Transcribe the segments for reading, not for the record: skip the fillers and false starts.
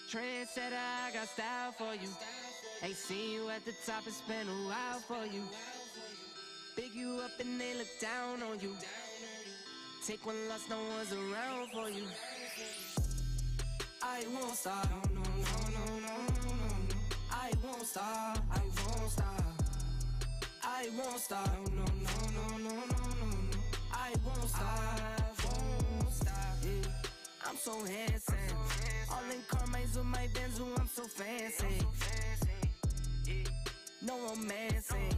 Trendsetter, I got style for you. Ain't seen you at the top, it's been a while for you. Big you up and they look down on you. Take one loss, no one's around for you. I won't stop, no, no, no, no, no, no, no. I won't stop, I won't stop. I won't stop, no, no, no, no, no, no, no. I won't stop, yeah. I'm so handsome. All in Carmine's with my Benz, I'm so fancy. No romancing.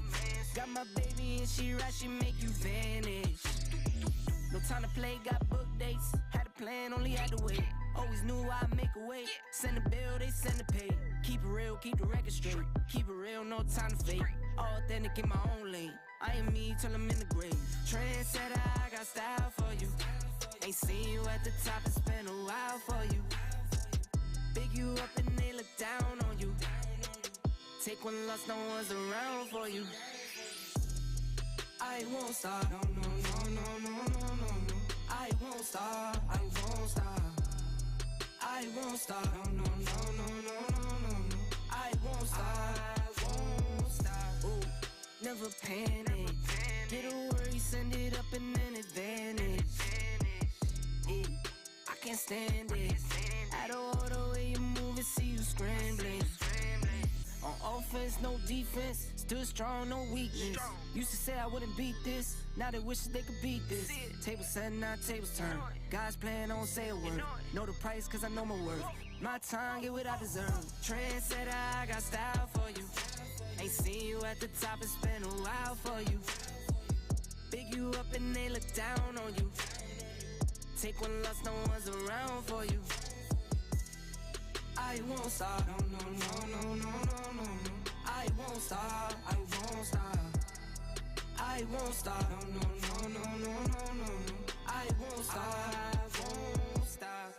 Got my baby and she right, she make you vanish. No time to play, got book dates. Had a plan, only had to wait. Always knew I'd make a way. Send a bill, they send a pay. Keep it real, keep the record straight. Keep it real, no time to fake. All authentic in my own lane. I am me till I'm in the grave. Trendsetter, I got style for you. Ain't seen you at the top, it's been a while for you. Big you up and they look down on you. Take one loss, no one's around for you. I won't stop, no, no, no, no, no, no, no, no. I won't stop, I won't stop. I won't stop, no, no, no, no, no, no, no, no. I won't stop, ooh, never panic. Get a worry, send it up in an advantage. Yeah, I can't stand it. Out of order way you move and see you scrambling. On offense, no defense. Stood strong, no weakness. Used to say I wouldn't beat this. Now they wish they could beat this. Tables set, now tables turn. Guys playing, don't say a word. Know the price, cause I know my worth. My time, get what I deserve. Trendsetter, I got style for you. Ain't seen you at the top, it's been a while for you. Big you up and they look down on you. Take one loss, no one's around for you. I won't stop, no, no, no, no, no, no, no. I won't stop, I won't stop. I won't stop, no, no, no, no, no, no, no. I won't stop, won't stop.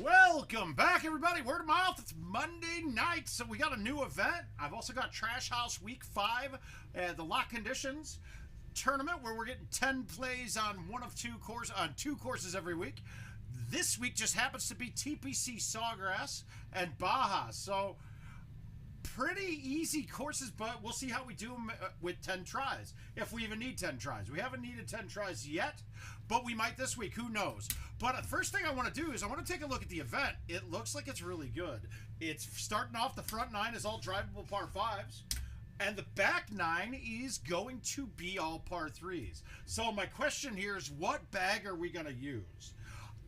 Welcome back, everybody. Word of mouth. It's Monday night, so we got a new event. I've also got Trash House Week 5, the lock conditions. tournament where we're getting 10 plays on two courses every week. This week just happens to be TPC Sawgrass and Baja. So pretty easy courses, but we'll see how we do them with 10 tries. If we even need 10 tries. We haven't needed 10 tries yet, but we might this week. Who knows? But the first thing I want to do is I want to take a look at the event. It looks like it's really good. It's starting off, the front 9 is all drivable par 5s. And the back 9 is going to be all par 3s. So my question here is, what bag are we going to use?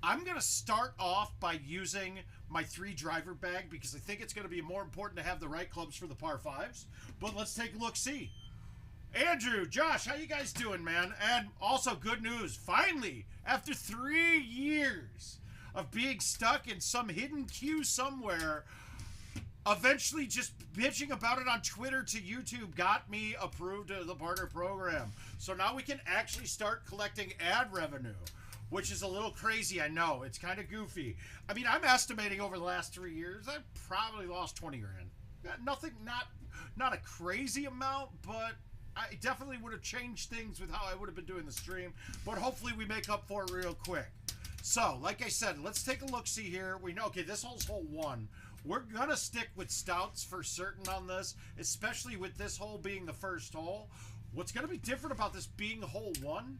I'm going to start off by using my 3 driver bag because I think it's going to be more important to have the right clubs for the par 5s. But let's take a look, see. Andrew, Josh, how you guys doing, man? And also good news. Finally, after 3 years of being stuck in some hidden queue somewhere, eventually just bitching about it on Twitter to YouTube got me approved to the partner program. So now we can actually start collecting ad revenue, which is a little crazy, I know. It's kind of goofy. I mean, I'm estimating over the last 3 years, I've probably lost 20 grand. Nothing, not a crazy amount, but I definitely would have changed things with how I would have been doing the stream. But hopefully we make up for it real quick. So, like I said, let's take a look-see here. We know, okay, this hole's hole 1. We're going to stick with stouts for certain on this, especially with this hole being the first hole. What's going to be different about this being hole 1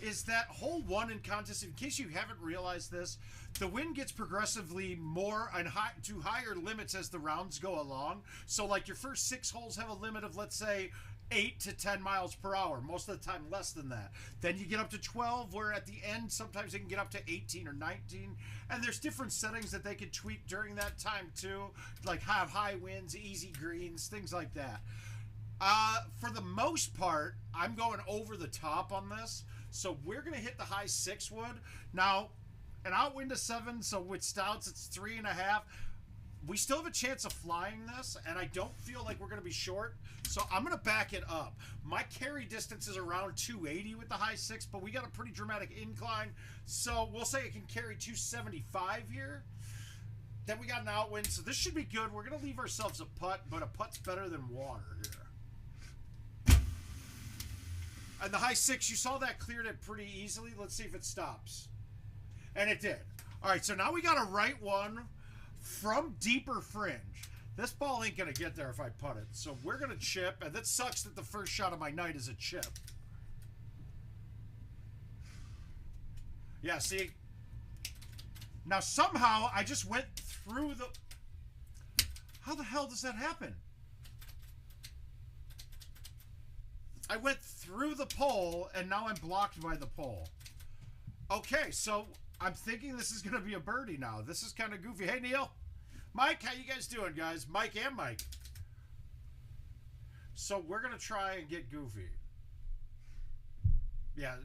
is that hole 1 in contest, in case you haven't realized this, the wind gets progressively more and to higher limits as the rounds go along. So like your first 6 holes have a limit of, let's say, 8 to 10 miles per hour, most of the time less than that. Then you get up to 12, where at the end sometimes they can get up to 18 or 19, and there's different settings that they can tweak during that time too, like have high winds, easy greens, things like that. For the most part, I'm going over the top on this, so we're going to hit the high 6 wood. Now, an outwind of 7, so with stouts it's 3.5. We still have a chance of flying this, and I don't feel like we're going to be short, so I'm going to back it up. My carry distance is around 280 with the high 6, but we got a pretty dramatic incline, so we'll say it can carry 275 here. Then we got an outwind, so this should be good. We're going to leave ourselves a putt, but a putt's better than water here. And the high 6, you saw that cleared it pretty easily. Let's see if it stops. And it did. All right, so now we got a right one from deeper fringe. This ball ain't going to get there if I putt it. So we're going to chip, and that sucks that the first shot of my night is a chip. Yeah, see? Now somehow I just went through the... How the hell does that happen? I went through the pole, and now I'm blocked by the pole. Okay, so I'm thinking this is going to be a birdie now. This is kind of goofy. Hey, Neil. Mike, how you guys doing, guys? Mike and Mike. So we're going to try and get goofy. Yeah,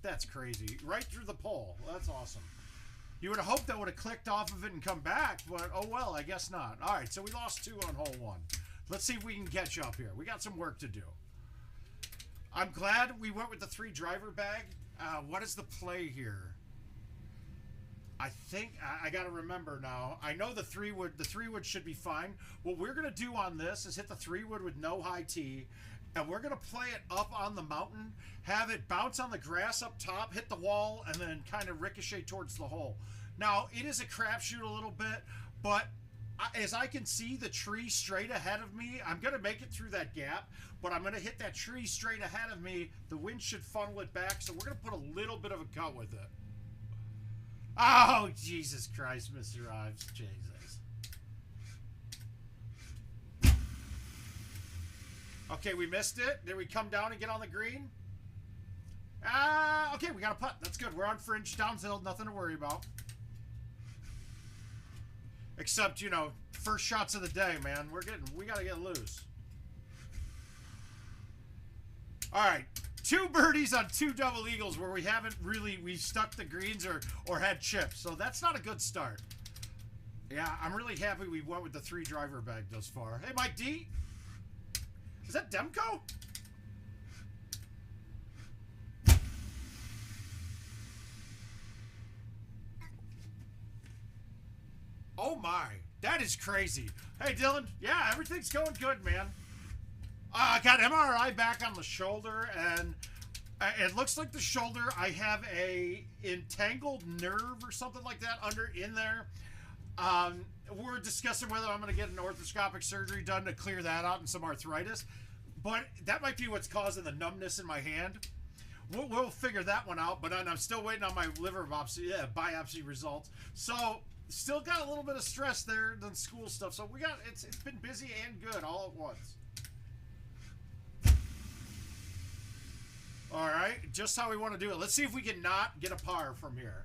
that's crazy. Right through the pole. That's awesome. You would have hoped that would have clicked off of it and come back, but oh well, I guess not. All right, so we lost 2 on hole 1. Let's see if we can catch up here. We got some work to do. I'm glad we went with the 3 driver bag. What is the play here? I think I got to remember now. I know the 3 wood. The 3 wood should be fine. What we're gonna do on this is hit the 3 wood with no high tee, and we're gonna play it up on the mountain, have it bounce on the grass up top, hit the wall, and then kind of ricochet towards the hole. Now it is a crapshoot a little bit, but as I can see the tree straight ahead of me, I'm gonna make it through that gap, but I'm gonna hit that tree straight ahead of me. The wind should funnel it back, so we're gonna put a little bit of a cut with it. Oh, Jesus Christ, Mr. Ives. Jesus. Okay, we missed it. Did we come down and get on the green? Okay, we got a putt. That's good. We're on fringe, downhill, nothing to worry about. Except, you know, first shots of the day, man. We got to get loose. All right. 2 birdies on 2 double eagles where we haven't really, we stuck the greens or had chips. So that's not a good start. Yeah, I'm really happy we went with the 3 driver bag thus far. Hey, Mike D. Is that Demko? Oh my, that is crazy. Hey, Dylan. Yeah, everything's going good, man. I got MRI back on the shoulder, and It looks like the shoulder. I have a entangled nerve or something like that in there. We're discussing whether I'm going to get an orthoscopic surgery done to clear that out and some arthritis. But that might be what's causing the numbness in my hand. We'll figure that one out. But I'm still waiting on my liver biopsy results. So still got a little bit of stress there than school stuff. So it's been busy and good all at once. All right, just how we want to do it. Let's see if we can not get a par from here.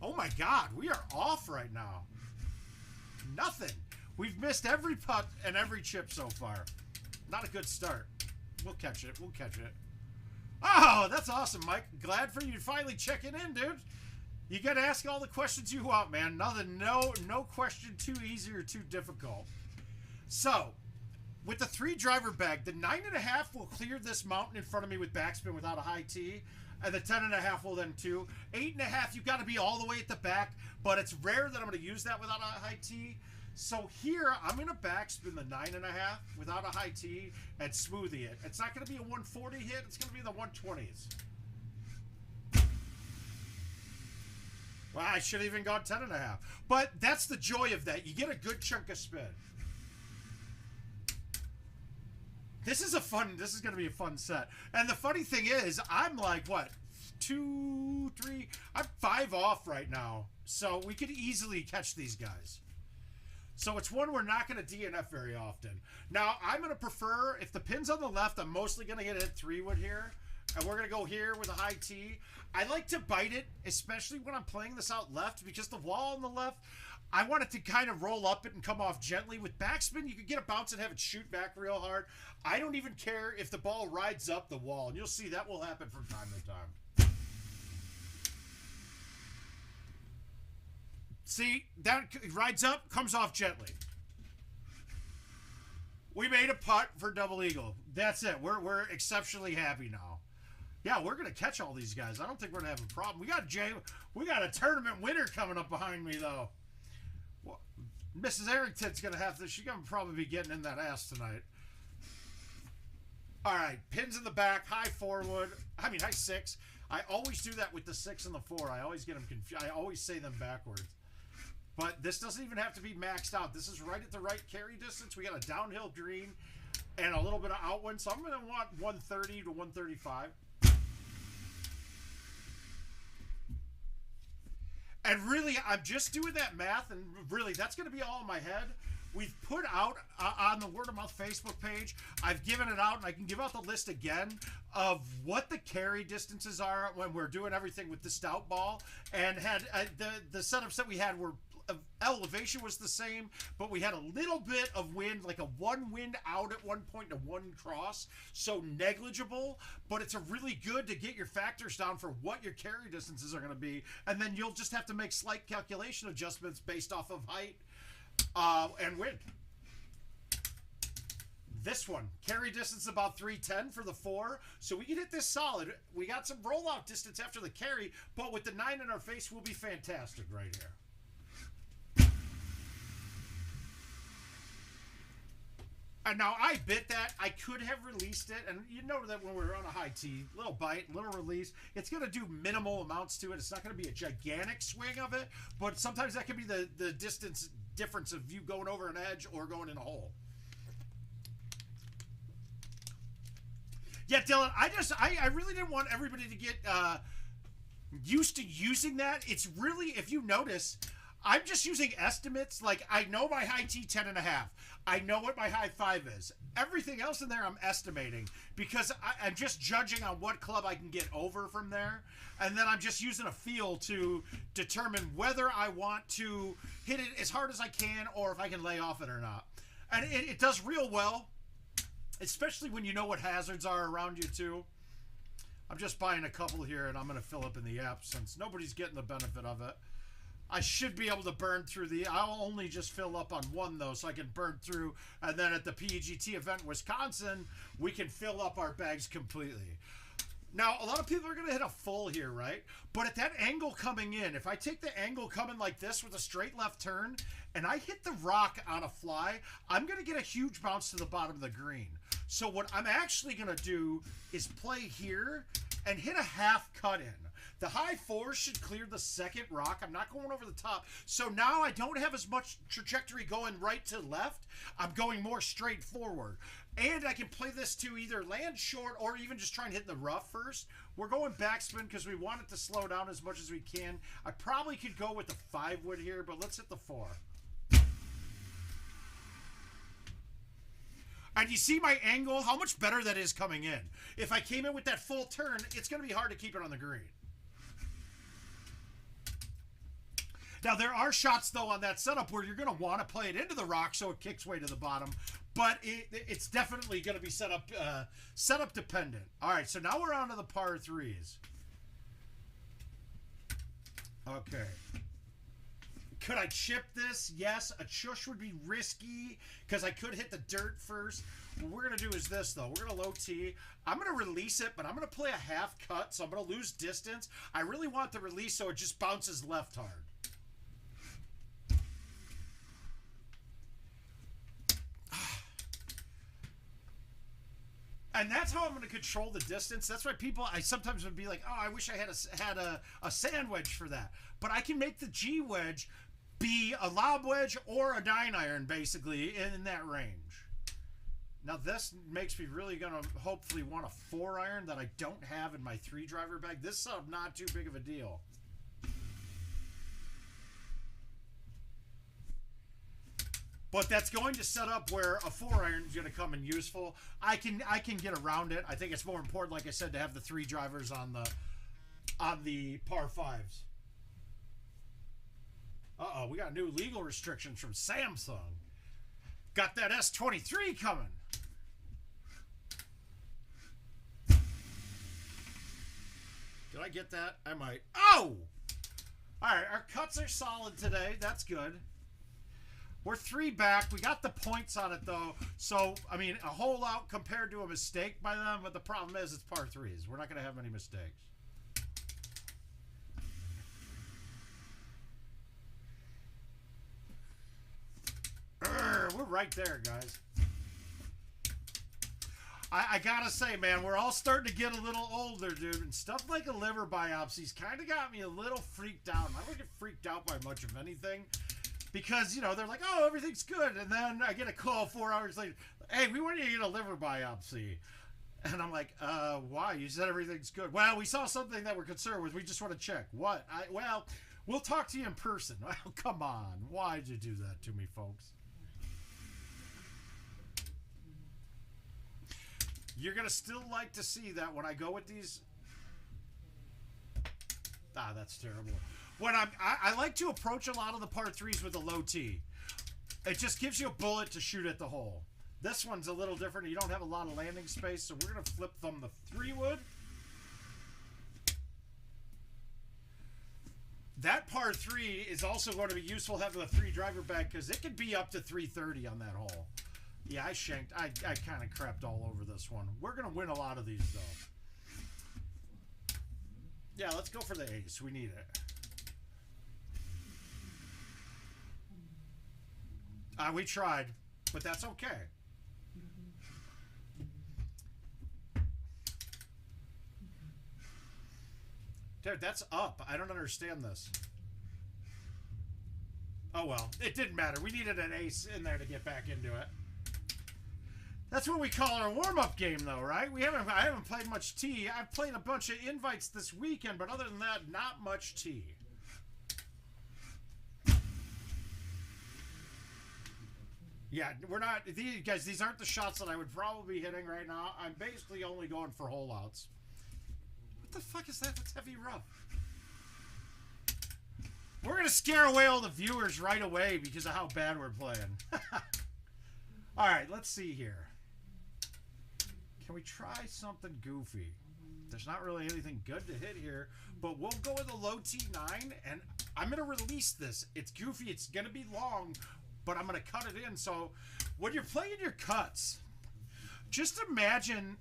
Oh my God, we are off right now. Nothing. We've missed every putt and every chip so far. Not a good start. We'll catch it. We'll catch it. Oh, that's awesome, Mike. Glad for you finally checking in, dude. You got to ask all the questions you want, man. No question too easy or too difficult. So, with the 3 driver bag, the 9.5 will clear this mountain in front of me with backspin without a high tee, and the 10.5 will then too. 8.5, you've got to be all the way at the back, but it's rare that I'm going to use that without a high tee. So here, I'm going to backspin the 9.5 without a high tee and smoothie it. It's not going to be a 140 hit, it's going to be the 120s. Well, I should have even gone 10.5. But that's the joy of that. You get a good chunk of spin. This is going to be a fun set. And the funny thing is, I'm like, what, 2, 3, I'm 5 off right now. So we could easily catch these guys. So it's one we're not going to DNF very often. Now, I'm going to prefer, if the pin's on the left, I'm mostly going to hit 3-wood here. And we're going to go here with a high tee. I like to bite it, especially when I'm playing this out left, because the wall on the left, I want it to kind of roll up it and come off gently. With backspin, you can get a bounce and have it shoot back real hard. I don't even care if the ball rides up the wall, and you'll see that will happen from time to time. See, that rides up, comes off gently. We made a putt for double eagle. That's it. We're exceptionally happy now. Yeah, we're gonna catch all these guys. I don't think we're gonna have a problem. We got a tournament winner coming up behind me though. Well, Mrs. Arrington's gonna have to. She's gonna probably be getting in that ass tonight. All right, pins in the back, high 6. I always do that with the 6 and the 4. I always get them confused. I always say them backwards. But this doesn't even have to be maxed out. This is right at the right carry distance. We got a downhill green and a little bit of outwind. So I'm going to want 130 to 135. And really, I'm just doing that math, and really, that's going to be all in my head. We've put out on the Word of Mouth Facebook page, I've given it out, and I can give out the list again of what the carry distances are when we're doing everything with the stout ball. And had the setups that we had were elevation was the same, but we had a little bit of wind, like a 1 wind out at one point to 1 cross, so negligible, but it's a really good to get your factors down for what your carry distances are going to be, and then you'll just have to make slight calculation adjustments based off of height and wind. This one, carry distance about 310 for the 4, so we can hit this solid. We got some rollout distance after the carry, but with the 9 in our face, we'll be fantastic right here. And now I bit that. I could have released it, and you know that when we're on a high tee, little bite, little release, it's going to do minimal amounts to it. It's not going to be a gigantic swing of it, but sometimes that can be the distance difference of you going over an edge or going in a hole. Yeah, Dylan, I really didn't want everybody to get used to using that. It's really, if you notice, I'm just using estimates. Like, I know my high T 10.5. I know what my high 5 is. Everything else in there I'm estimating because I'm just judging on what club I can get over from there. And then I'm just using a feel to determine whether I want to hit it as hard as I can or if I can lay off it or not. And it does real well, especially when you know what hazards are around you too. I'm just buying a couple here and I'm going to fill up in the app since nobody's getting the benefit of it. I should be able to burn through I'll only just fill up on one though, so I can burn through, and then at the PGT event in Wisconsin, we can fill up our bags completely. Now, a lot of people are going to hit a full here, right? But at that angle coming in, if I take the angle coming like this with a straight left turn, and I hit the rock on a fly, I'm going to get a huge bounce to the bottom of the green. So what I'm actually going to do is play here and hit a half cut in. The high 4 should clear the second rock. I'm not going over the top. So now I don't have as much trajectory going right to left. I'm going more straight forward. And I can play this to either land short or even just try and hit the rough first. We're going backspin because we want it to slow down as much as we can. I probably could go with the 5 wood here, but let's hit the 4. And you see my angle, how much better that is coming in. If I came in with that full turn, it's going to be hard to keep it on the green. Now, there are shots, though, on that setup where you're going to want to play it into the rock so it kicks way to the bottom. But it's definitely going to be setup dependent. All right, so now we're on to the par 3s. Okay. Could I chip this? Yes. A chush would be risky because I could hit the dirt first. What we're going to do is this, though. We're going to low tee. I'm going to release it, but I'm going to play a half cut, so I'm going to lose distance. I really want the release so it just bounces left hard. And that's how I'm going to control the distance. That's why I sometimes would be like, oh, I wish I had a sand wedge for that. But I can make the G wedge be a lob wedge or a 9-iron, basically, in that range. Now, this makes me really going to hopefully want a 4-iron that I don't have in my 3-driver bag. This is not too big of a deal. But that's going to set up where a 4-iron is going to come in useful. I can get around it. I think it's more important, like I said, to have the 3 drivers on the par 5s. Uh-oh, we got new legal restrictions from Samsung. Got that S23 coming. Did I get that? I might. Oh! All right, our cuts are solid today. That's good. We're 3 back. We got the points on it, though. So, I mean, a hole out compared to a mistake by them. But the problem is it's par 3s. We're not going to have many mistakes. We're right there, guys. I got to say, man, we're all starting to get a little older, dude. And stuff like a liver biopsy's kind of got me a little freaked out. I don't get freaked out by much of anything. Because, you know, they're like, oh, everything's good. And then I get a call 4 hours later. Hey, we want you to get a liver biopsy. And I'm like, why? You said everything's good. Well, we saw something that we're concerned with. We just want to check. What? Well, we'll talk to you in person. Well, come on. Why'd you do that to me, folks? You're going to still like to see that when I go with these. Ah, that's terrible. When I like to approach a lot of the par 3s with a low tee. It just gives you a bullet to shoot at the hole. This one's a little different. You don't have a lot of landing space, so we're going to flip them the 3 wood. That par 3 is also going to be useful having a 3-driver bag because it could be up to 330 on that hole. Yeah, I shanked. I kind of crapped all over this one. We're going to win a lot of these, though. Yeah, let's go for the ace. We need it. We tried, but that's okay. Dude, that's up. I don't understand this. Oh, well. It didn't matter. We needed an ace in there to get back into it. That's what we call our warm-up game, though, right? I haven't played much tee. I've played a bunch of invites this weekend, but other than that, not much tee. Yeah, we're not... These aren't the shots that I would probably be hitting right now. I'm basically only going for hole-outs. What the fuck is that? That's heavy rough. We're going to scare away all the viewers right away because of how bad we're playing. All right, let's see here. Can we try something goofy? There's not really anything good to hit here, but we'll go with a low T9, and I'm going to release this. It's goofy. It's going to be long, but I'm going to cut it in. So when you're playing your cuts, just imagine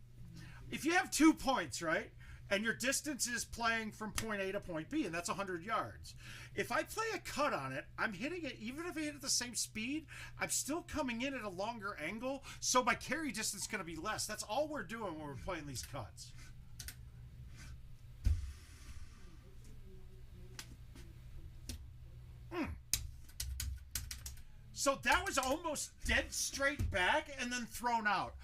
if you have 2 points, right? And your distance is playing from point A to point B, and that's 100 yards. If I play a cut on it, I'm hitting it, even if I hit at the same speed, I'm still coming in at a longer angle, so my carry distance is going to be less. That's all we're doing when we're playing these cuts. So that was almost dead straight back and then thrown out.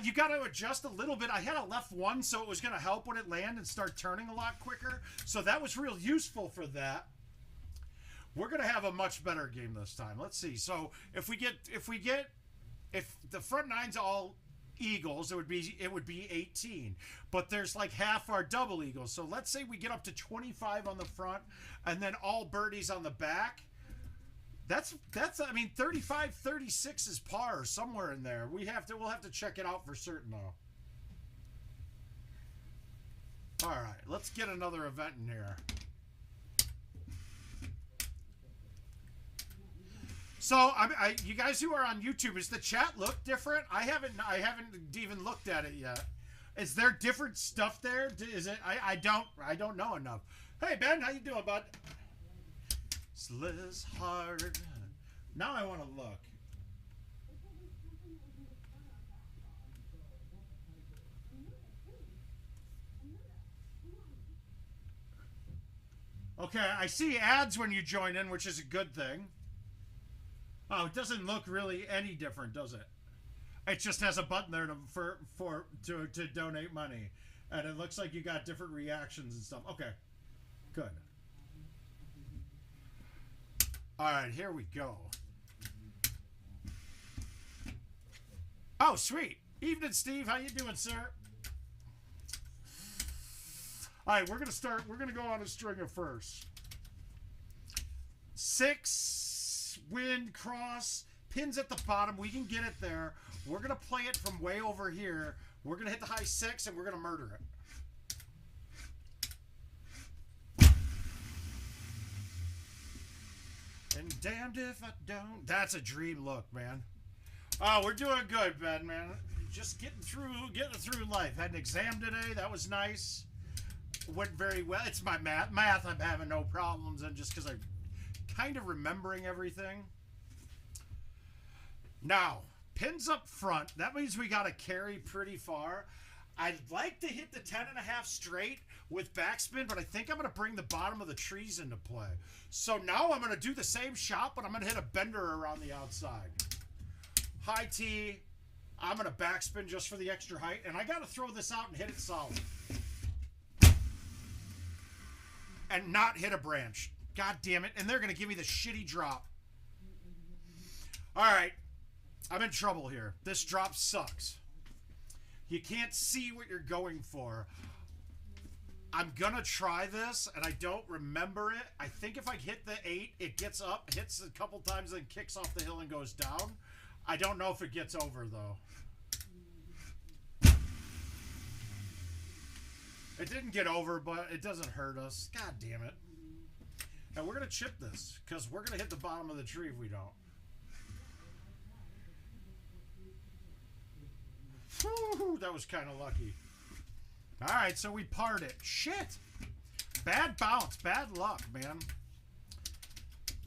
You got to adjust a little bit. I had a left one, so it was going to help when it landed and start turning a lot quicker. So that was real useful for that. We're going to have a much better game this time. Let's see. So if the front nine's all eagles, it would be 18. But there's like half our double eagles. So let's say we get up to 25 on the front and then all birdies on the back. That's I mean 35 36 is par somewhere in there. We'll have to check it out for certain though. All right, let's get another event in here. So you guys who are on YouTube, does the chat look different? I haven't even looked at it yet. Is there different stuff there? Is it? I don't know enough. Hey Ben, how you doing, bud? Liz hard. Now I want to look. Okay, I see ads when you join in, which is a good thing. Oh, it doesn't look really any different, does it? It just has a button there to donate money, and it looks like you got different reactions and stuff. Okay, good. All right, here we go. Oh, sweet. Evening, Steve. How you doing, sir? All right, we're going to start. We're going to go on a stringer first. 6, wind, cross, pins at the bottom. We can get it there. We're going to play it from way over here. We're going to hit the high 6, and we're going to murder it. And damned if I don't. That's a dream look, man. Oh, we're doing good, Ben, man. Just getting through life. Had an exam today. That was nice. Went very well. It's my math. I'm having no problems, and just because I'm kind of remembering everything. Now, pins up front. That means we got to carry pretty far. I'd like to hit the 10.5 straight with backspin, but I think I'm going to bring the bottom of the trees into play. So now I'm going to do the same shot, but I'm going to hit a bender around the outside. High tee. I'm going to backspin just for the extra height, and I got to throw this out and hit it solid. And not hit a branch. God damn it. And they're going to give me the shitty drop. All right. I'm in trouble here. This drop sucks. You can't see what you're going for. I'm going to try this, and I don't remember it. I think if I hit the 8, it gets up, hits a couple times, then kicks off the hill and goes down. I don't know if it gets over, though. It didn't get over, but it doesn't hurt us. God damn it. And we're going to chip this, because we're going to hit the bottom of the tree if we don't. Whew, that was kind of lucky. All right, so we parred it. Shit. Bad bounce. Bad luck, man.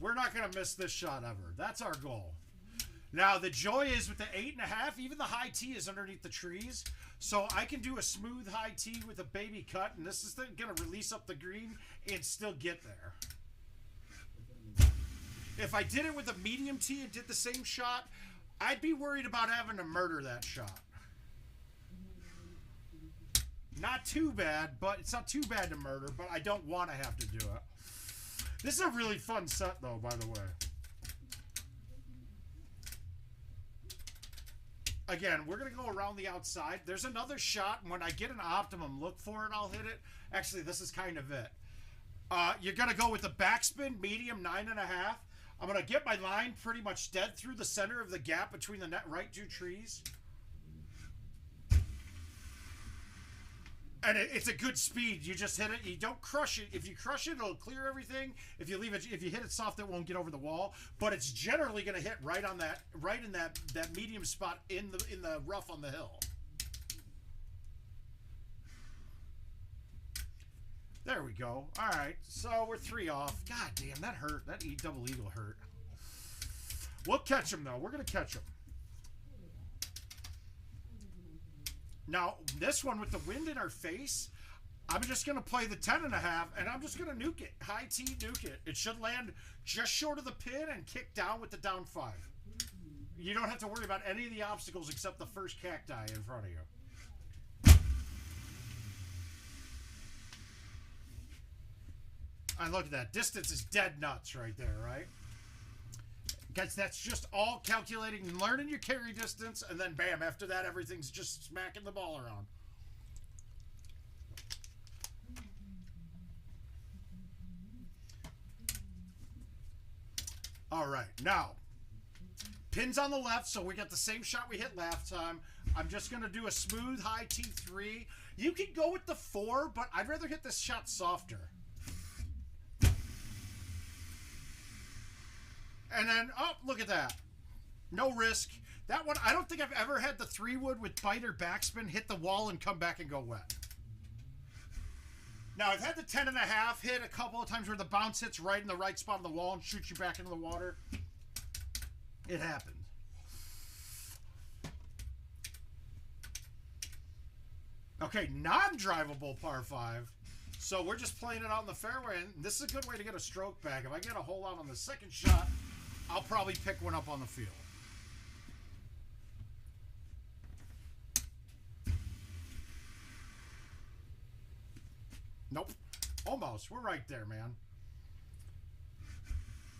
We're not going to miss this shot ever. That's our goal. Now, the joy is with the 8.5, even the high tee is underneath the trees. So I can do a smooth high tee with a baby cut, and this is going to release up the green and still get there. If I did it with a medium tee and did the same shot, I'd be worried about having to murder that shot. Not too bad, but it's not too bad to murder, but I don't want to have to do it. This is a really fun set, though, by the way. Again, we're going to go around the outside. There's another shot, and when I get an optimum look for it, I'll hit it. Actually, this is kind of it. You're going to go with the backspin, medium, 9.5. I'm going to get my line pretty much dead through the center of the gap between the right 2 trees. And it's a good speed. You just hit it. You don't crush it. If you crush it, it'll clear everything. If you leave it, if you hit it soft, it won't get over the wall. But it's generally going to hit right on that, right in that medium spot in the rough on the hill. There we go. All right, so we're 3 off. God damn, that hurt. That double eagle hurt. We'll catch him, though. We're going to catch him. Now, this one with the wind in our face, I'm just going to play the 10.5, and I'm just going to nuke it. High T, nuke it. It should land just short of the pin and kick down with the down 5. You don't have to worry about any of the obstacles except the first cacti in front of you. And look at that. Distance is dead nuts right there, right? Guys, that's just all calculating and learning your carry distance, and then bam, after that, everything's just smacking the ball around. All right, now, pins on the left, so we got the same shot we hit last time. I'm just going to do a smooth high T3. You can go with the 4, but I'd rather hit this shot softer. And then, oh, look at that. No risk. That one, I don't think I've ever had the 3-wood with bite or backspin hit the wall and come back and go wet. Now, I've had the 10.5 hit a couple of times where the bounce hits right in the right spot on the wall and shoots you back into the water. It happened. Okay, non-drivable par 5. So we're just playing it out in the fairway, and this is a good way to get a stroke back. If I get a hole out on the second shot, I'll probably pick one up on the field. Nope. Almost. We're right there, man.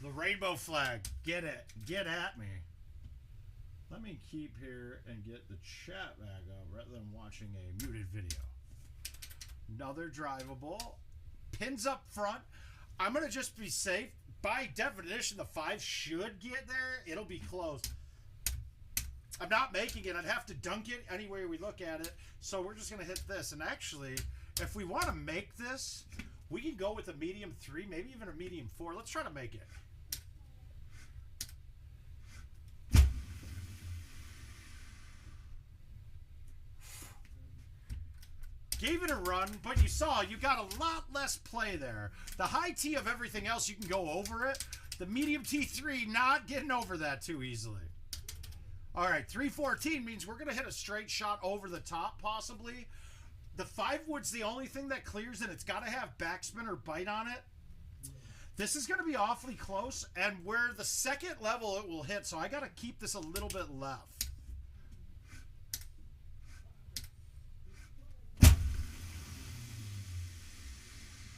The rainbow flag. Get it. Get at me. Let me keep here and get the chat back up rather than watching a muted video. Another drivable. Pins up front. I'm going to just be safe. By definition, the 5 should get there. It'll be close. I'm not making it. I'd have to dunk it any way we look at it. So we're just going to hit this. And actually, if we want to make this, we can go with a medium 3, maybe even a medium 4. Let's try to make it. Gave it a run, but you saw you got a lot less play there. The high T of everything else, you can go over it. The medium T3, not getting over that too easily. All right, 314 means we're going to hit a straight shot over the top, possibly. The 5-wood's the only thing that clears, and it's got to have backspin or bite on it. This is going to be awfully close, and where the second level it will hit, so I got to keep this a little bit left.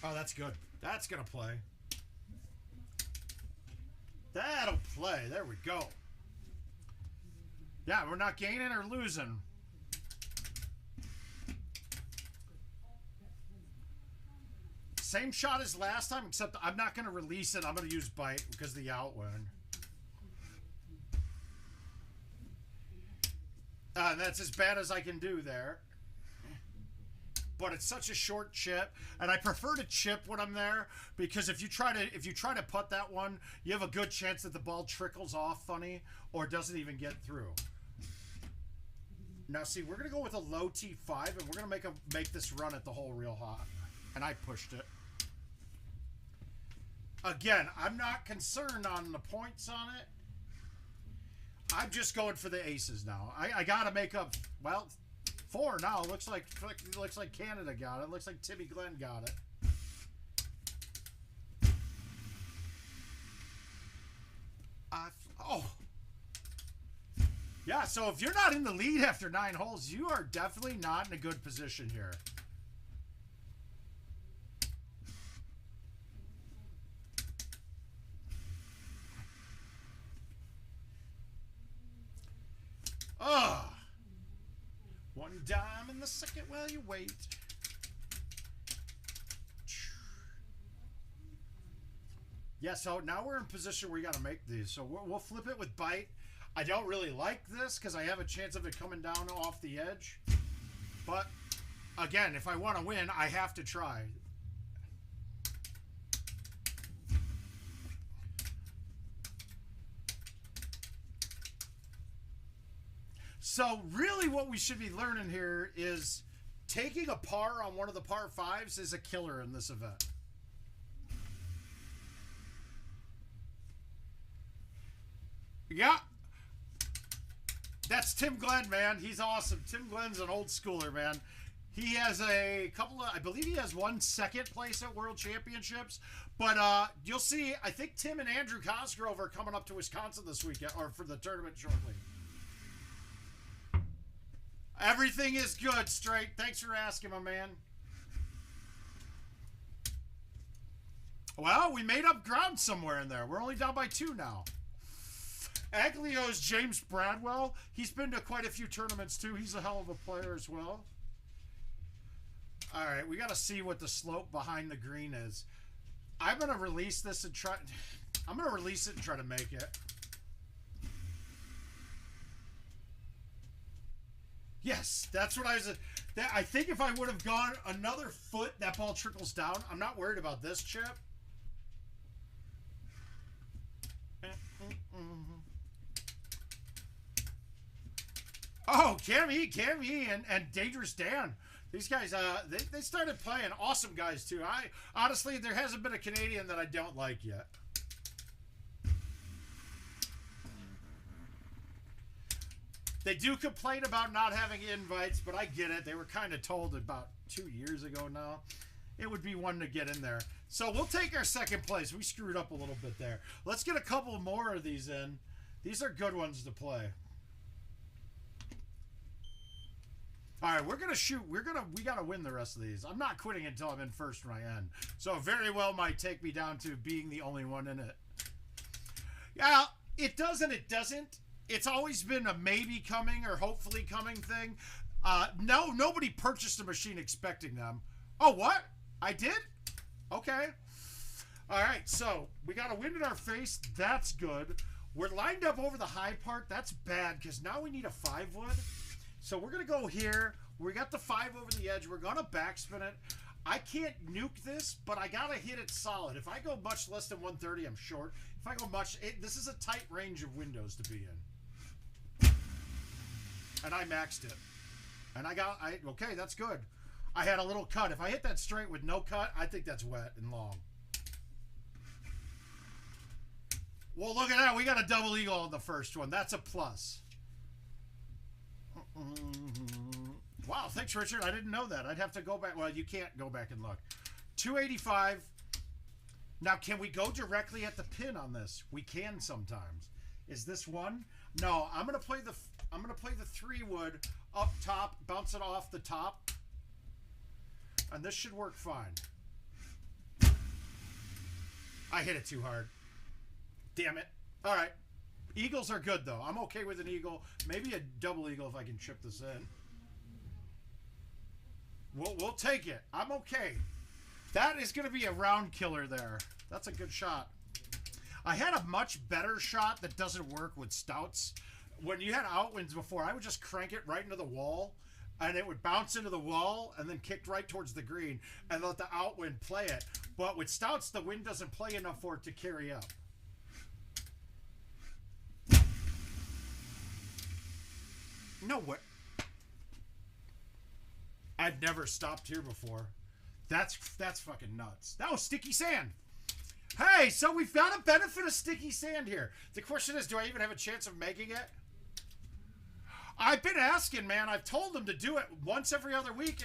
Oh, that's good. That's going to play. That'll play. There we go. Yeah, we're not gaining or losing. Same shot as last time, except I'm not going to release it. I'm going to use bite because of the outwind. And that's as bad as I can do there. But it's such a short chip, and I prefer to chip when I'm there because if you try to putt that one, you have a good chance that the ball trickles off funny or doesn't even get through. Now see, we're gonna go with a low T5, and we're gonna make this run at the hole real hot, and I pushed it. Again, I'm not concerned on the points on it. I'm just going for the aces now. I gotta make up, well, 4 now. Looks like Canada got it. Looks like Timmy Glenn got it. Oh. Yeah, so if you're not in the lead after 9 holes, you are definitely not in a good position here. Ugh. One dime in the second while you wait. Yeah, so now we're in position where you got to make these. So we'll flip it with bite. I don't really like this because I have a chance of it coming down off the edge. But, again, if I want to win, I have to try. So really what we should be learning here is taking a par on one of the par fives is a killer in this event. Yeah. That's Tim Glenn, man. He's awesome. Tim Glenn's an old schooler, man. He has a couple of, I believe he has one second place at World Championships. But you'll see, I think Tim and Andrew Cosgrove are coming up to Wisconsin this weekend, or for the tournament shortly. Everything is good, Straight. Thanks for asking, my man. Well, we made up ground somewhere in there. We're only down by 2 now. Aglio's James Bradwell. He's been to quite a few tournaments, too. He's a hell of a player as well. All right, we got to see what the slope behind the green is. I'm going to release this and try... I'm going to release it and try to make it. Yes, that's what I was... I think if I would have gone another foot, that ball trickles down. I'm not worried about this chip. Oh, Cam E, and Dangerous Dan. These guys, they started playing. Awesome guys, too. Honestly, there hasn't been a Canadian that I don't like yet. They do complain about not having invites, but I get it. They were kind of told about 2 years ago now. It would be one to get in there. So we'll take our second place. We screwed up a little bit there. Let's get a couple more of these in. These are good ones to play. All right, we're going to shoot. We got to win the rest of these. I'm not quitting until I'm in first when I end. So very well might take me down to being the only one in it. Yeah, it does and it doesn't. It's always been a maybe coming or hopefully coming thing. No, nobody purchased a machine expecting them. Oh, what? I did? Okay. All right, so we got a wind in our face. That's good. We're lined up over the high part. That's bad because now we need a 5-wood. So we're going to go here. We got the 5 over the edge. We're going to backspin it. I can't nuke this, but I got to hit it solid. If I go much less than 130, I'm short. If I go much... this is a tight range of windows to be in. And I maxed it. And okay, that's good. I had a little cut. If I hit that straight with no cut, I think that's wet and long. Well, look at that. We got a double eagle on the first one. That's a plus. Wow, thanks, Richard. I didn't know that. I'd have to go back. Well, you can't go back and look. 285. Now, can we go directly at the pin on this? We can sometimes. Is this one? No, I'm gonna play the 3-wood up top, bounce it off the top, and this should work fine. I hit it too hard. Damn it. All right. Eagles are good, though. I'm okay with an eagle. Maybe a double eagle if I can chip this in. We'll take it. I'm okay. That is going to be a round killer there. That's a good shot. I had a much better shot that doesn't work with stouts. When you had outwinds before, I would just crank it right into the wall, and it would bounce into the wall and then kick right towards the green and let the outwind play it. But with stouts, the wind doesn't play enough for it to carry up. No way. I've never stopped here before. That's fucking nuts. That was sticky sand. Hey, so we've got a benefit of sticky sand here. The question is, do I even have a chance of making it? I've been asking, man. I've told them to do it once every other week.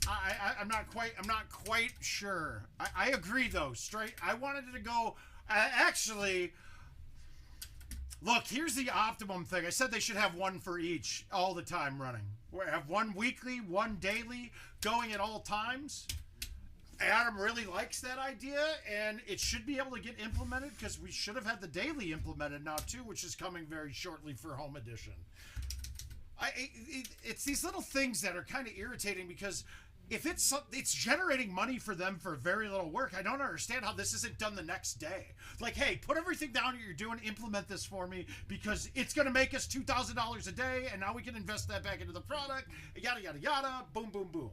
I'm not quite sure. I agree though. Straight. I wanted it to go. Actually, look. Here's the optimum thing. I said they should have one for each all the time running. We have one weekly, one daily, going at all times. Adam really likes that idea, and it should be able to get implemented because we should have had the daily implemented now too, which is coming very shortly for Home Edition. It's these little things that are kind of irritating because if it's generating money for them for very little work, I don't understand how this isn't done the next day. Like, hey, put everything down that you're doing, implement this for me because it's going to make us $2,000 a day, and now we can invest that back into the product, yada, yada, yada, boom, boom, boom.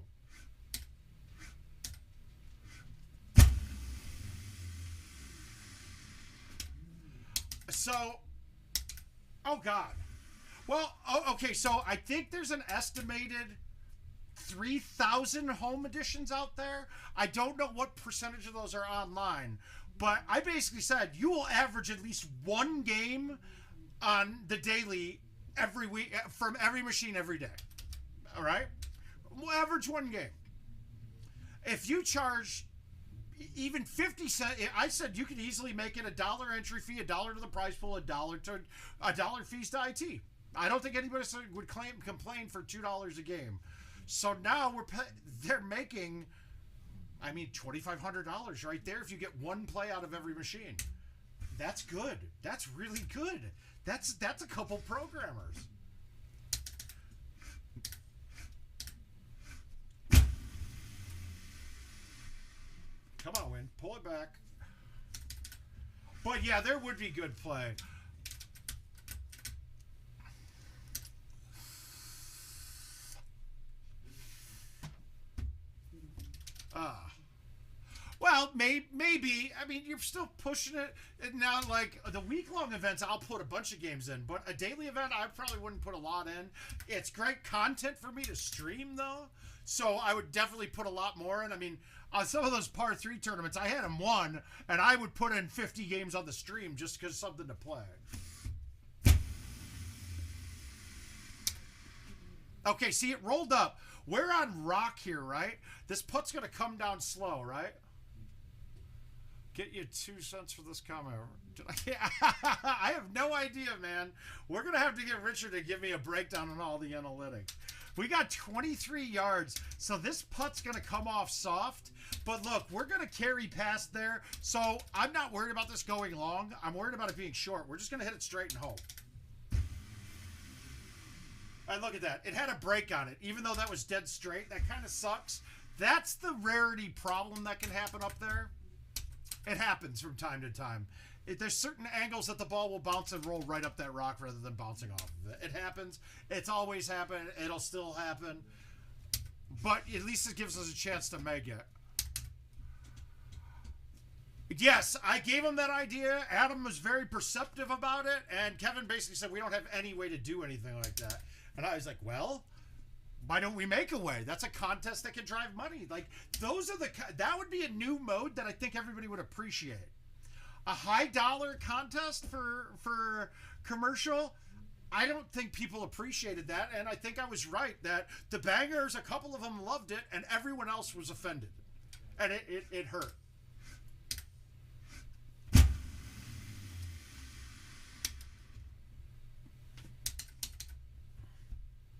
So, oh God. Well, okay, so I think there's an estimated 3,000 home editions out there. I don't know what percentage of those are online, but I basically said you will average at least one game on the daily every week from every machine every day. All right? We'll average one game. If you charge even 50 cents, I said you could easily make it $1 entry fee, $1 to the prize pool, $1 fees to IT. I don't think anybody would complain for $2 a game. So now they're making, I mean, $2,500 right there if you get one play out of every machine. That's good. That's really good. That's a couple programmers. Come on, Win. Pull it back. But yeah, there would be good play. Well, maybe. I mean, you're still pushing it. Now, like, the week-long events, I'll put a bunch of games in. But a daily event, I probably wouldn't put a lot in. It's great content for me to stream, though. So I would definitely put a lot more in. I mean, on some of those par 3 tournaments, I had them won, and I would put in 50 games on the stream just because something to play. Okay, see, it rolled up. We're on rock here, right? This putt's going to come down slow, right? Get you 2 cents for this comment. I have no idea, man. We're going to have to get Richard to give me a breakdown on all the analytics. We got 23 yards, so this putt's going to come off soft. But look, we're going to carry past there, so I'm not worried about this going long. I'm worried about it being short. We're just going to hit it straight and hope. And look at that. It had a break on it, even though that was dead straight. That kind of sucks. That's the rarity problem that can happen up there. It happens from time to time. There's certain angles that the ball will bounce and roll right up that rock rather than bouncing off of it. It happens. It's always happened. It'll still happen. But at least it gives us a chance to make it. Yes, I gave him that idea. Adam was very perceptive about it. And Kevin basically said, we don't have any way to do anything like that. And I was like, well, why don't we make a way? That's a contest that can drive money. Like, that would be a new mode that I think everybody would appreciate. A high dollar contest for commercial, I don't think people appreciated that. And I think I was right that the bangers, a couple of them loved it and everyone else was offended. And it hurt.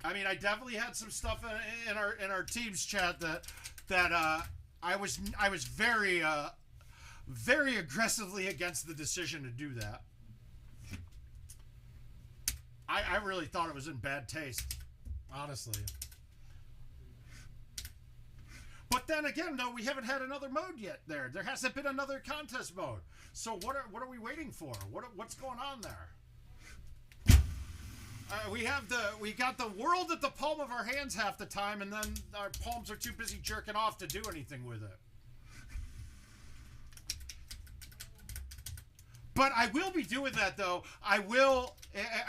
I mean, I definitely had some stuff in our team's chat that I was very very aggressively against the decision to do that. I really thought it was in bad taste, honestly. But then again, though, we haven't had another mode yet. There hasn't been another contest mode. So what are we waiting for? What's going on there? We got the world at the palm of our hands half the time, and then our palms are too busy jerking off to do anything with it. But I will be doing that, though. I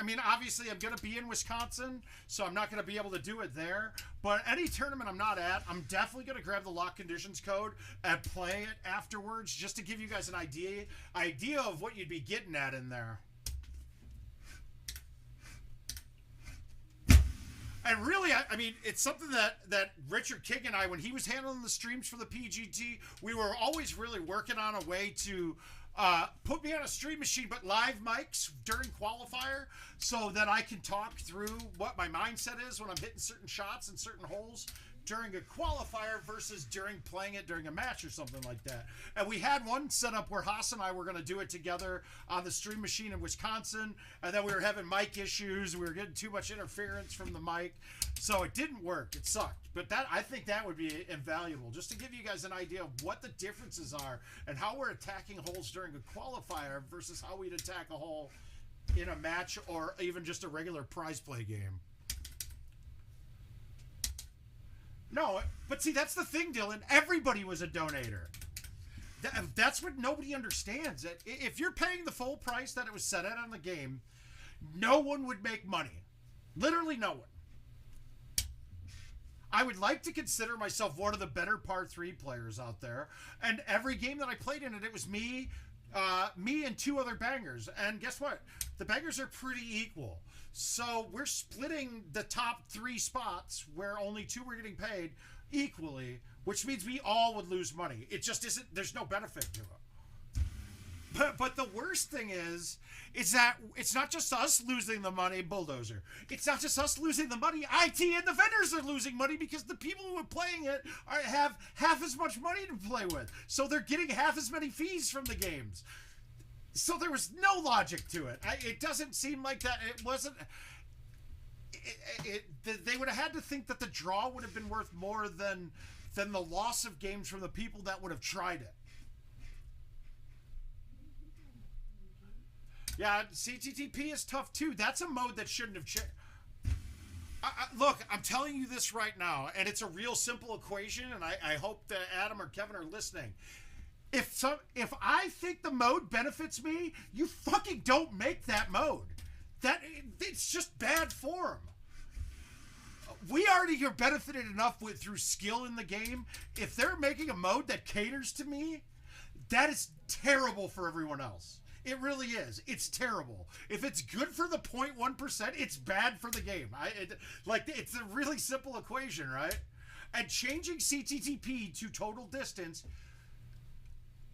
mean, obviously, I'm going to be in Wisconsin, so I'm not going to be able to do it there. But any tournament I'm not at, I'm definitely going to grab the lock conditions code and play it afterwards, just to give you guys an idea of what you'd be getting at in there. And really, I mean, it's something that Richard King and I, when he was handling the streams for the PGT, we were always really working on a way to put me on a stream machine, but live mics during qualifier, so that I can talk through what my mindset is when I'm hitting certain shots and certain holes during a qualifier versus during playing it during a match or something like that. And we had one set up where Haas and I were going to do it together on the stream machine in Wisconsin, and then we were having mic issues. We were getting too much interference from the mic, so it didn't work. It sucked. But I think that would be invaluable, just to give you guys an idea of what the differences are and how we're attacking holes during a qualifier versus how we'd attack a hole in a match or even just a regular prize play game. No, but see, that's the thing, Dylan. Everybody was a donator. That's what nobody understands. If you're paying the full price that it was set at on the game, no one would make money. Literally no one. I would like to consider myself one of the better par 3 players out there. And every game that I played in it was me and 2 other bangers. And guess what? The bangers are pretty equal. So we're splitting the top 3 spots where only 2 were getting paid equally, which means we all would lose money. It just isn't, there's no benefit to it. But the worst thing is that it's not just us losing the money, Bulldozer. It's not just us losing the money. IT and the vendors are losing money because the people who are playing it have half as much money to play with. So they're getting half as many fees from the games. So there was no logic to it. It doesn't seem like that. It wasn't... They would have had to think that the draw would have been worth more than the loss of games from the people that would have tried it. Yeah, CTTP is tough too. That's a mode that shouldn't have changed. Look, I'm telling you this right now, and it's a real simple equation, and I hope that Adam or Kevin are listening. If I think the mode benefits me, you fucking don't make that mode. It's just bad form. We already are benefited enough through skill in the game. If they're making a mode that caters to me, that is terrible for everyone else. It really is. It's terrible. If it's good for the 0.1%, it's bad for the game. It's a really simple equation, right? And changing CTTP to total distance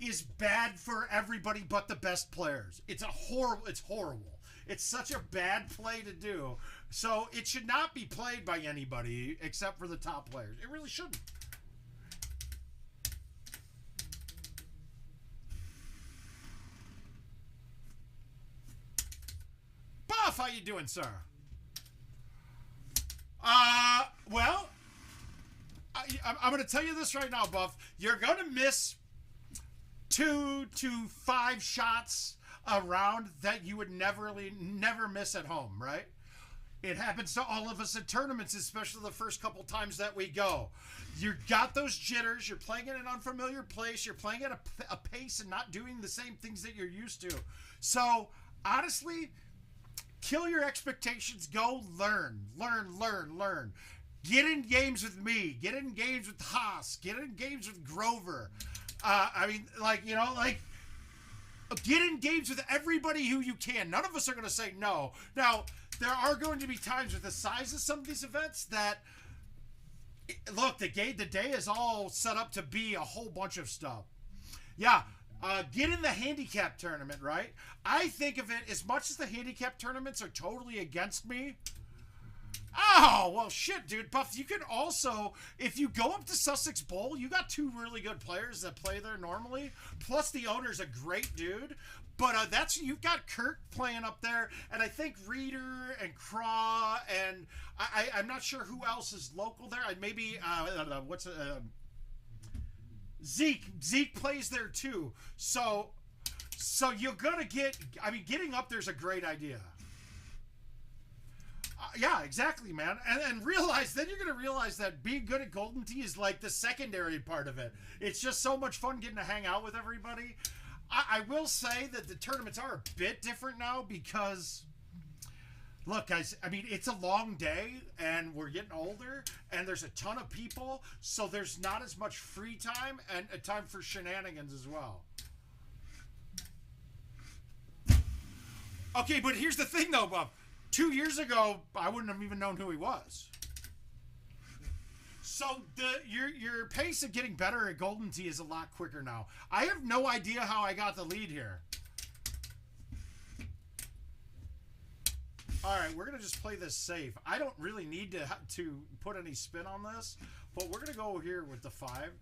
is bad for everybody but the best players. It's horrible. It's such a bad play to do. So it should not be played by anybody except for the top players. It really shouldn't. Buff, how you doing, sir? Well, I'm going to tell you this right now, Buff. You're going to miss 2 to 5 shots around that you would never miss at home, right? It happens to all of us in tournaments, especially the first couple times that we go. You got those jitters. You're playing in an unfamiliar place. You're playing at a pace and not doing the same things that you're used to. So, honestly, kill your expectations. Go learn. Get in games with me. Get in games with Haas. Get in games with Grover. Get in games with everybody who you can. None of us are going to say no. Now, there are going to be times with the size of some of these events that, look, the day is all set up to be a whole bunch of stuff. Yeah, get in the handicap tournament, right? I think of it, as much as the handicap tournaments are totally against me. Oh, well, shit, dude. Buff, you can also, if you go up to Sussex Bowl, you got 2 really good players that play there normally. Plus, the owner's a great dude. But you've got Kirk playing up there, and I think Reeder and Craw, and I'm not sure who else is local there. Maybe, Zeke plays there too. So you're gonna getting up there's a great idea. Yeah, exactly, man. And then you're going to realize that being good at Golden Tee is like the secondary part of it. It's just so much fun getting to hang out with everybody. I will say that the tournaments are a bit different now because, look, guys, it's a long day and we're getting older and there's a ton of people. So there's not as much free time and a time for shenanigans as well. Okay, but here's the thing, though, Bob. 2 years ago, I wouldn't have even known who he was. So your pace of getting better at Golden Tee is a lot quicker now. I have no idea how I got the lead here. All right, we're going to just play this safe. I don't really need to put any spin on this, but we're going to go here with the 5.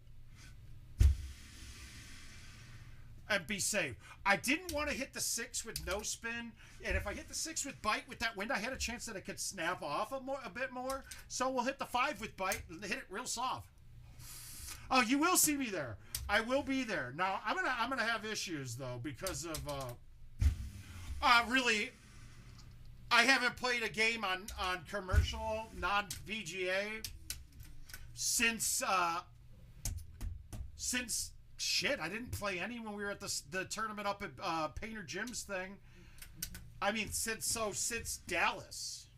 And be safe. I didn't want to hit the 6 with no spin, and if I hit the 6 with bite with that wind, I had a chance that it could snap off a bit more. So we'll hit the 5 with bite and hit it real soft. Oh, you will see me there. I will be there. Now I'm gonna have issues though because of really, I haven't played a game on commercial non-VGA since. Shit, I didn't play any when we were at the tournament up at Painter Jim's thing. Since Dallas.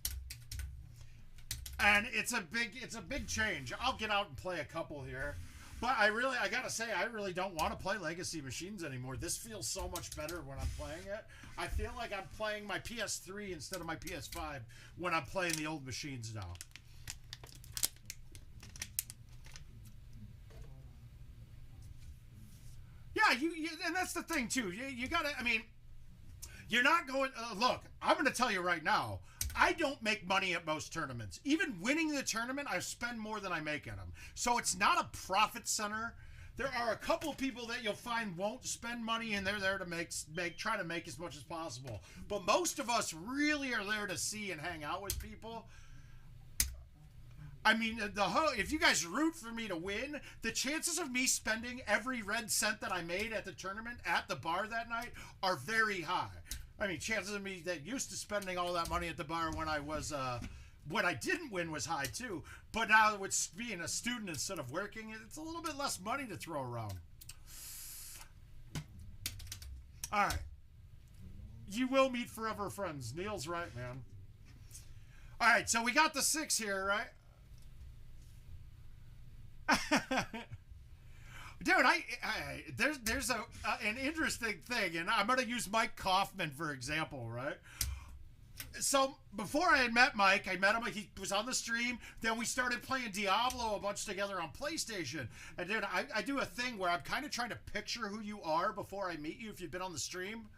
And it's a big change. I'll get out and play a couple here. But I gotta say, I really don't want to play Legacy Machines anymore. This feels so much better when I'm playing it. I feel like I'm playing my PS3 instead of my PS5 when I'm playing the old machines now. Yeah, and that's the thing too. You gotta, I mean, you're not going, look, I'm gonna tell you right now, I don't make money at most tournaments. Even winning the tournament, I spend more than I make at them. So it's not a profit center. There are a couple of people that you'll find won't spend money, and they're there to try to make as much as possible. But most of us really are there to see and hang out with people. I mean, if you guys root for me to win, the chances of me spending every red cent that I made at the tournament at the bar that night are very high. I mean, chances of me that used to spending all that money at the bar when I didn't win was high too. But now with being a student instead of working, it's a little bit less money to throw around. All right. You will meet forever friends. Neil's right, man. All right, so we got the 6 here, right? Dude, there's an interesting thing, and I'm gonna use Mike Kaufman for example, right? So before I had met Mike, I met him. He was on the stream. Then we started playing Diablo a bunch together on PlayStation. And dude, I do a thing where I'm kind of trying to picture who you are before I meet you. If you've been on the stream,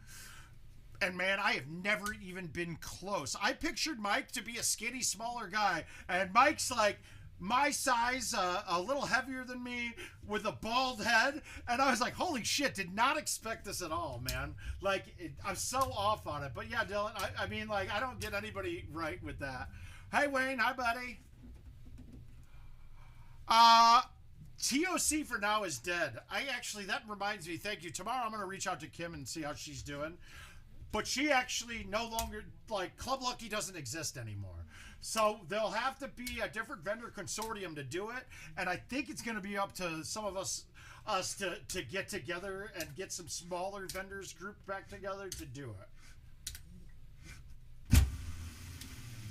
and man, I have never even been close. I pictured Mike to be a skinny, smaller guy, and Mike's like my size, a little heavier than me, with a bald head, and I was like, holy shit, did not expect this at all, man. Like, I'm so off on it. But yeah, Dylan, I mean, like, I don't get anybody right with that. Hey, Wayne. Hi, buddy. TOC for now is dead. That reminds me, thank you. Tomorrow I'm going to reach out to Kim and see how she's doing. But she actually no longer, like, Club Lucky doesn't exist anymore. So there'll have to be a different vendor consortium to do it, and I think it's going to be up to some of us to get together and get some smaller vendors grouped back together to do it.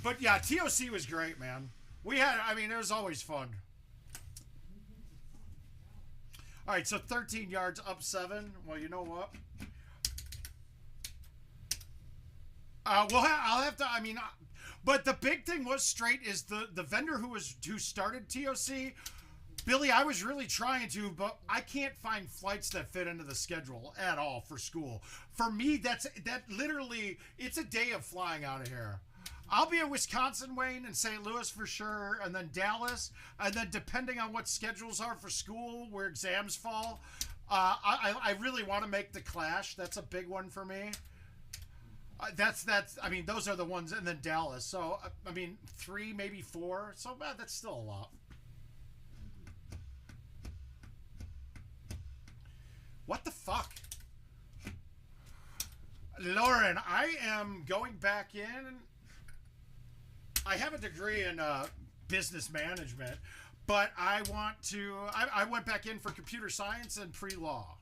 But yeah, TOC was great, man. It was always fun. All right, so 13 yards up 7. Well, you know what? I'll have to. I mean. But the big thing was straight is the vendor who started TOC, Billy. I was really trying to, but I can't find flights that fit into the schedule at all for school. For me, that literally it's a day of flying out of here. I'll be in Wisconsin, Wayne, and St. Louis for sure, and then Dallas, and then depending on what schedules are for school, where exams fall, I really want to make the Clash. That's a big one for me. That's I mean, those are the ones, and then Dallas. So I mean, 3, maybe 4. So that's still a lot. What the fuck, Lauren? I am going back in. I have a degree in business management, but I want to. I went back in for computer science and pre-law.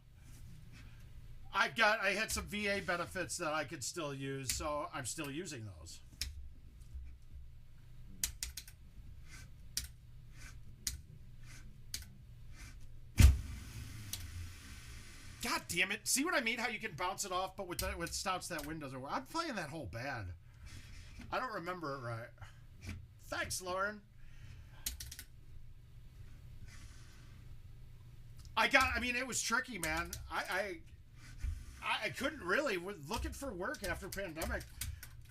I had some VA benefits that I could still use, so I'm still using those. God damn it. See what I mean? How you can bounce it off, but with stouts that wind doesn't work. I'm playing that hole bad. I don't remember it right. Thanks, Lauren. It was tricky, man. I couldn't really, looking for work after pandemic,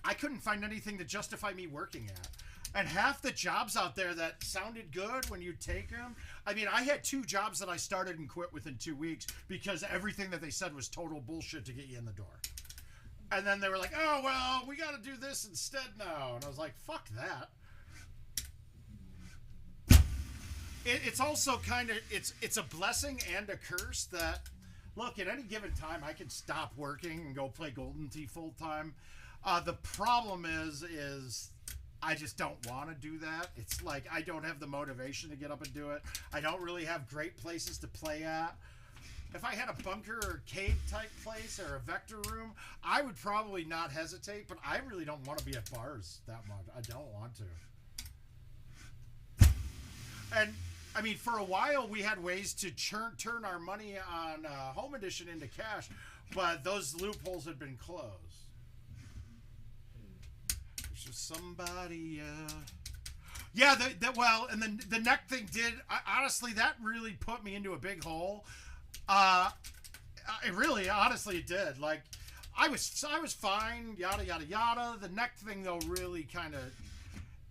I couldn't find anything to justify me working at. And half the jobs out there that sounded good when you take them, I mean, I had 2 jobs that I started and quit within 2 weeks because everything that they said was total bullshit to get you in the door. And then they were like, oh, well, we got to do this instead now. And I was like, fuck that. It's also kind of, it's a blessing and a curse that, look, at any given time, I can stop working and go play GoldenTeeTV full time. The problem is I just don't want to do that. It's like I don't have the motivation to get up and do it. I don't really have great places to play at. If I had a bunker or cave type place or a vector room, I would probably not hesitate, but I really don't want to be at bars that much. I don't want to. And I mean, for a while we had ways to turn our money on Home Edition into cash, but those loopholes had been closed. There's just somebody. Yeah, well, and then the neck thing did. Honestly, that really put me into a big hole. It really, honestly, it did. Like, I was fine. Yada yada yada. The neck thing though really kind of.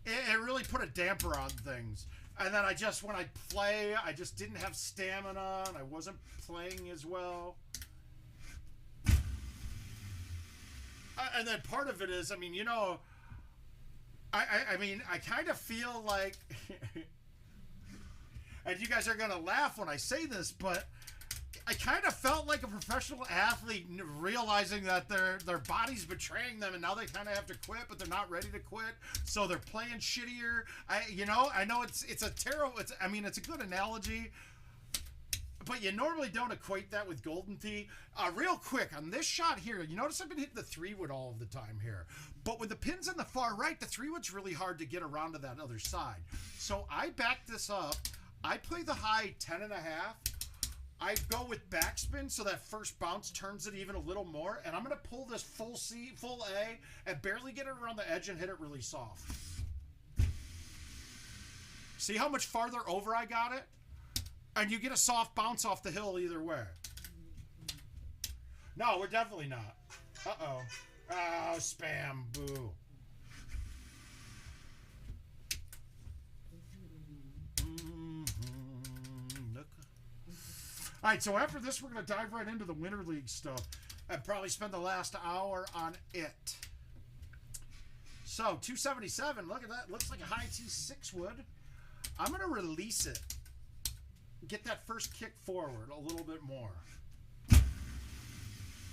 It really put a damper on things. And then when I play, I just didn't have stamina, and I wasn't playing as well. And then part of it is, I mean, you know, I mean, I kind of feel like, and you guys are going to laugh when I say this, but I kind of felt like a professional athlete realizing that their body's betraying them, and now they kind of have to quit, but they're not ready to quit, so they're playing shittier. I know it's a terrible. It's a good analogy, but you normally don't equate that with GoldenTee. Real quick on this shot here, you notice I've been hitting the 3-wood all of the time here, but with the pins on the far right, the 3-wood's really hard to get around to that other side. So I back this up. I play the high 10.5. I go with backspin so that first bounce turns it even a little more, and I'm going to pull this full C, full A, and barely get it around the edge and hit it really soft. See how much farther over I got it? And you get a soft bounce off the hill either way. No, we're definitely not. Uh-oh. Oh, spam. Boo. All right, so after this, we're going to dive right into the Winter League stuff and probably spend the last hour on it. So, 277, look at that. Looks like a high T6 wood. I'm going to release it. Get that first kick forward a little bit more.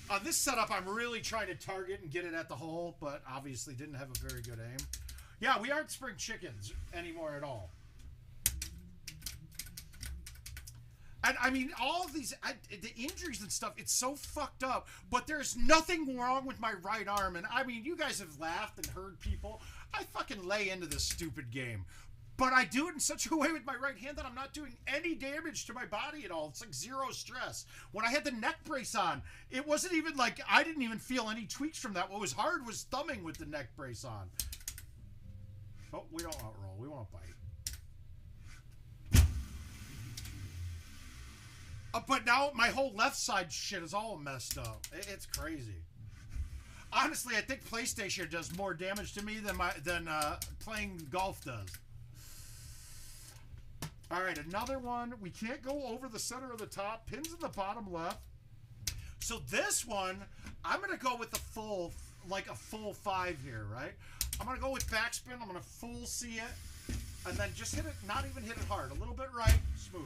On this setup, I'm really trying to target and get it at the hole, but obviously didn't have a very good aim. Yeah, we aren't spring chickens anymore at all. And I mean, all of these, the injuries and stuff, it's so fucked up. But there's nothing wrong with my right arm. And I mean, you guys have laughed and heard people. I fucking lay into this stupid game. But I do it in such a way with my right hand that I'm not doing any damage to my body at all. It's like zero stress. When I had the neck brace on, it wasn't even like, I didn't even feel any tweaks from that. What was hard was thumbing with the neck brace on. Oh, we don't want to roll. We want to bite. But now my whole left side shit is all messed up. It's crazy. Honestly, I think PlayStation does more damage to me than playing golf does. All right, another one. We can't go over the center of the top. Pins in the bottom left. So this one, I'm going to go with the full, like a full 5 here, right? I'm going to go with backspin. I'm going to full see it. And then just hit it, not even hit it hard. A little bit right, smooth.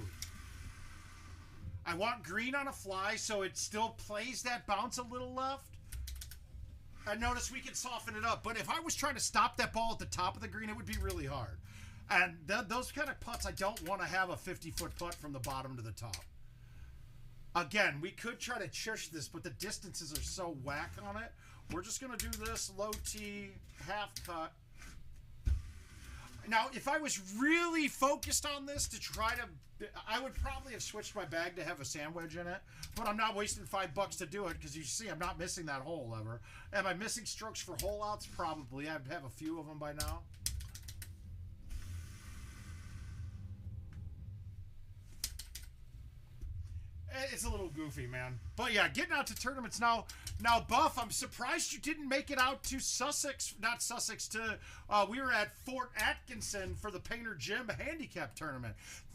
I want green on a fly so it still plays that bounce a little left. And notice we can soften it up. But if I was trying to stop that ball at the top of the green, it would be really hard. And those kind of putts, I don't want to have a 50-foot putt from the bottom to the top. Again, we could try to chush this, but the distances are so whack on it. We're just going to do this low tee, half cut. Now, if I was really focused on this to try to, I would probably have switched my bag to have a sandwich in it, but I'm not wasting $5 to do it because you see I'm not missing that hole ever. Am I missing strokes for hole outs? Probably. I'd have a few of them by now. It's a little goofy, man. But yeah, getting out to tournaments now. Now, Buff, I'm surprised you didn't make it out to Sussex. Not Sussex, to we were at Fort Atkinson for the Painter Gym handicap tournament.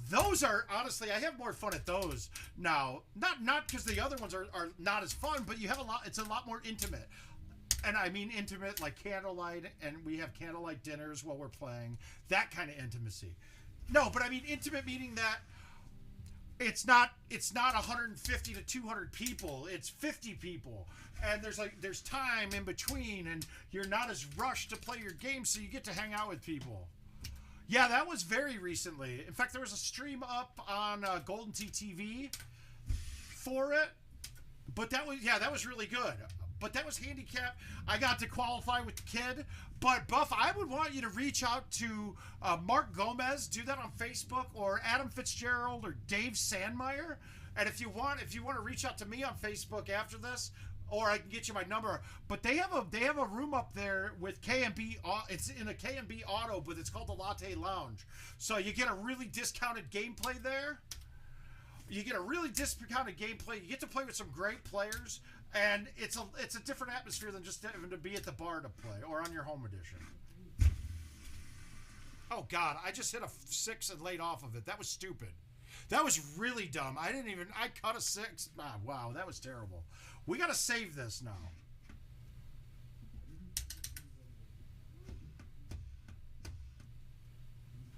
Those are, honestly, I have more fun at those now. Not because the other ones are not as fun, but you have a lot, it's a lot more intimate. And I mean intimate, like candlelight, and we have candlelight dinners while we're playing. That kind of intimacy. No, but I mean intimate meaning that it's not 150 to 200 people. It's 50 people, and there's time in between, and you're not as rushed to play your game, so you get to hang out with people. Yeah, that was very recently. In fact, there was a stream up on GoldenTeeTV for it, but that was really good. but that was handicap. I got to qualify with the kid. But Buff, I would want you to reach out to Marc Gomez, do that on Facebook, or Adam Fitzgerald or Dave Sandmeyer. And if you want to reach out to me on Facebook after this, or I can get you my number. But they have a room up there with K&B. It's in a K&B Auto, but it's called the Latte Lounge. So you get a really discounted gameplay there. You get a really discounted gameplay. You get to play with some great players, and it's a different atmosphere than just having to be at the bar to play or on your home edition. Oh God, I just hit a 6 and laid off of it. That was stupid. That was really dumb. I cut a 6. Ah, wow, that was terrible. We got to save this now.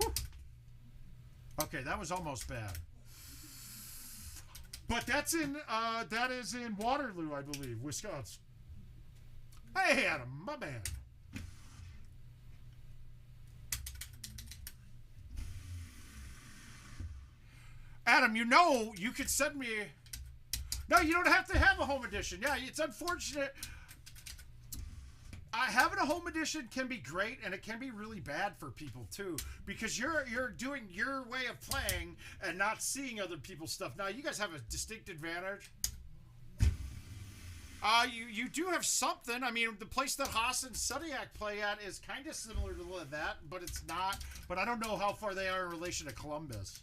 Whew. Okay, that was almost bad. But that is in Waterloo, I believe, Wisconsin. Hey, Adam, my man. Adam, you could send me. No, you don't have to have a home edition. Yeah, it's unfortunate. Having a home edition can be great, and it can be really bad for people too, because you're doing your way of playing and not seeing other people's stuff. Now, you guys have a distinct advantage. You do have something. I mean, the place that Haas and Suniak play at is kind of similar to that, but it's not. But I don't know how far they are in relation to Columbus.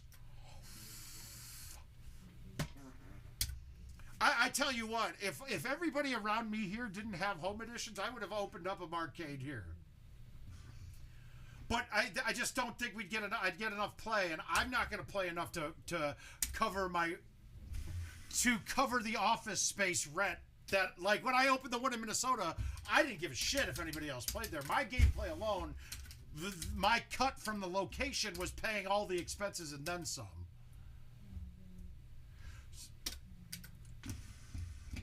I tell you what, if everybody around me here didn't have home editions, I would have opened up a Marcade here. But I just don't think I'd get enough play, and I'm not going to play enough to cover the office space rent. That, like, when I opened the one in Minnesota, I didn't give a shit if anybody else played there. My gameplay alone, my cut from the location was paying all the expenses and then some.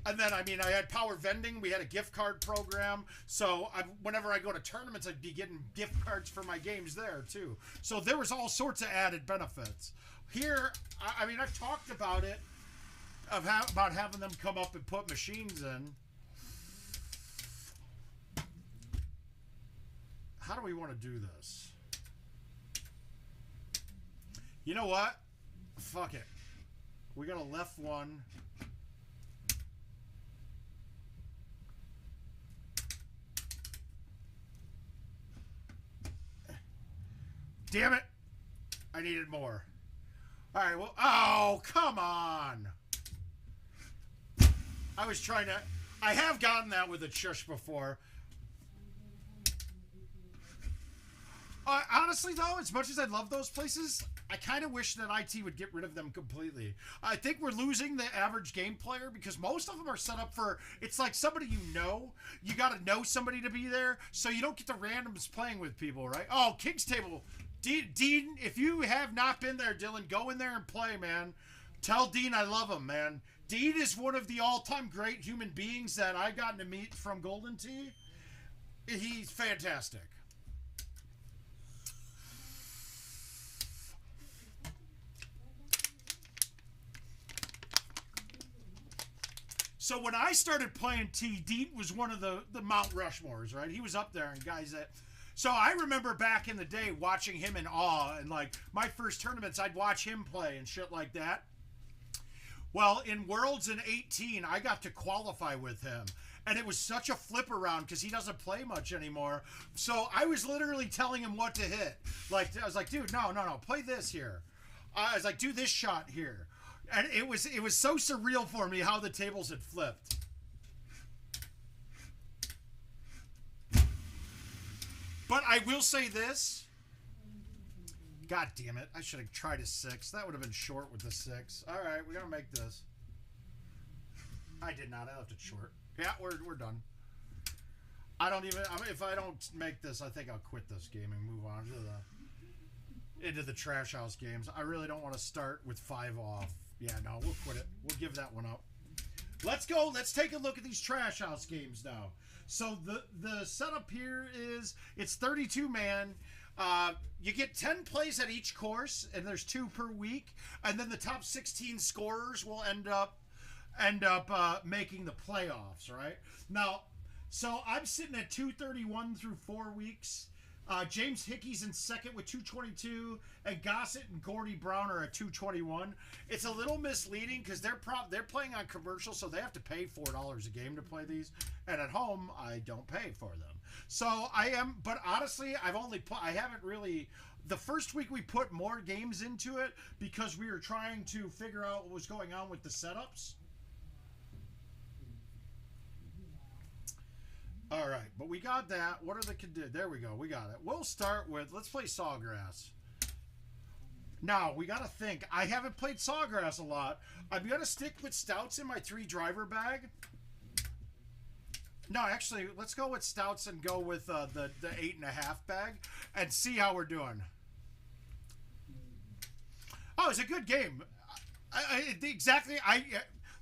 And then, I mean, I had power vending. We had a gift card program. So whenever I go to tournaments, I'd be getting gift cards for my games there, too. So there was all sorts of added benefits. Here, I mean, I've talked about it, about having them come up and put machines in. How do we want to do this? You know what? Fuck it. We got a left one. Damn it. I needed more. All right, well, oh, come on. I was trying to, I have gotten that with a chush before. Honestly, though, as much as I love those places, I kind of wish that IT would get rid of them completely. I think we're losing the average game player because most of them are set up for, it's like somebody you know. You got to know somebody to be there, so you don't get the randoms playing with people, right? Oh, King's Table. Dean, if you have not been there, Dylan, go in there and play, man. Tell Dean I love him, man. Dean is one of the all-time great human beings that I've gotten to meet from Golden Tee. He's fantastic. So when I started playing T, Dean was one of the Mount Rushmores, right? He was up there, and guys that... So I remember back in the day watching him in awe, and like my first tournaments, I'd watch him play and shit like that. Well, in Worlds in 18, I got to qualify with him, and it was such a flip around because he doesn't play much anymore. So I was literally telling him what to hit. Like I was like, dude, no, play this here. I was like, do this shot here, and it was so surreal for me how the tables had flipped. But I will say this. God damn it. I should have tried a 6. That would have been short with the 6. All right, we got to make this. I did not. I left it short. Yeah, we're done. If I don't make this, I think I'll quit this game and move on to into the Trash House games. I really don't want to start with 5 off. Yeah, no, we'll quit it. We'll give that one up. Let's go. Let's take a look at these Trash House games now. So the setup here is it's 32 man. You get 10 plays at each course, and there's 2 per week. And then the top 16 scorers will end up end up making the playoffs, right? Now, so I'm sitting at 231 through 4 weeks. James Hickey's in second with 222, and Gossett and Gordy Brown are at 221. It's a little misleading because they're playing on commercial, so they have to pay $4 a game to play these. And at home, I don't pay for them. So but honestly, I haven't really. The first week we put more games into it because we were trying to figure out what was going on with the setups. All right, but we got that. What are the conditions? There we go. We got it. We'll start with, let's play Sawgrass. Now, we got to think. I haven't played Sawgrass a lot. I'm going to stick with Stouts in my 3-driver bag. No, actually, let's go with Stouts and go with the 8.5 bag and see how we're doing. Oh, it's a good game.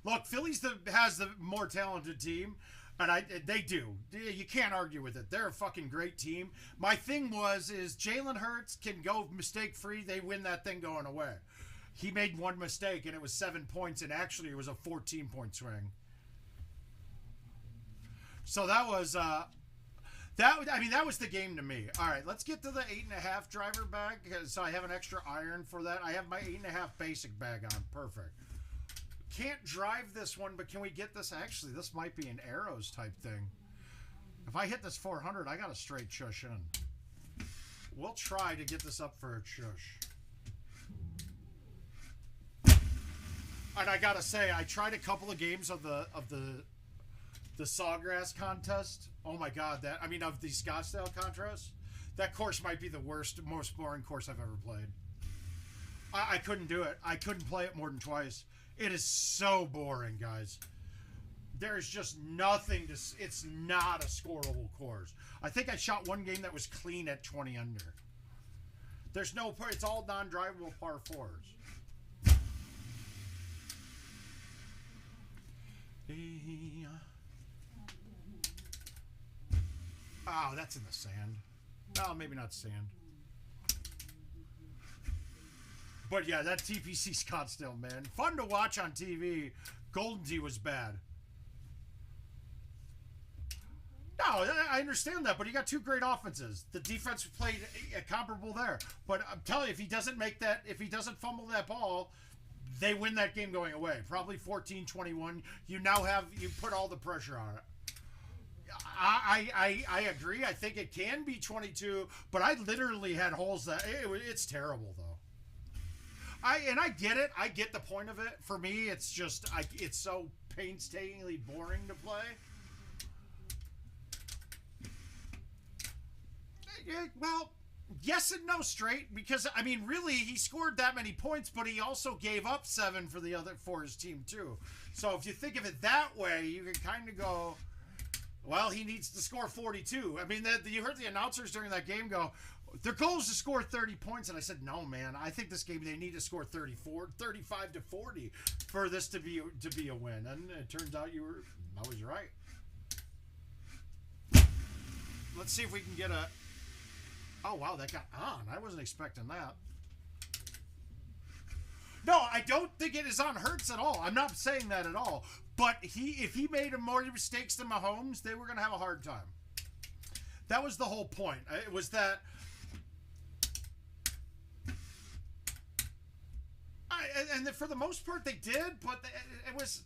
Look, Philly's has the more talented team. And they do. You can't argue with it. They're a fucking great team. My thing is Jalen Hurts can go mistake-free. They win that thing going away. He made one mistake, and it was 7 points, and actually it was a 14-point swing. So that was that was the game to me. All right, let's get to the 8.5 driver bag, so I have an extra iron for that. I have my 8.5 basic bag on. Perfect. Can't drive this one, but can we get this? Actually, this might be an arrows type thing. If I hit this 400, I got a straight shush in. We'll try to get this up for a shush. And I gotta say, I tried a couple of games of the Sawgrass contest. Oh my god, of the Scottsdale contest. That course might be the most boring course I've ever played. I couldn't do it. I couldn't play it more than twice. It is so boring, guys. There's just nothing to... It's not a scoreable course. I think I shot one game that was clean at 20 under. There's no... It's all non-drivable par 4s. Oh, that's in the sand. Oh, maybe not sand. But yeah, that TPC Scottsdale, man. Fun to watch on TV. GoldenTeeTV was bad. No, I understand that, but he got two great offenses. The defense played comparable there. But I'm telling you, if he doesn't fumble that ball, they win that game going away. Probably 14-21. You put all the pressure on it. I agree. I think it can be 22, but I literally had holes that it's terrible though. I get it. I get the point of it. For me, it's just it's so painstakingly boring to play. Well, yes and no straight, because really he scored that many points, but he also gave up 7 for his team too. So if you think of it that way, you can kind of go, well, he needs to score 42. You heard the announcers during that game go, their goal is to score 30 points, and I said, no, man. I think this game they need to score 35 to 40 for this to be a win. And it turns out I was right. Let's see if we can get a. Oh wow, that got on. I wasn't expecting that. No, I don't think it is on Hurts at all. I'm not saying that at all. But if he made more mistakes than Mahomes, they were going to have a hard time. That was the whole point. It was that. And for the most part, they did, but it was.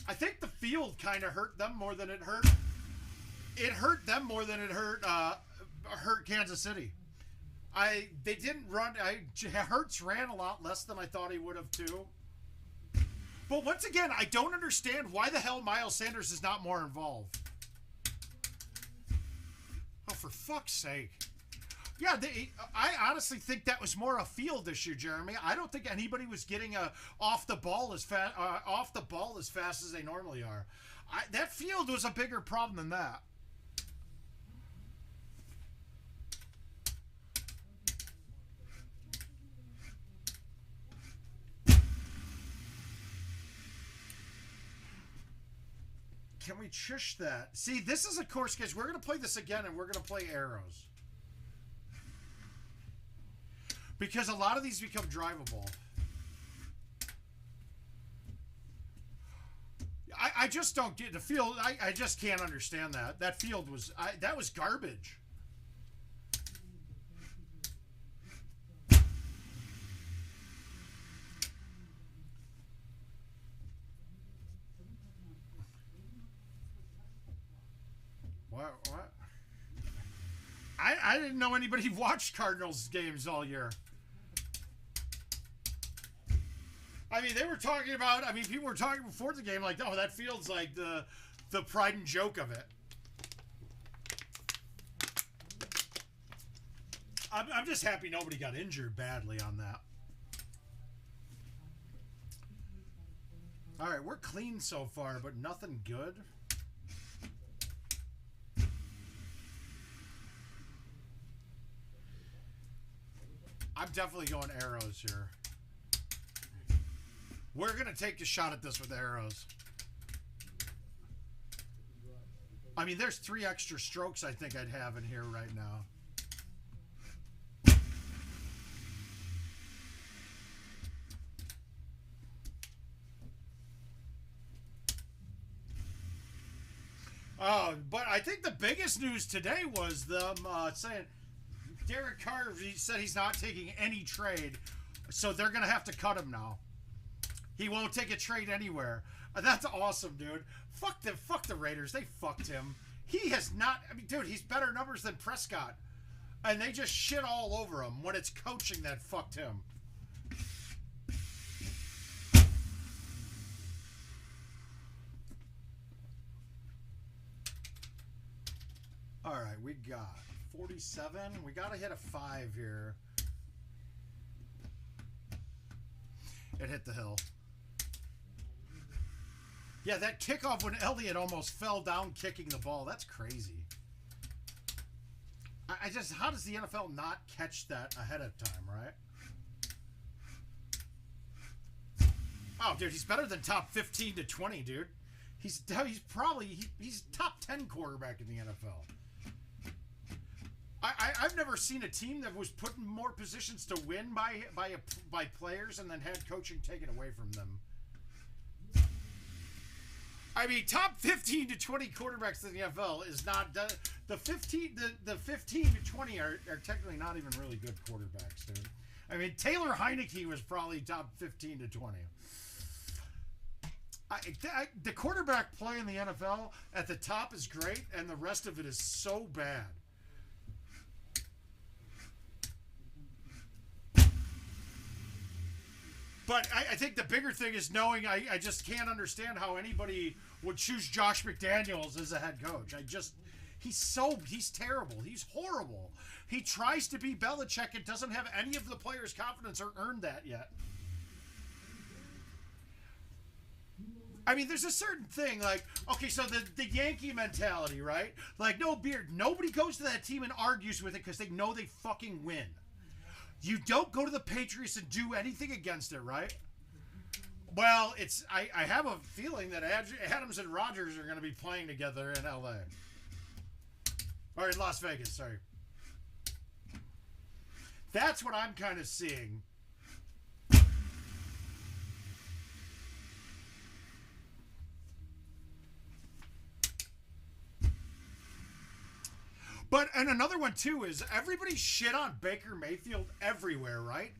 I think the field kind of hurt them more than it hurt. It hurt them more than it hurt Kansas City. They didn't run. Hurts ran a lot less than I thought he would have too. But once again, I don't understand why the hell Miles Sanders is not more involved. Oh, for fuck's sake. Yeah, I honestly think that was more a field issue, Jeremy. I don't think anybody was getting off the ball as fast as they normally are. That field was a bigger problem than that. Can we chush that? See, this is a course, guys. We're going to play this again, and we're going to play arrows. Because a lot of these become drivable. I just don't get the field. I just can't understand that. That field was that was garbage. What? I didn't know anybody watched Cardinals games all year. I mean, they were talking about. I mean, people were talking before the game like, "Oh, that field's like the pride and joke of it." I'm just happy nobody got injured badly on that. All right, we're clean so far, but nothing good. I'm definitely going arrows here. We're going to take a shot at this with arrows. I mean, there's 3 extra strokes I think I'd have in here right now. Oh, but I think the biggest news today was them saying Derek Carr, he said he's not taking any trade, so they're going to have to cut him now. He won't take a trade anywhere. That's awesome, dude. Fuck the Raiders. They fucked him. He has not. I mean, dude, he's better numbers than Prescott, and they just shit all over him when it's coaching that fucked him. All right, we got 47. We got to hit a 5 here. It hit the hill. Yeah, that kickoff when Elliott almost fell down kicking the ball. That's crazy. I just, how does the NFL not catch that ahead of time, right? Oh, dude, he's better than top 15 to 20, dude. He's probably top 10 quarterback in the NFL. I've never seen a team that was put in more positions to win by players and then had coaching taken away from them. I mean, top 15 to 20 quarterbacks in the NFL is not the 15 to 20 are technically not even really good quarterbacks, dude. I mean, Taylor Heineke was probably top 15 to 20. The quarterback play in the NFL at the top is great, and the rest of it is so bad. But I think the bigger thing is knowing I just can't understand how anybody would choose Josh McDaniels as a head coach. He's terrible. He's horrible. He tries to be Belichick and doesn't have any of the players' confidence or earned that yet. I mean, there's a certain thing, like, okay, so the Yankee mentality, right? Like, no beard. Nobody goes to that team and argues with it because they know they fucking win. You don't go to the Patriots and do anything against it, right? Well, I have a feeling that Adams and Rodgers are going to be playing together in L.A. Or in Las Vegas, sorry. That's what I'm kind of seeing. But, and another one, too, is everybody shit on Baker Mayfield everywhere, right?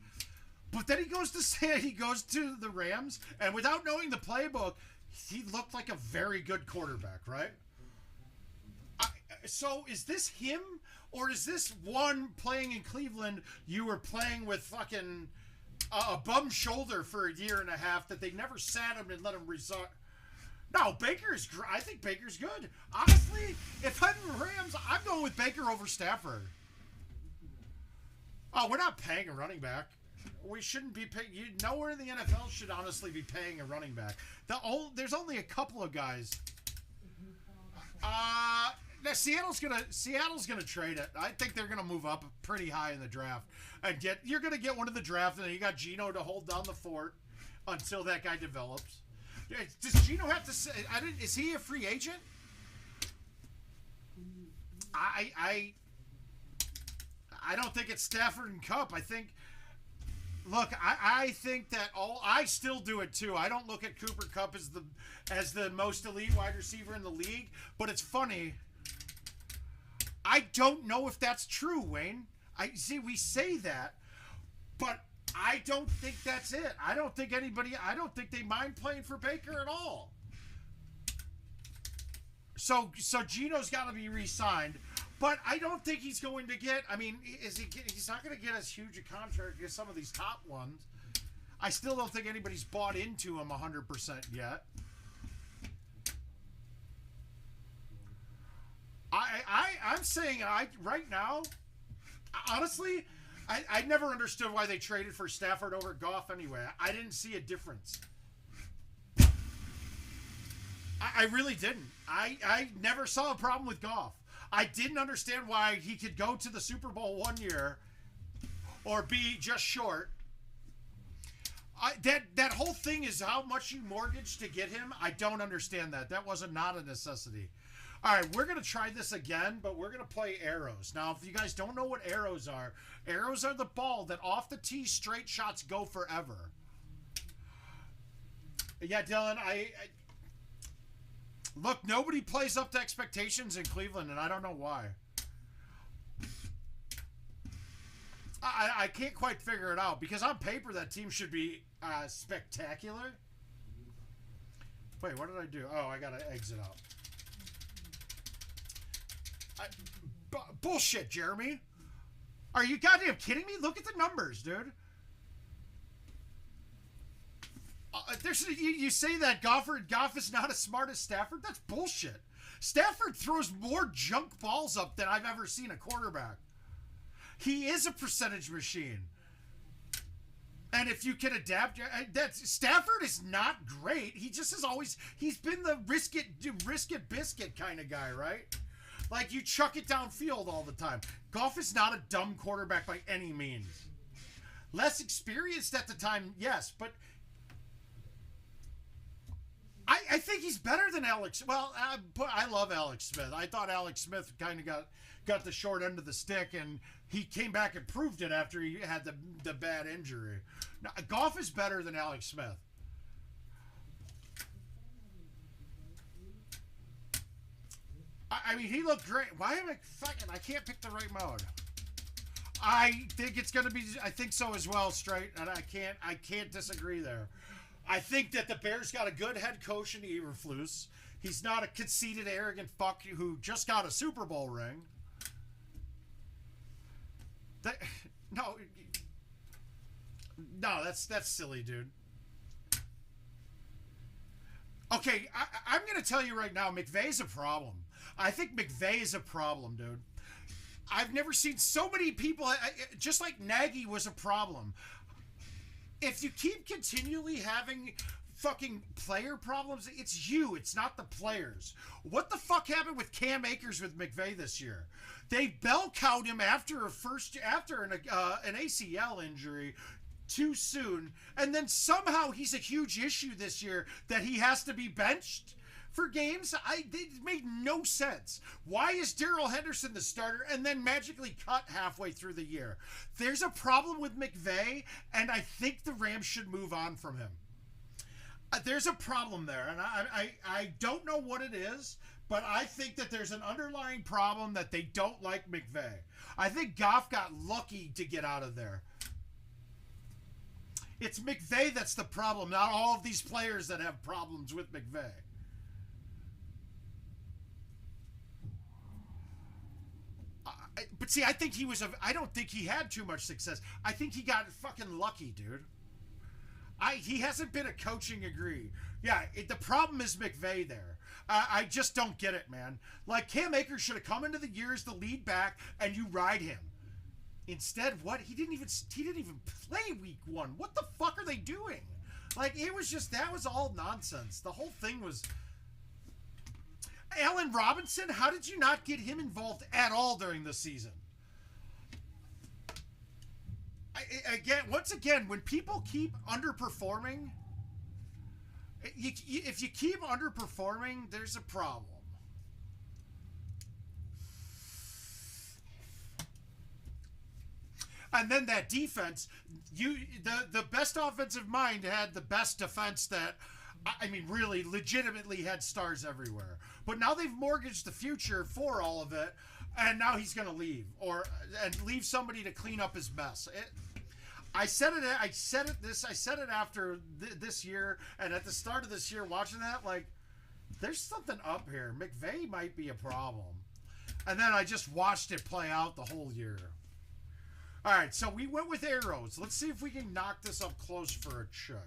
But then he goes to the Rams, and without knowing the playbook, he looked like a very good quarterback, right? So is this him, or is this one playing in Cleveland, you were playing with fucking a bum shoulder for a year and a half that they never sat him and let him resort? No, I think Baker's good. Honestly, if I'm the Rams, I'm going with Baker over Stafford. Oh, we're not paying a running back. We shouldn't be paying. Nowhere in the NFL should honestly be paying a running back. There's only a couple of guys. Seattle's gonna trade it. I think they're gonna move up pretty high in the draft and you're gonna get one in the draft, and then you got Geno to hold down the fort until that guy develops. Does Geno have to say? Is he a free agent? I don't think it's Stafford and Cup. I think Look, I think that I still do it too. I don't look at Cooper Kupp as the most elite wide receiver in the league, but it's funny. I don't know if that's true, Wayne. I see we say that, but I don't think that's it. I don't think they mind playing for Baker at all. So Gino's got to be re-signed. But I don't think he's going to get. I mean, he's not going to get as huge a contract as some of these top ones. I still don't think anybody's bought into him 100% yet. I'm saying right now, honestly, I never understood why they traded for Stafford over Goff anyway. I didn't see a difference. I really didn't. I never saw a problem with Goff. I didn't understand why he could go to the Super Bowl one year or be just short. That whole thing is how much you mortgaged to get him. I don't understand that. That wasn't not a necessity. All right, we're going to try this again, but we're going to play arrows. Now, if you guys don't know what arrows are the ball that off the tee straight shots go forever. Yeah, Dylan, look, nobody plays up to expectations in Cleveland, and I don't know why. I can't quite figure it out, because on paper that team should be spectacular. Wait, what did I do? Oh, I got to exit out. Bullshit, Jeremy. Are you goddamn kidding me? Look at the numbers, dude. You say that Goff is not as smart as Stafford? That's bullshit. Stafford throws more junk balls up than I've ever seen a quarterback. He is a percentage machine. And if you can adapt, Stafford is not great. He just is always, he's been the risk it biscuit kind of guy, right? Like you chuck it downfield all the time. Goff is not a dumb quarterback by any means. Less experienced at the time, yes, but I think he's better than Alex. Well, I love Alex Smith. I thought Alex Smith kind of got the short end of the stick, and he came back and proved it after he had the bad injury. Now, Goff is better than Alex Smith. I mean, he looked great. Why am I can't pick the right mode. I think it's going to be, I think so as well, Straight, and I can't disagree there. I think that the Bears got a good head coach in Eberflus. He's not a conceited, arrogant fuck who just got a Super Bowl ring. No, that's silly, dude. Okay, I'm going to tell you right now, McVay's a problem. I think McVay is a problem, dude. I've never seen so many people, just like Nagy was a problem. If you keep continually having fucking player problems, it's you. It's not the players. What the fuck happened with Cam Akers with McVay this year? They bell cowed him after an ACL injury too soon, and then somehow he's a huge issue this year that he has to be benched for games. It made no sense. Why is Darrell Henderson the starter and then magically cut halfway through the year? There's a problem with McVay, and I think the Rams should move on from him. There's a problem there, and I don't know what it is, but I think that there's an underlying problem that they don't like McVay. I think Goff got lucky to get out of there. It's McVay that's the problem, not all of these players that have problems with McVay. But see, I don't think he had too much success. I think he got fucking lucky, dude. He hasn't been a coaching agree. Yeah, the problem is McVay there. I just don't get it, man. Like, Cam Akers should have come into the year as the lead back, and you ride him. Instead, what? He didn't even play week one. What the fuck are they doing? Like, that was all nonsense. The whole thing was... Allen Robinson, how did you not get him involved at all during the season? Once again, when people keep underperforming, if you keep underperforming, there's a problem. And then that defense, the best offensive mind had the best defense that, I mean, really legitimately had stars everywhere. But now they've mortgaged the future for all of it, and now he's going to leave and leave somebody to clean up his mess. I said it after this year, and at the start of this year, watching that, like, there's something up here. McVay might be a problem. And then I just watched it play out the whole year. All right, so we went with arrows. Let's see if we can knock this up close for a shush.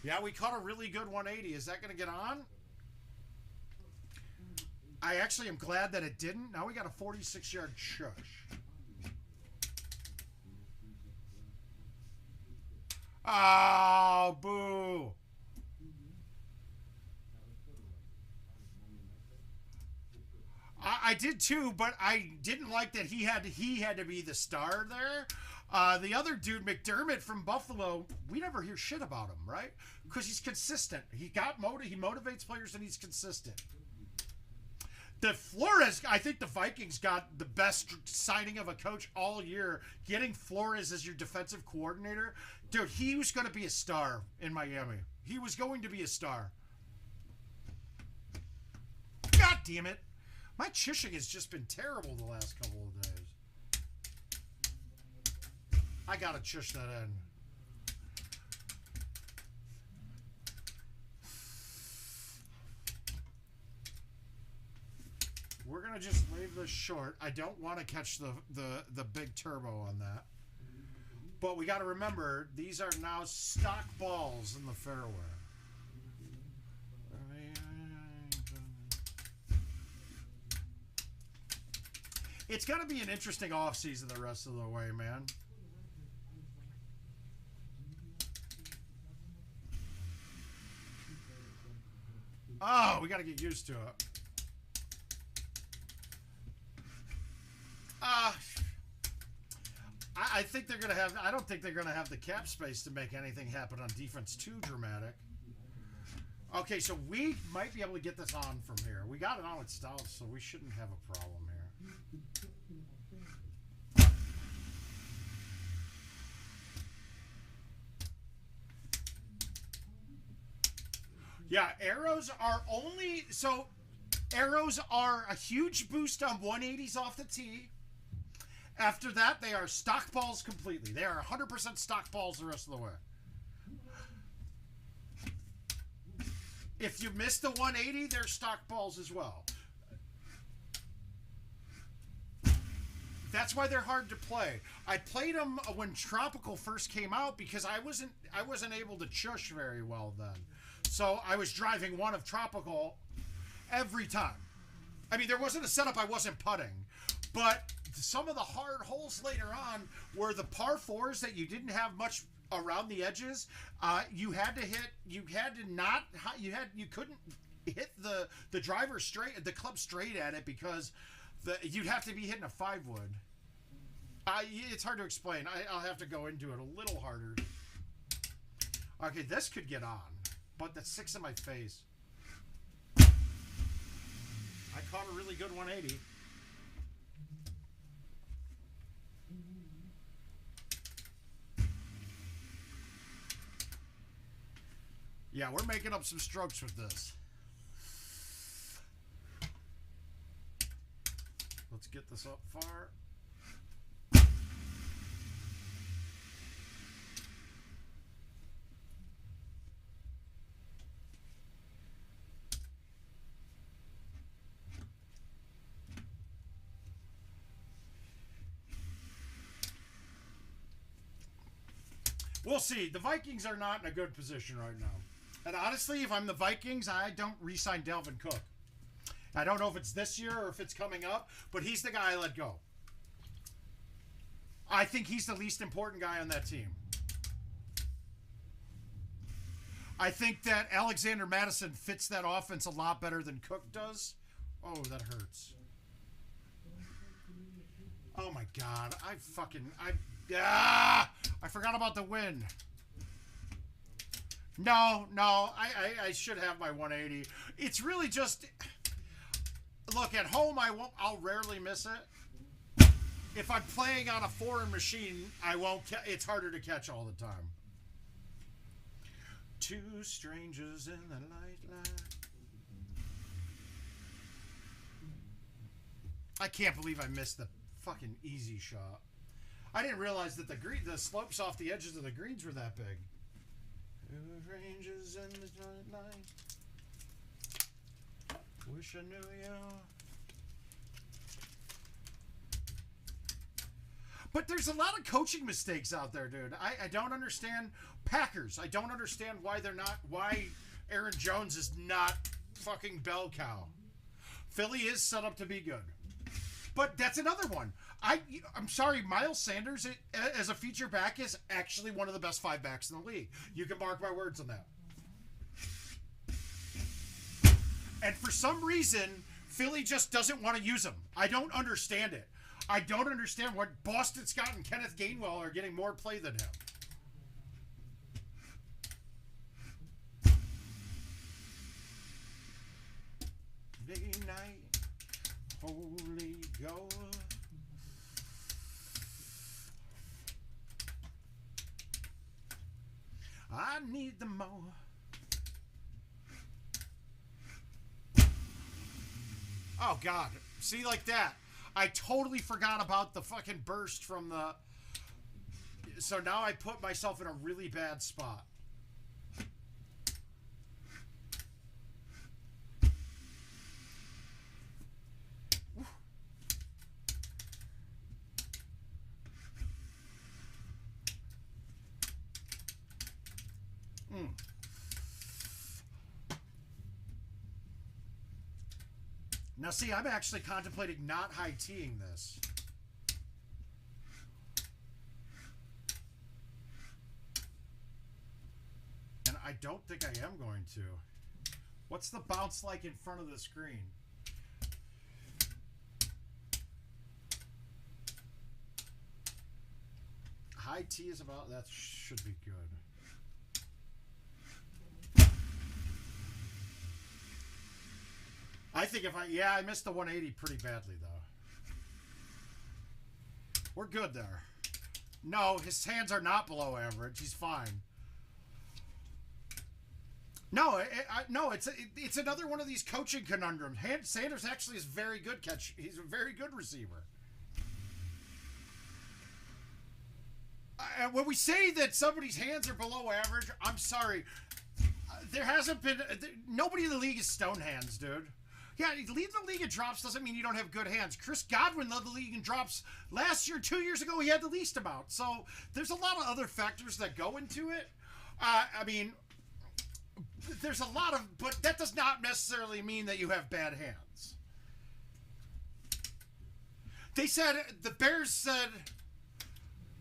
Yeah, we caught a really good 180. Is that going to get on? I actually am glad that it didn't. Now we got a 46-yard shush. Oh, boo. I did too, but I didn't like that he had to be the star there. The other dude, McDermott from Buffalo, we never hear shit about him, right? Because he's consistent. He motivates players and he's consistent. The Flores, I think the Vikings got the best signing of a coach all year. Getting Flores as your defensive coordinator. Dude, he was going to be a star in Miami. He was going to be a star. God damn it. My chishing has just been terrible the last couple of days. I got to chish that in. We're going to just leave this short. I don't want to catch the big turbo on that. But we got to remember, these are now stock balls in the fairway. It's going to be an interesting offseason the rest of the way, man. Oh, we got to get used to it. I think they're going to have... I don't think they're going to have the cap space to make anything happen on defense too dramatic. Okay, so we might be able to get this on from here. We got it on with Stout, so we shouldn't have a problem here. Yeah, arrows are only... So, arrows are a huge boost on 180s off the tee. After that, they are stock balls completely. They are 100% stock balls the rest of the way. If you miss the 180, they're stock balls as well. That's why they're hard to play. I played them when Tropical first came out because I wasn't able to chush very well then. So I was driving one of Tropical every time. I mean, there wasn't a setup I wasn't putting, but some of the hard holes later on were the par fours that you didn't have much around the edges. You couldn't hit the driver straight, the club straight at it because you'd have to be hitting a 5-wood. It's hard to explain. I'll have to go into it a little harder. Okay, this could get on, but that's 6 in my face. I caught a really good 180. Yeah, we're making up some strokes with this. Let's get this up far. We'll see. The Vikings are not in a good position right now. And honestly, if I'm the Vikings, I don't re-sign Dalvin Cook. I don't know if it's this year or if it's coming up, but he's the guy I let go. I think he's the least important guy on that team. I think that Alexander Madison fits that offense a lot better than Cook does. Oh, that hurts. Oh my God. I forgot about the win. No, I should have my 180. It's really just, look, at home I'll rarely miss it. If I'm playing on a foreign machine, I won't. It's harder to catch all the time. Two strangers in the light. I can't believe I missed the fucking easy shot. I didn't realize that the slopes off the edges of the greens were that big. Two strangers in the light. Wish I knew you. But there's a lot of coaching mistakes out there, dude. I don't understand Packers. I don't understand why Aaron Jones is not fucking bell cow. Philly is set up to be good. But that's another one. I'm sorry, Miles Sanders as a feature back is actually one of the best 5 backs in the league. You can mark my words on that. And for some reason, Philly just doesn't want to use him. I don't understand it. I don't understand what Boston Scott and Kenneth Gainwell are getting more play than him. Day night, Holy Ghost. I need the more. Oh, God. See, like that. I totally forgot about the fucking burst from the... So now I put myself in a really bad spot. Now, see, I'm actually contemplating not high-teeing this. And I don't think I am going to. What's the bounce like in front of the screen? High tee is about... That should be good. I think I missed the 180 pretty badly, though. We're good there. No, his hands are not below average. He's fine. No, it's another one of these coaching conundrums. Sanders actually is very good catch. He's a very good receiver. When we say that somebody's hands are below average, I'm sorry. There hasn't been... Nobody in the league is stone hands, dude. Yeah, lead the league in drops doesn't mean you don't have good hands. Chris Godwin led the league in drops last year. 2 years ago, he had the least amount. So there's a lot of other factors that go into it. I mean, there's a lot of... But that does not necessarily mean that you have bad hands. They said... The Bears said...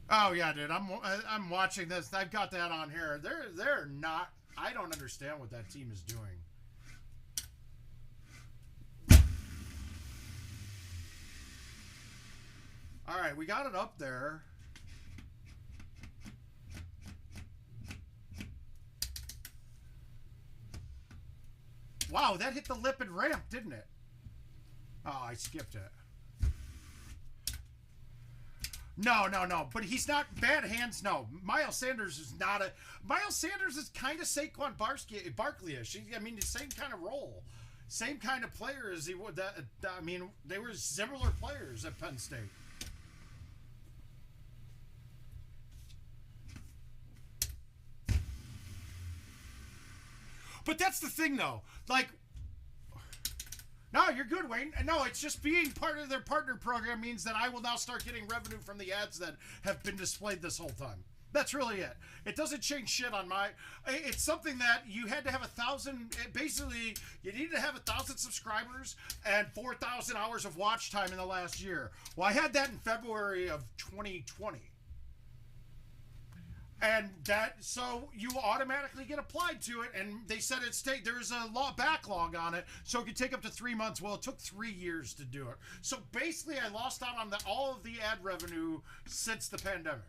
Oh, yeah, dude. I'm watching this. I've got that on here. They're not... I don't understand what that team is doing. All right, we got it up there. Wow, that hit the lip and ramp, didn't it? Oh, I skipped it. No. But he's not bad hands. No, Miles Sanders is not a... Miles Sanders is kind of Saquon Barkley-ish. I mean, the same kind of role. Same kind of player as he would. I mean, they were similar players at Penn State. But that's the thing, though. Like, no, you're good, Wayne. No, it's just being part of their partner program means that I will now start getting revenue from the ads that have been displayed this whole time. That's really it. It doesn't change shit on my... It's something that you had to have 1,000... Basically, you needed to have 1,000 subscribers and 4,000 hours of watch time in the last year. Well, I had that in February of 2020. And that, so you automatically get applied to it, and they said there's a backlog on it, so it could take up to 3 months. Well, it took 3 years to do it. So basically, I lost out on all of the ad revenue since the pandemic.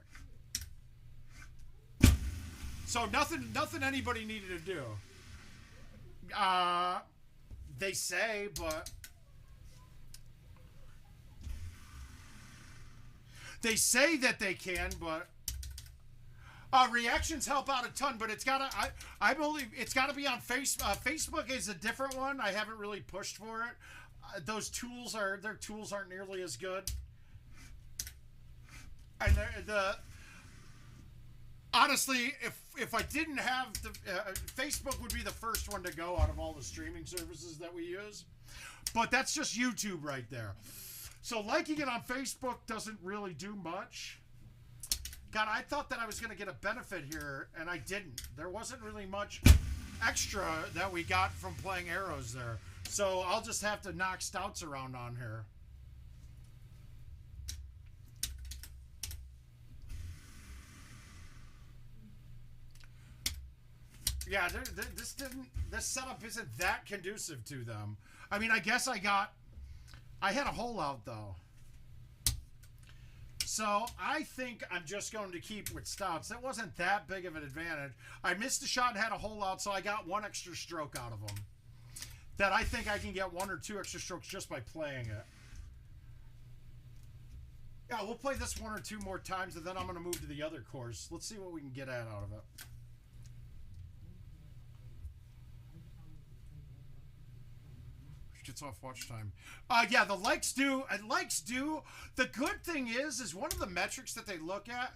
So nothing anybody needed to do. They say, but they say that they can, but reactions help out a ton. But it's gotta, I believe it's gotta be on Facebook is a different one. I haven't really pushed for it. Those tools their tools aren't nearly as good, and honestly, if I didn't have the Facebook would be the first one to go out of all the streaming services that we use, but that's just YouTube right there. So liking it on Facebook doesn't really do much. God, I thought that I was going to get a benefit here, and I didn't. There wasn't really much extra that we got from playing arrows there. So I'll just have to knock stouts around on here. Yeah, this setup isn't that conducive to them. I mean, I guess I had a hole out though. So I think I'm just going to keep with stouts. That wasn't that big of an advantage. I missed a shot and had a hole out, so I got one extra stroke out of them. That I think I can get 1 or 2 extra strokes just by playing it. Yeah, we'll play this 1 or 2 more times, and then I'm going to move to the other course. Let's see what we can get out of it. Gets off watch time. Yeah, the likes do. The good thing is one of the metrics that they look at.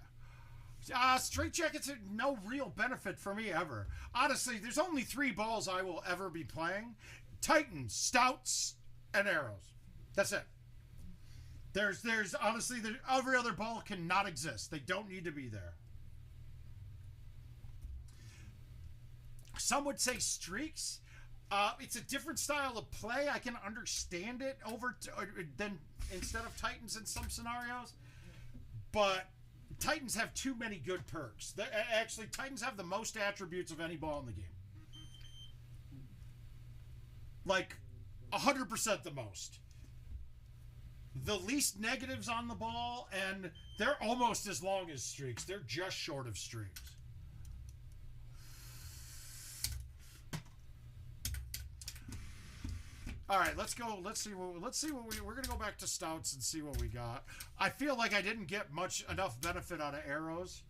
Straight jackets are no real benefit for me ever. Honestly, there's only 3 balls I will ever be playing: Titans, stouts, and arrows. That's it. There's honestly every other ball cannot exist. They don't need to be there. Some would say streaks. It's a different style of play. I can understand it than instead of Titans in some scenarios, but Titans have too many good perks. Actually, Titans have the most attributes of any ball in the game. Like 100% the most. The least negatives on the ball, and they're almost as long as streaks. They're just short of streaks. All right, let's go. Let's see what we're gonna go back to stouts and see what we got. I feel like I didn't get enough benefit out of arrows.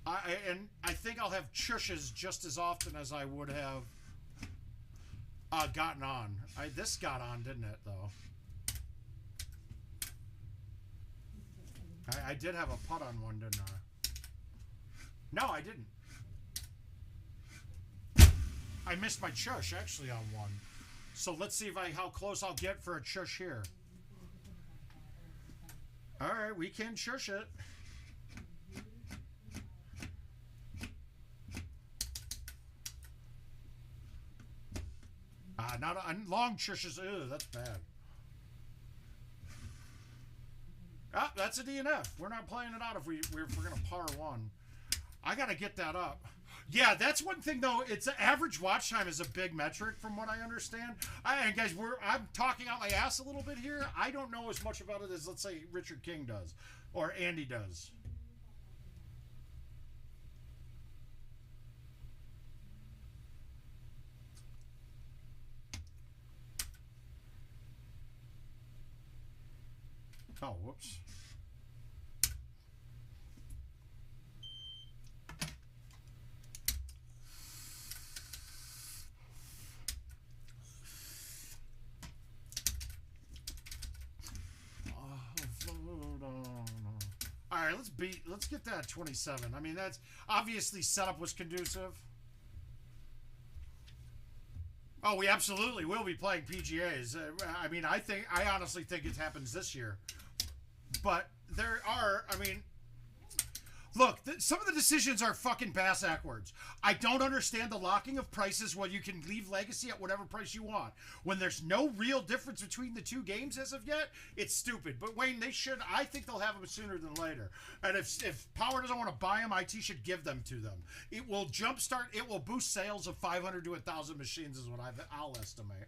And I think I'll have chushes just as often as I would have gotten on. This got on, didn't it? Though I did have a putt on one, didn't I? No, I didn't. I missed my chush actually on one. So let's see how close I'll get for a chush here. All right, we can chush it. Not long chushes. Ew, that's bad. That's a DNF. We're not playing it out if we're gonna par one. I gotta get that up. Yeah, that's one thing though. It's average watch time is a big metric from what I understand. And guys, I'm talking out my ass a little bit here. I don't know as much about it as, let's say, Richard King does or Andy does. Oh, whoops. All right, let's get that 27. I mean, that's obviously setup was conducive. Oh, we absolutely will be playing PGAs. I mean, I honestly think it happens this year. But there are, I mean, look, some of the decisions are fucking backwards. I don't understand the locking of prices where you can leave Legacy at whatever price you want. When there's no real difference between the 2 games as of yet, it's stupid. But Wayne, I think they'll have them sooner than later. And if Power doesn't want to buy them, IT should give them to them. It will it will boost sales of 500 to 1,000 machines is what I'll estimate.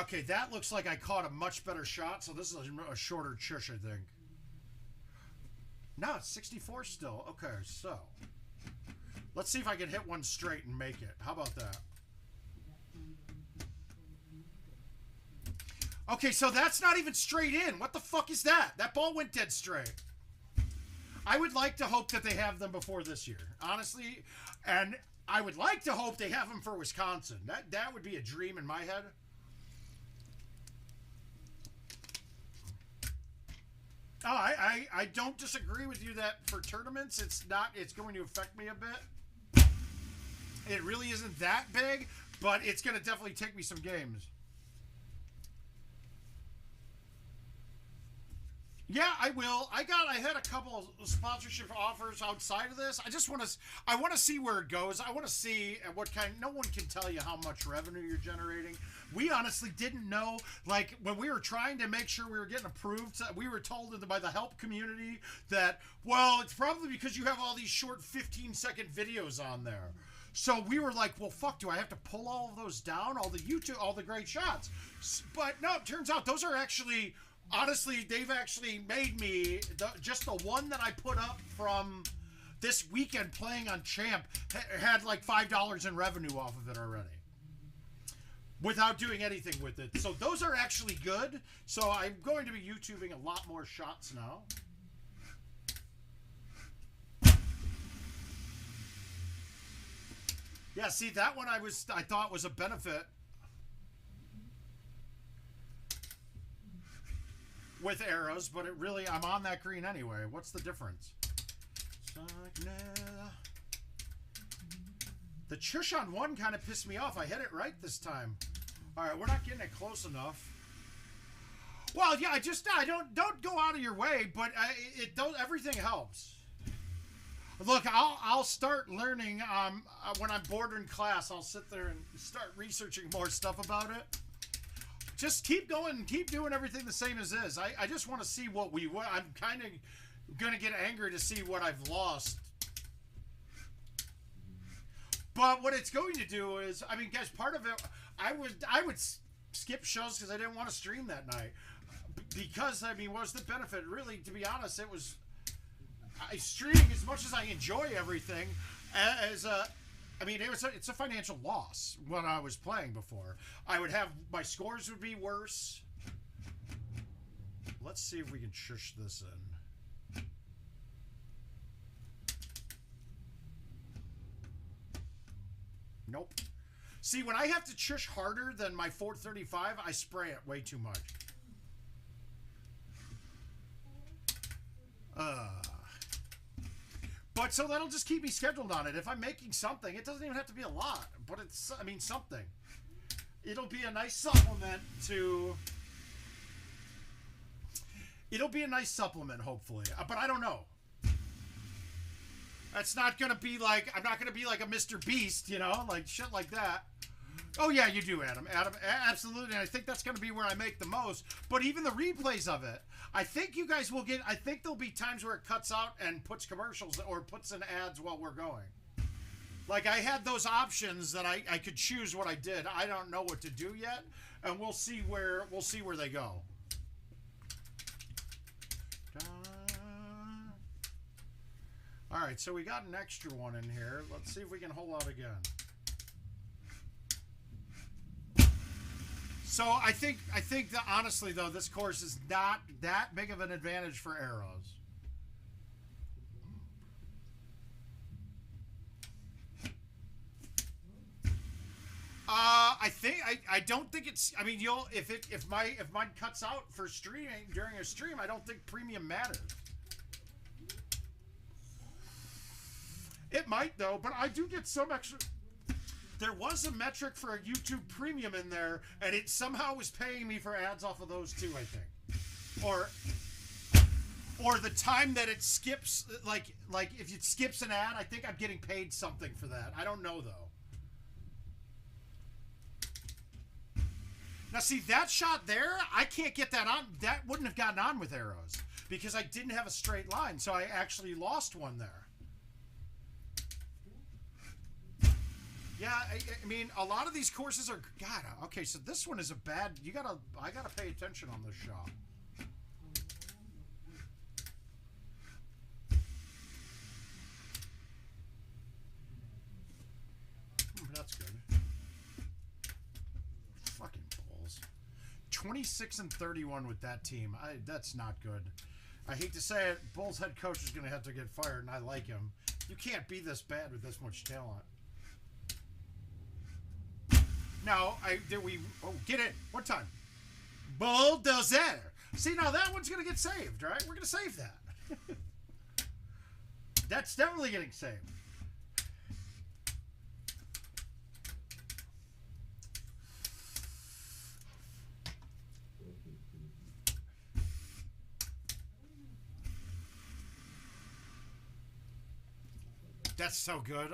Okay, that looks like I caught a much better shot, so this is a shorter chush, I think. No, it's 64 still. Okay, so let's see if I can hit one straight and make it. How about that? Okay, so that's not even straight in. What the fuck is that? That ball went dead straight. I would like to hope that they have them before this year, honestly. And I would like to hope they have them for Wisconsin. That would be a dream in my head. Oh, I don't disagree with you that for tournaments, it's going to affect me a bit. It really isn't that big, but it's going to definitely take me some games. Yeah, I will. I had a couple of sponsorship offers outside of this. I want to see where it goes. I want to see what kind. No one can tell you how much revenue you're generating. We honestly didn't know. Like when we were trying to make sure we were getting approved, we were told by the help community that, well, it's probably because you have all these short 15-second videos on there. So we were like, well, fuck, do I have to pull all of those down? All the great shots. But no, it turns out those are actually, honestly, they've actually made me, just the one that I put up from this weekend playing on Champ had like $5 in revenue off of it already. Without doing anything with it. So those are actually good. So I'm going to be YouTubing a lot more shots now. Yeah, see, that one I thought was a benefit with arrows, but I'm on that green anyway. What's the difference? The chush on one kind of pissed me off. I hit it right this time. All right, we're not getting it close enough. Well, yeah, I don't go out of your way, but everything helps. Look, I'll start learning when I'm bored in class. I'll sit there and start researching more stuff about it. Just keep going and keep doing everything the same as is. I just want to see what I'm kind of going to get angry to see what I've lost. But what it's going to do is, I mean, guys, part of it, I would skip shows because I didn't want to stream that night. Because, I mean, what was the benefit? Really, to be honest, streaming as much as I enjoy everything, it's a financial loss when I was playing before. My scores would be worse. Let's see if we can shush this in. Nope. See, when I have to chush harder than my 435, I spray it way too much. But so that'll just keep me scheduled on it. If I'm making something, it doesn't even have to be a lot, but something. It'll be a nice supplement hopefully. But I don't know. That's not going to be like, I'm not going to be like a Mr. Beast, like shit like that. Oh, yeah, you do, Adam. Absolutely. And I think that's going to be where I make the most. But even the replays of it, I think you guys will get, I think there'll be times where it cuts out and puts commercials or puts in ads while we're going. Like, I had those options that I could choose what I did. I don't know what to do yet. And we'll see where they go. All right, so we got an extra one in here. Let's see if we can hold out again. So I think that honestly though, this course is not that big of an advantage for arrows. I don't think it's. I mean, if mine cuts out for streaming during a stream, I don't think premium matters. It might though, but I do get some extra. There was a metric for a YouTube Premium in there, and it somehow was paying me for ads off of those too, I think. Or the time that it skips, like if it skips an ad, I think I'm getting paid something for that. I don't know, though. Now, see, that shot there, I can't get that on. That wouldn't have gotten on with arrows because I didn't have a straight line, so I actually lost one there. Yeah, I mean, a lot of these courses are. God, okay, so this one is a bad. I gotta pay attention on this shot. That's good. Fucking balls. 26 and 31 with that team. That's not good. I hate to say it, Bulls head coach is gonna have to get fired, and I like him. You can't be this bad with this much talent. No, get in. One time. Bulldozer. See, now that one's going to get saved, right? We're going to save that. That's definitely getting saved. That's so good.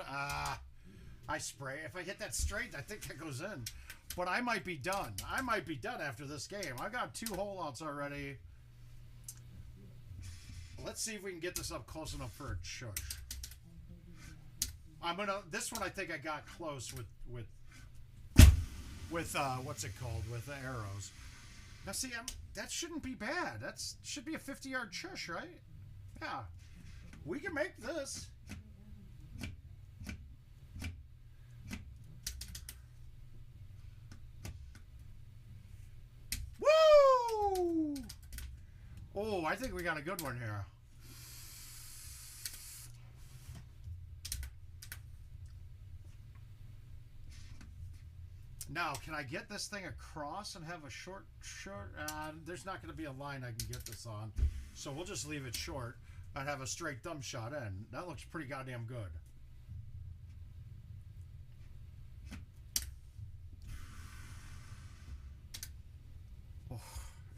I spray. If I hit that straight, I think that goes in. But I might be done. I might be done after this game. I got 2 holeouts already. Let's see if we can get this up close enough for a chush. This one I think I got close with what's it called? With the arrows. Now see, that shouldn't be bad. That should be a 50-yard chush, right? Yeah. We can make this. Woo! Oh, I think we got a good one here. Now, can I get this thing across and have a short? There's not going to be a line I can get this on. So we'll just leave it short and have a straight thumb shot in. That looks pretty goddamn good.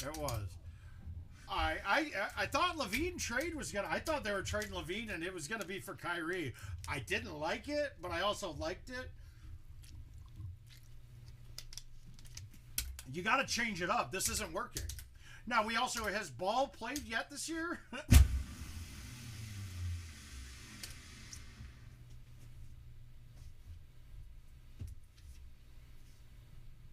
It was. I thought Levine trade was gonna. I thought they were trading Levine and it was gonna be for Kyrie. I didn't like it, but I also liked it. You got to change it up. This isn't working. Now we also has Ball played yet this year?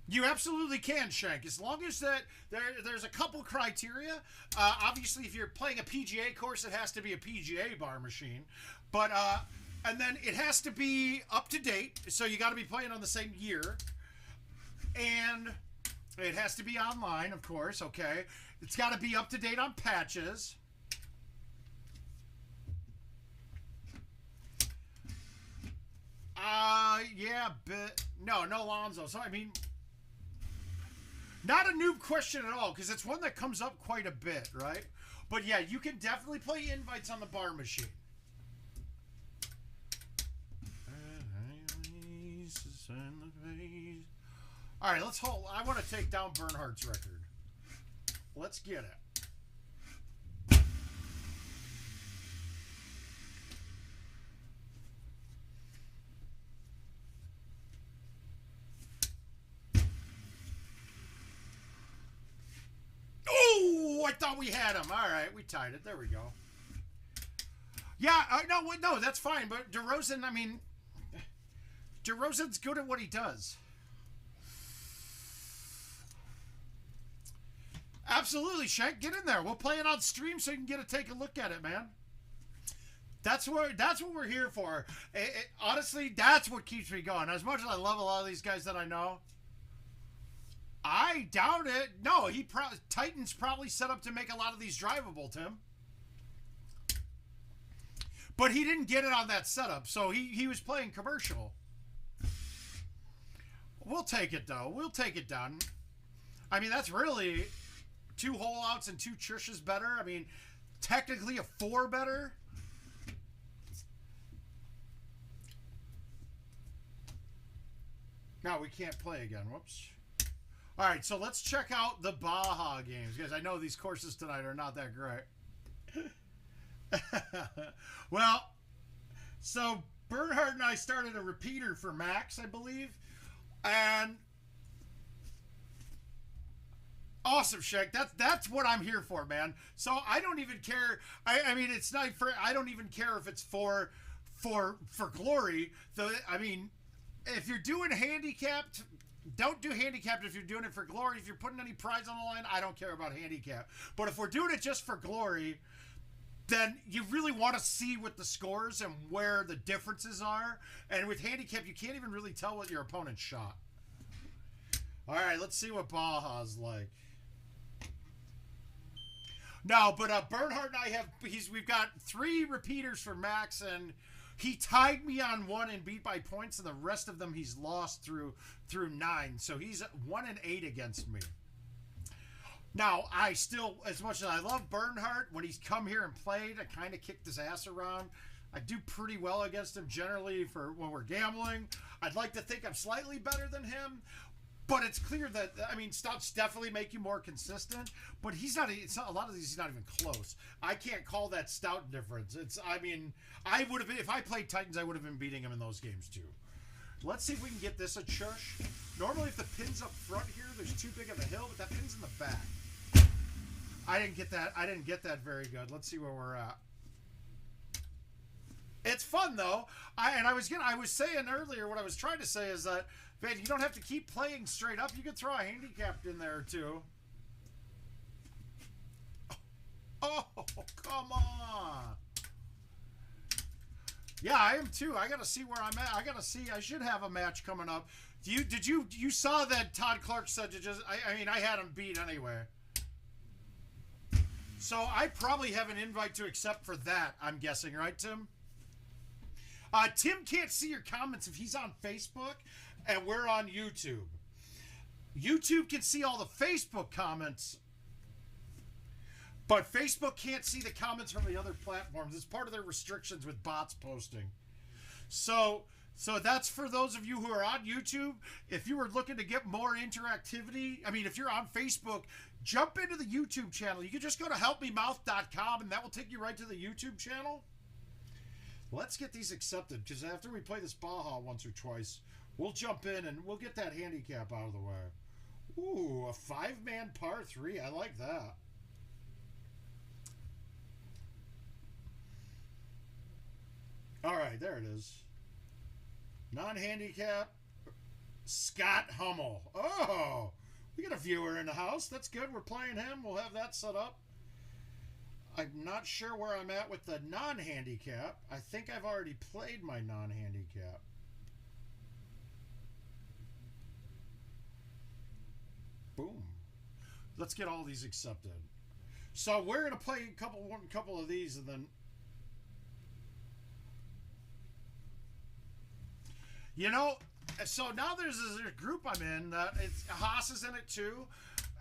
You absolutely can, Shank, as long as there's a couple criteria. Obviously, if you're playing a PGA course, it has to be a PGA bar machine. But and then it has to be up to date, so you got to be playing on the same year. And it has to be online, of course, okay? It's got to be up to date on patches. Yeah, but no Lonzo. So, I mean, not a noob question at all, because it's one that comes up quite a bit, right? But yeah, you can definitely play invites on the bar machine. All right, let's hold. I want to take down Bernhardt's record. Let's get it. Oh, I thought we had him. All right, we tied it. There we go. Yeah, no, that's fine. But DeRozan, I mean, DeRozan's good at what he does. Absolutely, Shank. Get in there. We'll play it on stream so you can take a look at it, man. That's what we're here for. Honestly, that's what keeps me going. As much as I love a lot of these guys that I know, I doubt it. No, Titan's probably set up to make a lot of these drivable, Tim. But he didn't get it on that setup, so he was playing commercial. We'll take it, though. We'll take it done. I mean, that's really 2 holeouts and 2 chushes better. I mean, technically a 4 better. No, we can't play again. Whoops. All right, so let's check out the Baja games, guys. I know these courses tonight are not that great. Well, so Bernhardt and I started a repeater for Max, I believe. And awesome, Shaq. That's what I'm here for, man. So I don't even care. I mean, it's not for. I don't even care if it's for glory. I mean, if you're doing handicapped, don't do handicapped if you're doing it for glory. If you're putting any prize on the line, I don't care about handicap. But if we're doing it just for glory, then you really want to see what the scores and where the differences are. And with handicap, you can't even really tell what your opponent shot. All right, let's see what Baja's like. No, but Bernhardt and I have we've got 3 repeaters for Max, and he tied me on 1 and beat by points, and the rest of them he's lost through 9. So he's 1-8 against me. Now, I still, as much as I love Bernhardt, when he's come here and played, I kind of kicked his ass around. I do pretty well against him generally for when we're gambling. I'd like to think I'm slightly better than him, but it's clear that, I mean, stouts definitely make you more consistent, but he's not, it's not, a lot of these he's not even close. I can't call that stout difference. It's, I mean, I would have been, if I played Titans, I would have been beating him in those games too. Let's see if we can get this a chush. Normally if the pin's up front here, there's too big of a hill, but that pin's in the back. I didn't get that very good. Let's see where we're at. It's fun though. I was saying earlier, what I was trying to say is that, man, you don't have to keep playing straight up. You can throw a handicapped in there too. Oh, come on. Yeah, I am too. I gotta see where I'm at. I should have a match coming up. You saw that Todd Clark said to just, I mean, I had him beat anyway. So I probably have an invite to accept for that, I'm guessing, right, Tim? Tim can't see your comments if he's on Facebook and we're on YouTube. YouTube can see all the Facebook comments, but Facebook can't see the comments from the other platforms. It's part of their restrictions with bots posting. So that's for those of you who are on YouTube. If you were looking to get more interactivity, I mean, if you're on Facebook, jump into the YouTube channel. You can just go to helpmemouth.com and that will take you right to the YouTube channel. Let's get these accepted, because after we play this Baja once or twice, we'll jump in and we'll get that handicap out of the way. Ooh, a 5-man par 3. I like that. All right, there it is. Non-handicap, Scott Hummel. Oh, we got a viewer in the house. That's good. We're playing him. We'll have that set up. I'm not sure where I'm at with the non-handicap. I think I've already played my non-handicap. Boom. Let's get all these accepted. So we're going to play a couple of these, and then, you know, so now there's a group I'm in that Haas is in it too.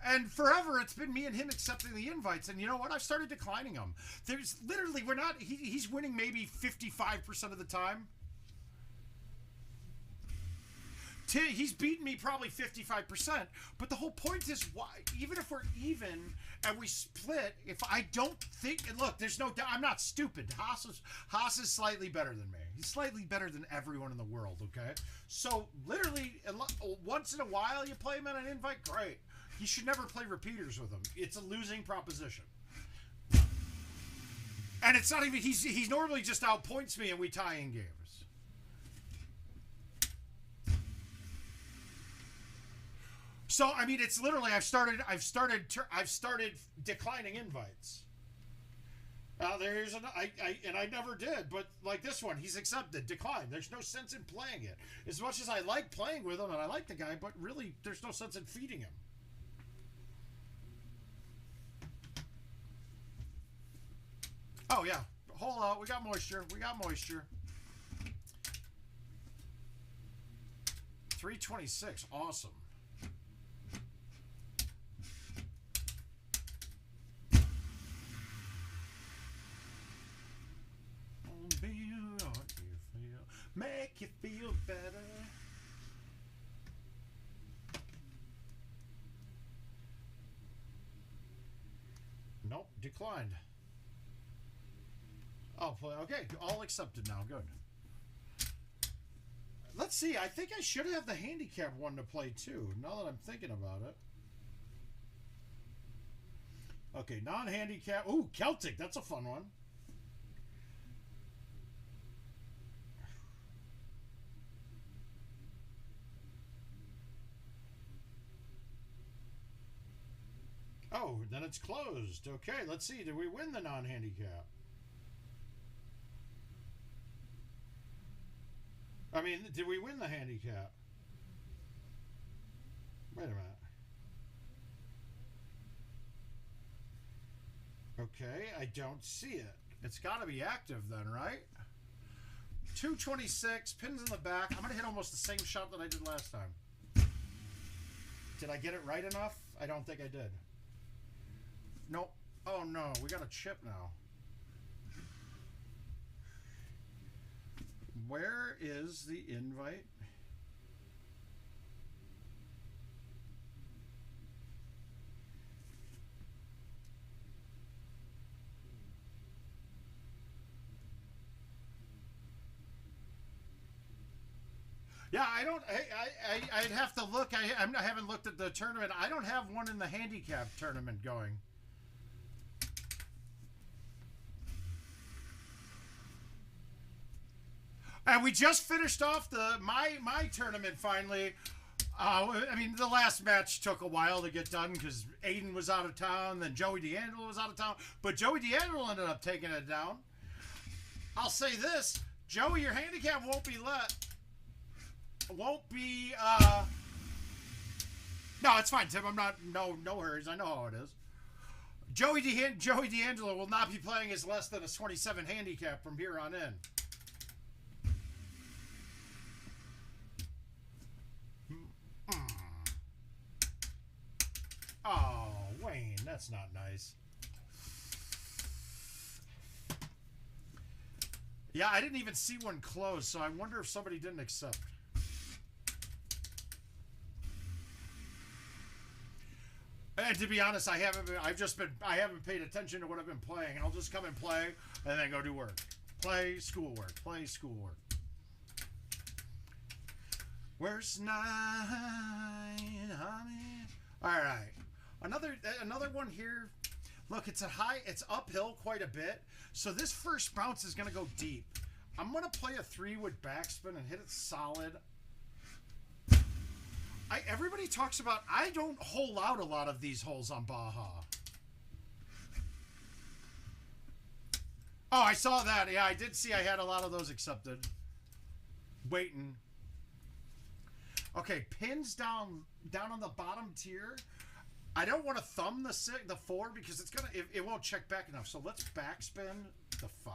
And forever, it's been me and him accepting the invites. And you know what? I've started declining them. There's literally, he's winning maybe 55% of the time. He's beaten me probably 55%. But the whole point is, why, even if we're even and we split, if I don't think, and look, there's no doubt, I'm not stupid. Haas is slightly better than me. He's slightly better than everyone in the world, okay? So literally, once in a while you play him in an invite, great. You should never play repeaters with him. It's a losing proposition. And it's not even, he's normally just outpoints me and we tie in games. So I mean, it's literally I've started declining invites. There's and I never did, but like this one, he's accepted, declined. There's no sense in playing it. As much as I like playing with him and I like the guy, but really there's no sense in feeding him. Oh yeah, hold on, we got moisture. 326, awesome. Make you feel better. Nope, declined. Oh, okay, all accepted now. Good. Let's see. I think I should have the handicap one to play too, now that I'm thinking about it. Okay, non-handicap. Ooh, Celtic. That's a fun one. Then it's closed. Okay, let's see. Did we win the non-handicap? I mean, did we win the handicap? Wait a minute. Okay, I don't see it. It's got to be active then, right? 226, pins in the back. I'm going to hit almost the same shot that I did last time. Did I get it right enough? I don't think I did. Nope. Oh no, we got a chip now. Where is the invite? Yeah, I don't. I'd have to look. I haven't looked at the tournament. I don't have one in the handicap tournament going. And we just finished off the my tournament finally. I mean, the last match took a while to get done because Aiden was out of town, then Joey D'Angelo was out of town, but Joey D'Angelo ended up taking it down. I'll say this, Joey, your handicap won't be no, it's fine, Tim. I'm not, no worries. I know how it is. Joey D'Angelo will not be playing his less than a 27 handicap from here on in. Oh, Wayne, that's not nice. Yeah, I didn't even see one close, so I wonder if somebody didn't accept. And to be honest, I haven't paid attention to what I've been playing. I'll just come and play and then go do work. Play schoolwork. Play schoolwork. Worst night, honey. All right. Another one here. Look, it's uphill quite a bit. So this first bounce is going to go deep. I'm going to play a 3-wood backspin and hit it solid. Everybody talks about, I don't hole out a lot of these holes on Baja. Oh, I saw that. Yeah, I did see I had a lot of those accepted. Waiting. Okay, pins down on the bottom tier. I don't want to thumb the 4 because it's gonna it won't check back enough. So let's backspin the 5.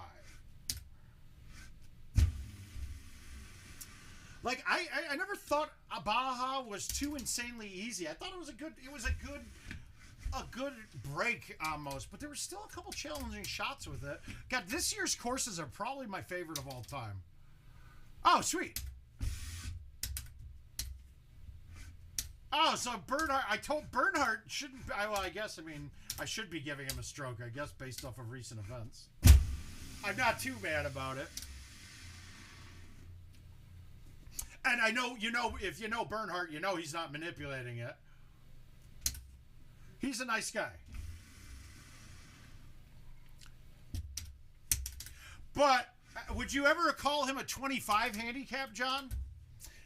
Like I never thought Baja was too insanely easy. I thought it was a good break almost, but there were still a couple challenging shots with it. God, this year's courses are probably my favorite of all time. Oh, sweet. Oh, so Bernhardt, I told Bernhardt shouldn't, well, I guess, I mean, I should be giving him a stroke, I guess, based off of recent events. I'm not too mad about it. And I know, if you know Bernhardt, you know he's not manipulating it. He's a nice guy. But would you ever call him a 25 handicap, John?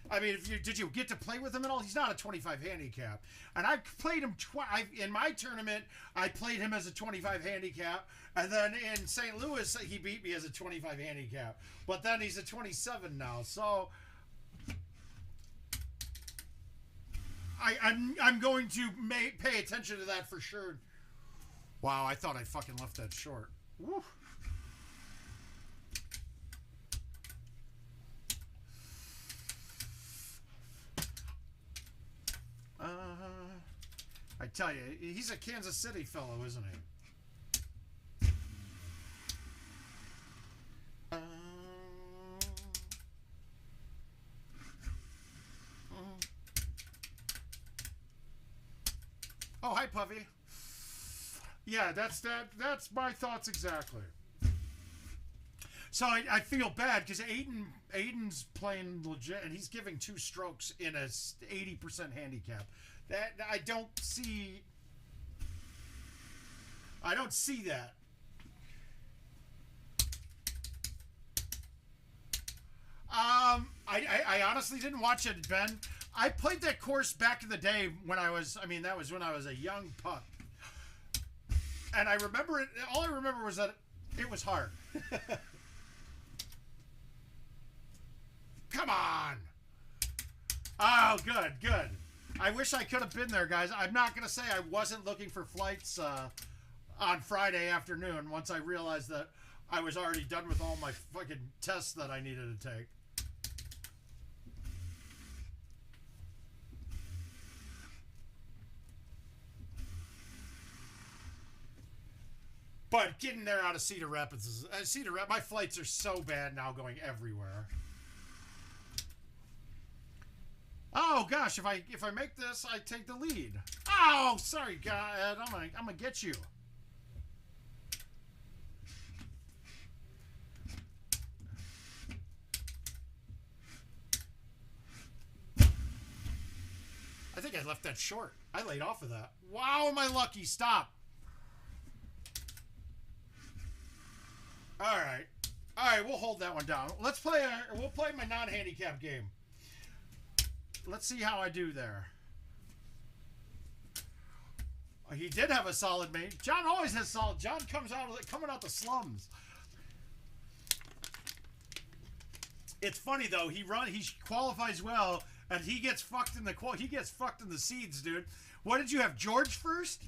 I mean, did you get to play with him at all? He's not a 25 handicap. And I played him in my tournament. I played him as a 25 handicap. And then in St. Louis, he beat me as a 25 handicap. But then he's a 27 now. So I'm going to pay attention to that for sure. Wow, I thought I fucking left that short. Woo. I tell you, he's a Kansas City fellow, isn't he? Oh, hi, Puffy. Yeah, that's my thoughts exactly. So I feel bad because Aiden's playing legit, and he's giving 2 strokes in a 80% handicap. That I don't see that. I honestly didn't watch it, Ben. I played that course back in the day when that was when I was a young pup. And I remember it. All I remember was that it was hard. Come on. Oh, good, good. I wish I could have been there, guys. I'm not going to say I wasn't looking for flights on Friday afternoon once I realized that I was already done with all my fucking tests that I needed to take. But getting there out of Cedar Rapids is my flights are so bad now, going everywhere. Oh gosh, if I make this, I take the lead. Oh, sorry, God, I'm gonna get you. I think I left that short. I laid off of that. Wow, am I lucky? Stop. All right, we'll hold that one down. We'll play my non-handicap game. Let's see how I do there. He did have a solid mate. John always has solid. John coming out the slums. It's funny though. He qualifies well, and he gets fucked in the seeds, dude. What did you have? George first?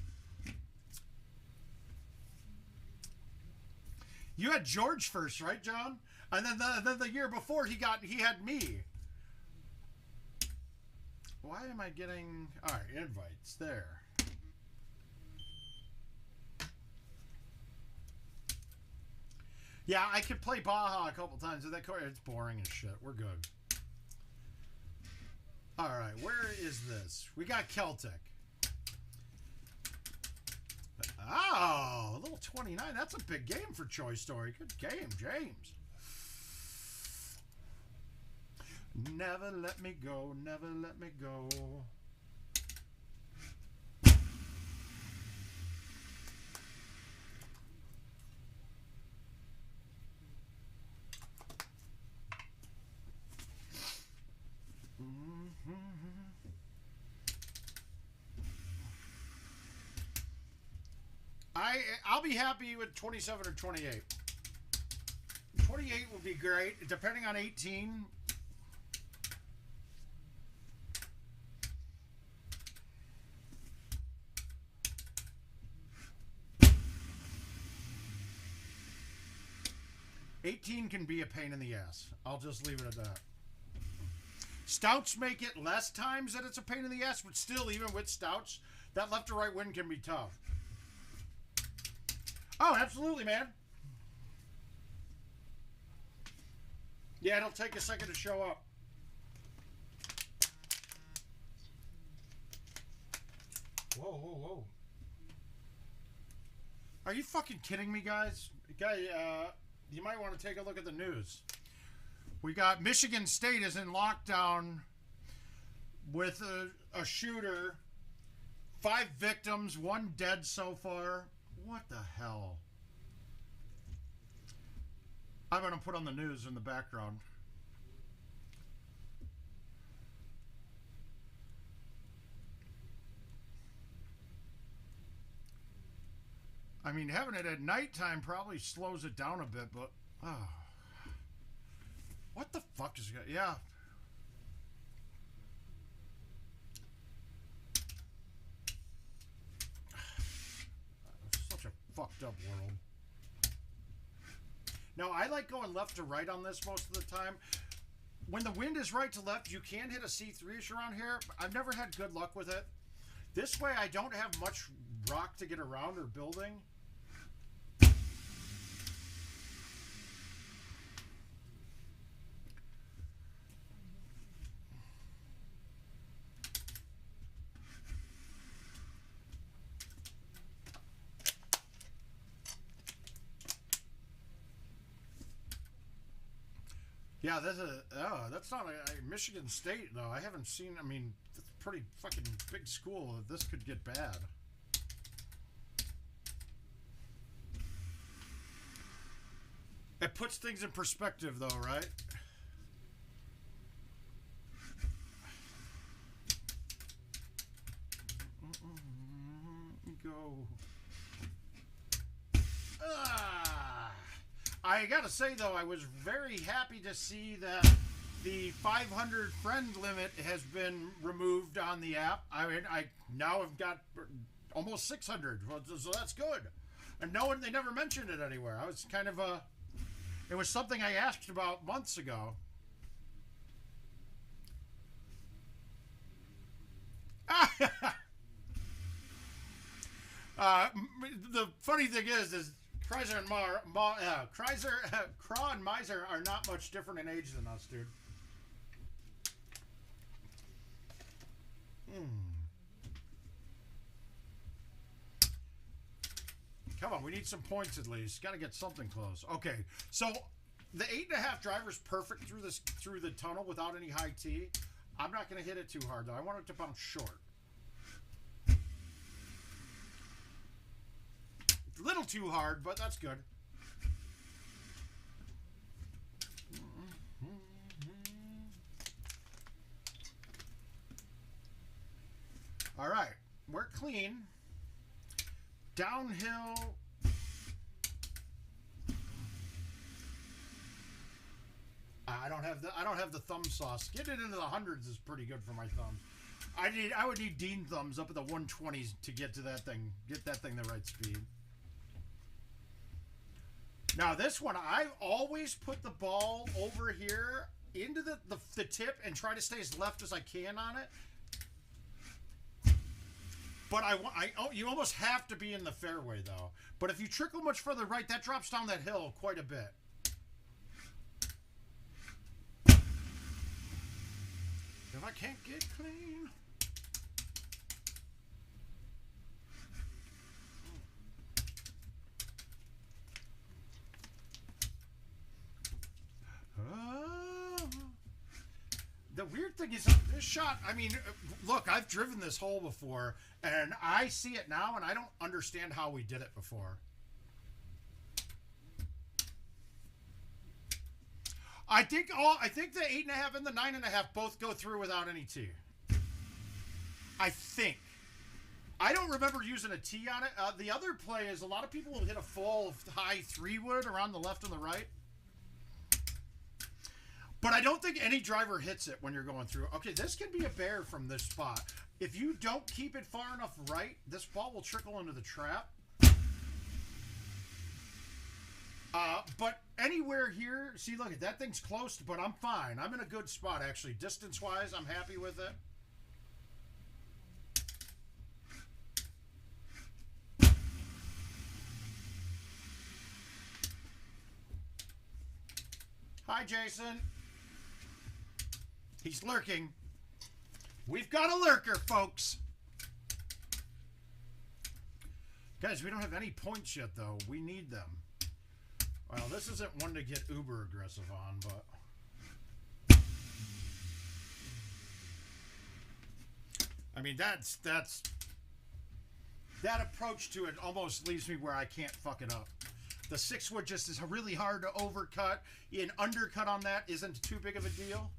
You had George first, right, John? And then the year before he had me. Why am I getting... All right, invites. There. Yeah, I could play Baja a couple times. It's boring as shit. We're good. All right, where is this? We got Celtic. Oh, a little 29. That's a big game for Choice Story. Good game, James. Never let me go, never let me go. I'll be happy with 27 or 28. 28 would be great, depending on 18. $18 can be a pain in the ass. I'll just leave it at that. Stouts make it less times that it's a pain in the ass, but still, even with stouts, that left to right win can be tough. Oh, absolutely, man. Yeah, it'll take a second to show up. Whoa, whoa, whoa. Are you fucking kidding me, guys? You might want to take a look at the news. We got Michigan State is in lockdown with a shooter. 5 victims, 1 dead so far. What the hell? I'm going to put on the news in the background. I mean, having it at nighttime probably slows it down a bit, but... Oh. What the fuck is... Yeah. Such a fucked up world. Now, I like going left to right on this most of the time. When the wind is right to left, you can hit a C3-ish around here. I've never had good luck with it. This way, I don't have much rock to get around or building. Yeah, that's not a Michigan State, though. I haven't seen, I mean, it's a pretty fucking big school. This could get bad. It puts things in perspective, though, right? Go. I gotta say though, I was very happy to see that the 500 friend limit has been removed on the app. I mean, I now have got almost 600, so that's good. And they never mentioned it anywhere. I was kind of it was something I asked about months ago. The funny thing is Kreiser and Craw and Miser are not much different in age than us, dude. Come on, we need some points at least. Got to get something close. Okay, so the 8.5 driver's perfect through the tunnel without any high T. I'm not going to hit it too hard though. I want it to bounce short. A little too hard, but that's good. All right, we're clean. Downhill. I don't have the thumb sauce. Getting it into the hundreds is pretty good for my thumbs. I would need Dean thumbs up at the 120s to get to that thing. Get that thing the right speed. Now this one, I always put the ball over here into the tip and try to stay as left as I can on it. But you almost have to be in the fairway though. But if you trickle much further right, that drops down that hill quite a bit. If I can't get clean. The weird thing is, this shot, I mean, look, I've driven this hole before, and I see it now, and I don't understand how we did it before. I think the 8.5 and the 9.5 both go through without any T. I think. I don't remember using a T on it. The other play is a lot of people will hit a full high 3-wood around the left and the right. But I don't think any driver hits it when you're going through. Okay, this can be a bear from this spot. If you don't keep it far enough right, this ball will trickle into the trap. But anywhere here, see, look, that thing's close, but I'm fine. I'm in a good spot, actually. Distance-wise, I'm happy with it. Hi, Jason. He's lurking. We've got a lurker, folks. Guys, we don't have any points yet, though. We need them. Well, this isn't one to get uber aggressive on, but... I mean, that approach to it almost leaves me where I can't fuck it up. The 6-wood just is really hard to overcut. An undercut on that isn't too big of a deal.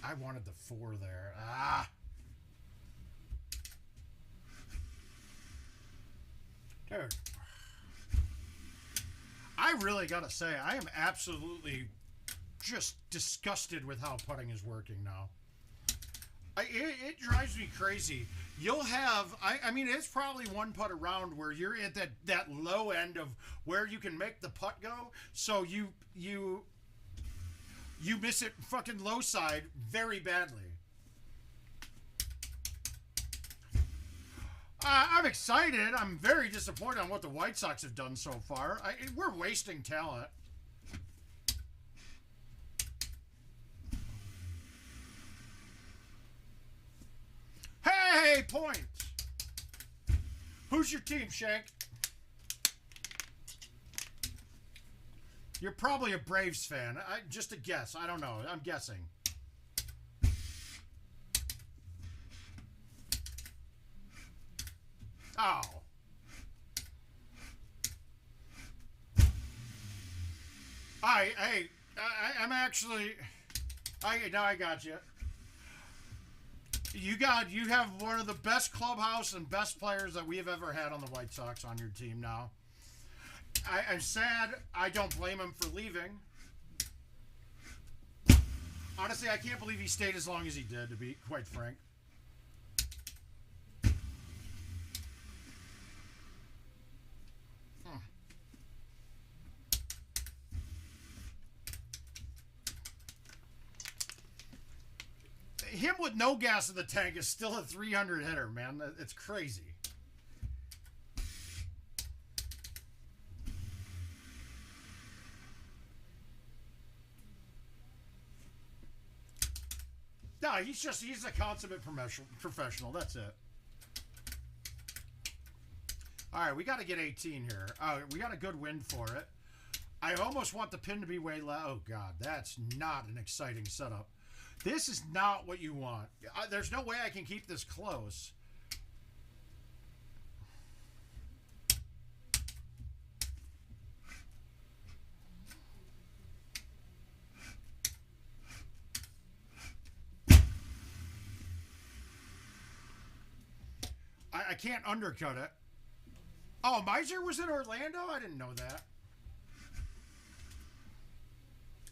I wanted the 4 there. Ah. Dude. I really gotta say, I am absolutely just disgusted with how putting is working now. It drives me crazy. You'll have, I mean, it's probably one putt around where you're at that low end of where you can make the putt go. So you miss it fucking low side very badly. I'm excited. I'm very disappointed on what the White Sox have done so far. We're wasting talent. Hey, points. Who's your team, Shank? You're probably a Braves fan. Just a guess. I don't know. I'm guessing. Oh. I'm actually... I got you. You have one of the best clubhouse and best players that we have ever had on the White Sox on your team now. I'm sad. I don't blame him for leaving. Honestly, I can't believe he stayed as long as he did, to be quite frank. Him with no gas in the tank is still a 300 hitter, man. It's crazy. No, he's a consummate professional. That's it. All right, we got to get 18 here. We got a good win for it. I almost want the pin to be way low. Oh, God, that's not an exciting setup. This is not what you want. There's no way I can keep this close. I can't undercut it. Oh, Miser was in Orlando? I didn't know that.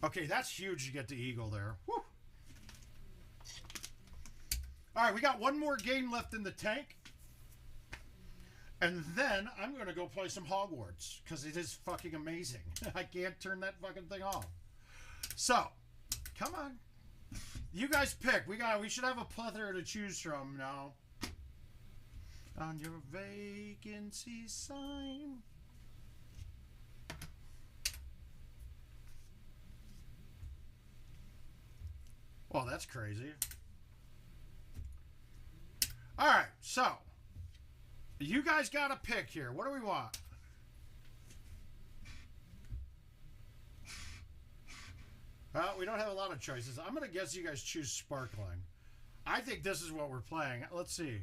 Okay, that's huge to get the Eagle there. Whew. All right, we got one more game left in the tank. And then I'm going to go play some Hogwarts because it is fucking amazing. I can't turn that fucking thing off. So, come on. You guys pick. We should have a plethora to choose from now. On your vacancy sign. Well, that's crazy. All right, so you guys got a pick here. What do we want? Well, we don't have a lot of choices. I'm going to guess you guys choose sparkling. I think this is what we're playing. Let's see.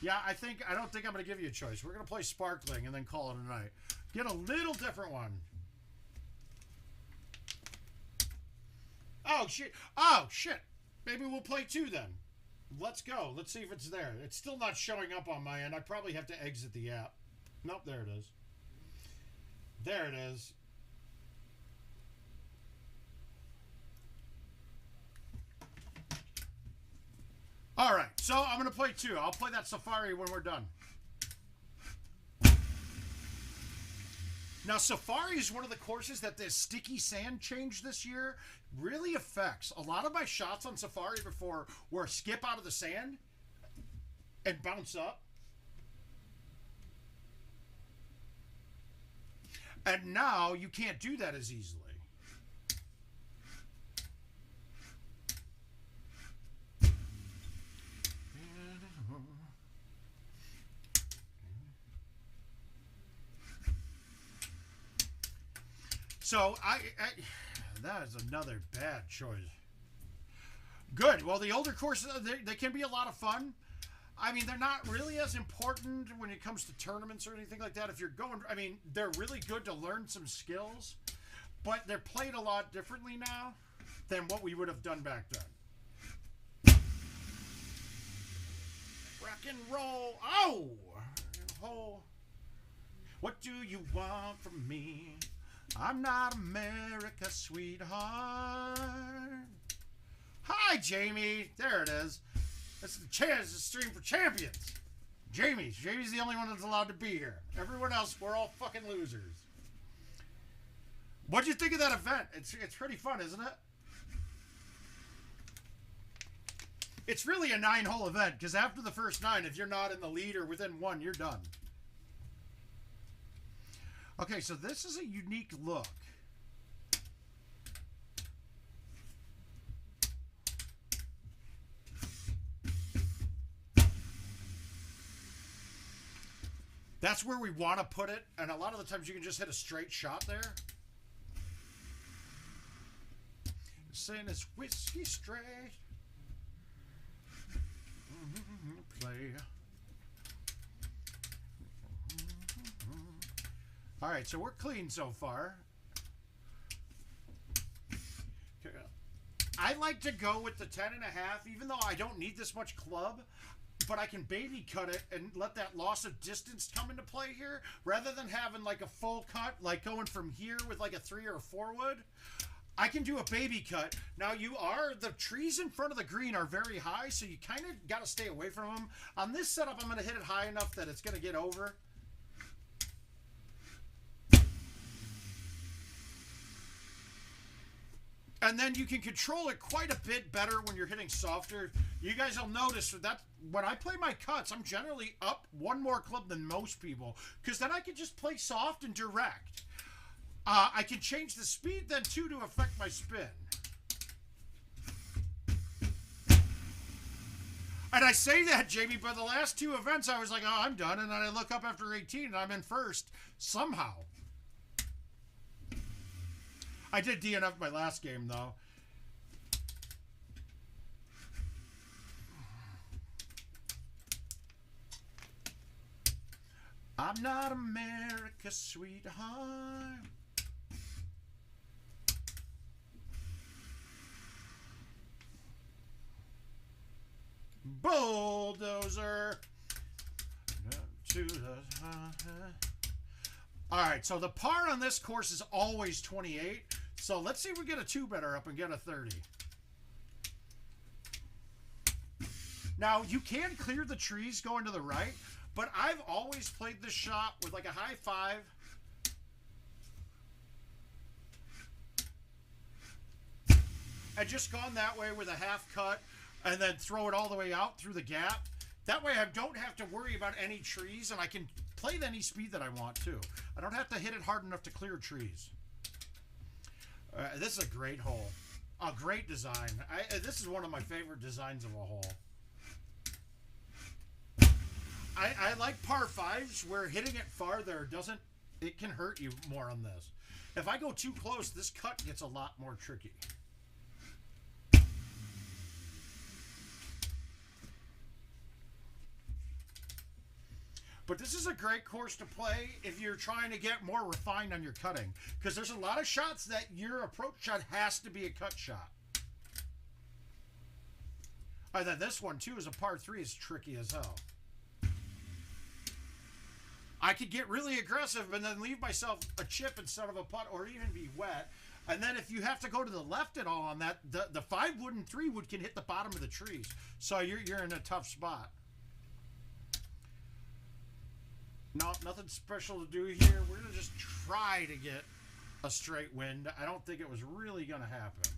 Yeah, I don't think I'm going to give you a choice. We're going to play sparkling and then call it a night. Get a little different one. Oh, shit. Oh, shit. Maybe we'll play two then. Let's go. Let's see if it's there. It's still not showing up on my end. I probably have to exit the app. Nope, there it is. There it is. All right, so I'm going to play two. I'll play that Safari when we're done. Now, Safari is one of the courses that the sticky sand change this year really affects. A lot of my shots on Safari before were skip out of the sand and bounce up. And now you can't do that as easily. So, that is another bad choice. Good. Well, the older courses, they can be a lot of fun. I mean, they're not really as important when it comes to tournaments or anything like that. If you're going, I mean, they're really good to learn some skills, but they're played a lot differently now than what we would have done back then. Rock and roll. Oh! What do you want from me? I'm not America's sweetheart. Hi, Jamie. There it is. That's the chance to stream for champions. Jamie's the only one that's allowed to be here. Everyone else, we're all fucking losers. What'd you think of that event? It's pretty fun, isn't it? It's really a 9-hole event, because after the first 9, if you're not in the lead or within 1, you're done. Okay, so this is a unique look. That's where we want to put it, and a lot of the times you can just hit a straight shot there. Saying it's whiskey straight. Play. All right, so we're clean so far. I like to go with the 10.5, even though I don't need this much club, but I can baby cut it and let that loss of distance come into play here, rather than having like a full cut, like going from here with like a 3 or a 4 wood. I can do a baby cut. Now the trees in front of the green are very high, so you kind of got to stay away from them. On this setup, I'm going to hit it high enough that it's going to get over. And then you can control it quite a bit better when you're hitting softer. You guys will notice that when I play my cuts, I'm generally up one more club than most people, because then I can just play soft and direct. I can change the speed then too to affect my spin. And I say that, Jamie, but the last 2 events I was like, oh, I'm done. And then I look up after 18 and I'm in first somehow. I did DNF my last game, though. I'm not America's sweetheart. Bulldozer. To the... All right, so the par on this course is always 28. So let's see if we get a 2-better up and get a 30. Now, you can clear the trees going to the right, but I've always played this shot with like a high 5. And just gone that way with a half cut and then throw it all the way out through the gap. That way I don't have to worry about any trees, and I can play at any speed that I want to. I don't have to hit it hard enough to clear trees. This is a great hole. A great design. This is one of my favorite designs of a hole. I like par 5s where hitting it farther it can hurt you more on this. If I go too close, this cut gets a lot more tricky. But this is a great course to play if you're trying to get more refined on your cutting, because there's a lot of shots that your approach shot has to be a cut shot. And then this one, too, is a par 3. Is tricky as hell. I could get really aggressive and then leave myself a chip instead of a putt, or even be wet. And then if you have to go to the left at all on that, the 5 wood and 3 wood can hit the bottom of the trees. So you're in a tough spot. No, nothing special to do here. We're going to just try to get a straight wind. I don't think it was really going to happen.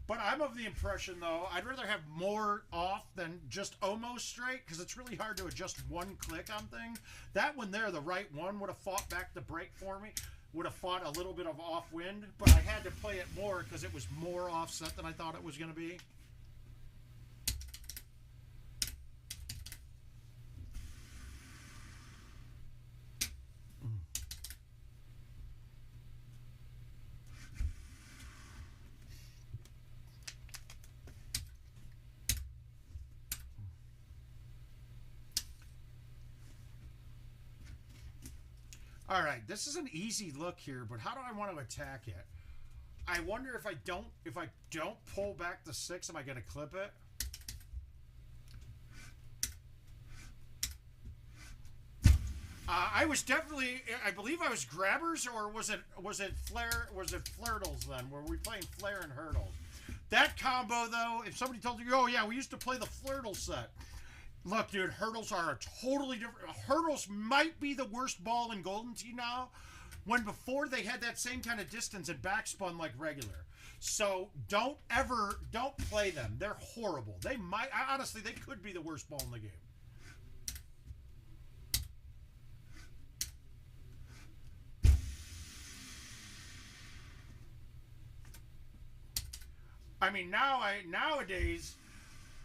But I'm of the impression, though, I'd rather have more off than just almost straight, because it's really hard to adjust one click on things. That one there, the right one, would have fought back the break for me. Would have fought a little bit of off wind, but I had to play it more because it was more offset than I thought it was going to be. All right, this is an easy look here, but how do I want to attack it? I wonder if I don't pull back the 6, am I going to clip it? I was definitely, I believe I was grabbers, or was it flirtles then? Were we playing flare and hurdles? That combo though, if somebody told you, oh yeah, we used to play the flirtle set. Look, dude, hurdles are a totally different... Hurdles might be the worst ball in Golden Tee now, when before they had that same kind of distance and backspun like regular. So don't play them. They're horrible. They might... Honestly, they could be the worst ball in the game. I mean, nowadays...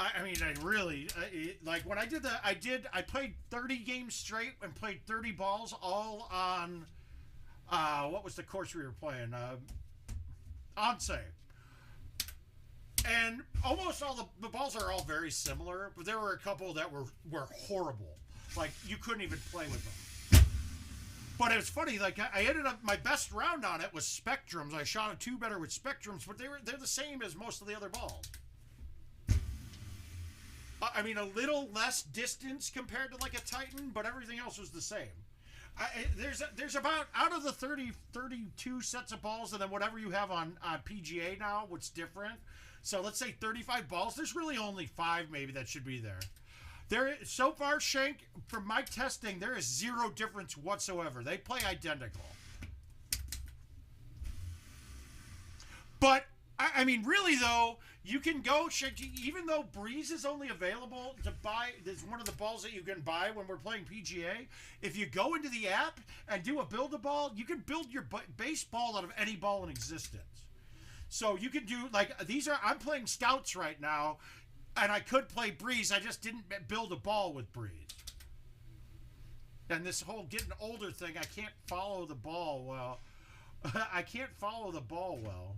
I mean, I really, like when I played 30 games straight and played 30 balls all on, what was the course we were playing? Onse. And And almost all the balls are all very similar, but there were a couple that were horrible. Like, you couldn't even play with them. But it was funny, like, I ended up, my best round on it was Spectrums. I shot a 2 better with Spectrums, but they're the same as most of the other balls. I mean, a little less distance compared to, like, a Titan, but everything else was the same. There's about, out of the 32 sets of balls, and then whatever you have on PGA now, what's different. So let's say 35 balls. There's really only 5 maybe that should be there. So far, Shank, from my testing, there is 0 difference whatsoever. They play identical. But, I mean, really, though, you can go, Shank, even though Breeze is only available to buy, there's one of the balls that you can buy when we're playing PGA. If you go into the app and do a build-a-ball, you can build your base ball out of any ball in existence. So you can do, like, I'm playing Scouts right now, and I could play Breeze. I just didn't build a ball with Breeze. And this whole getting older thing, I can't follow the ball well. I can't follow the ball well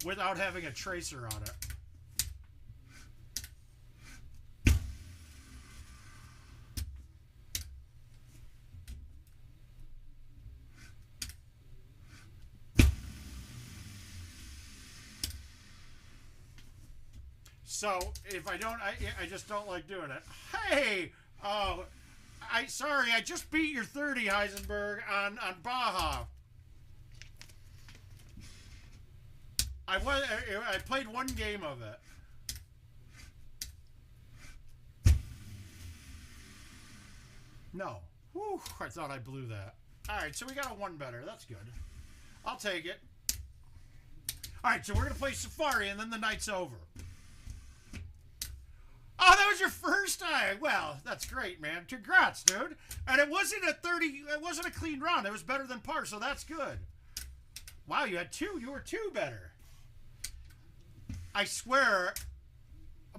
without having a tracer on it. So if I don't, I just don't like doing it. Hey, sorry, I just beat your 30, Heisenberg, on Baja. I played 1 game of it. No. Whew, I thought I blew that. All right, so we got a 1 better. That's good. I'll take it. All right, so we're going to play Safari, and then the night's over. Oh, that was your first time. Well, that's great, man. Congrats, dude. And it wasn't a clean run. It was better than par, so that's good. Wow, you had 2. You were 2 better. I swear,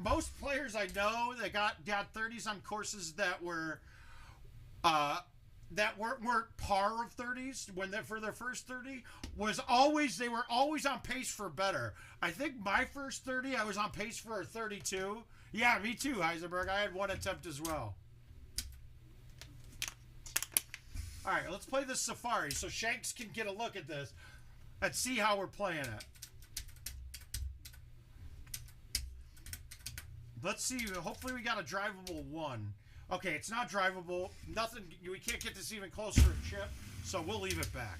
most players I know that got 30s on courses that weren't par of 30s for their first 30 they were always on pace for better. I think my first 30 I was on pace for a 32. Yeah, me too, Heisenberg. I had 1 attempt as well. All right, let's play this Safari so Shanks can get a look at this and see how we're playing it. Let's see. Hopefully we got a drivable 1. Okay, it's not drivable. Nothing. We can't get this even closer to a chip, so we'll leave it back.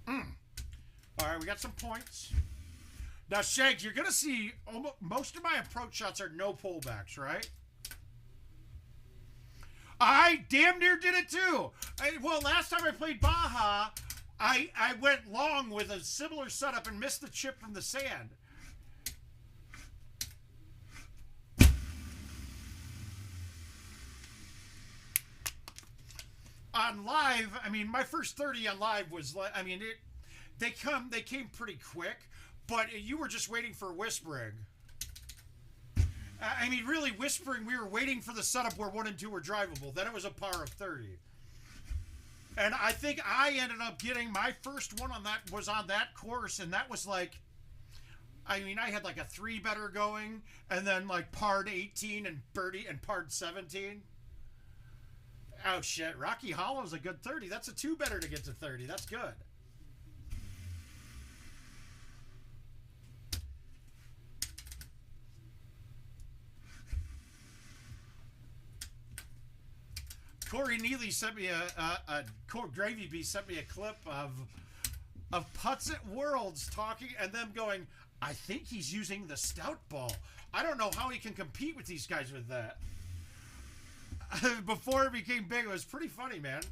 All right, we got some points. Now, Shanks, you're going to see most of my approach shots are no pullbacks, right? I damn near did it too. Well, last time I played Baja, I went long with a similar setup and missed the chip from the sand. On live, I mean, my first 30 on live was like, I mean, they came pretty quick, but you were just waiting for whispering. I mean, really, whispering, we were waiting for the setup where 1 and 2 were drivable. Then it was a par of 30. And I think I ended up getting my first one on that course, and that was like, I mean, I had like a 3 better going, and then like parred 18 and birdie and parred 17. Oh shit, Rocky Hollow's a good 30. That's a 2 better to get to 30. That's good. Corey Neely sent me Gravy Bee sent me a clip of Putts at Worlds talking and them going, I think he's using the stout ball. I don't know how he can compete with these guys with that. Before it became big, it was pretty funny, man.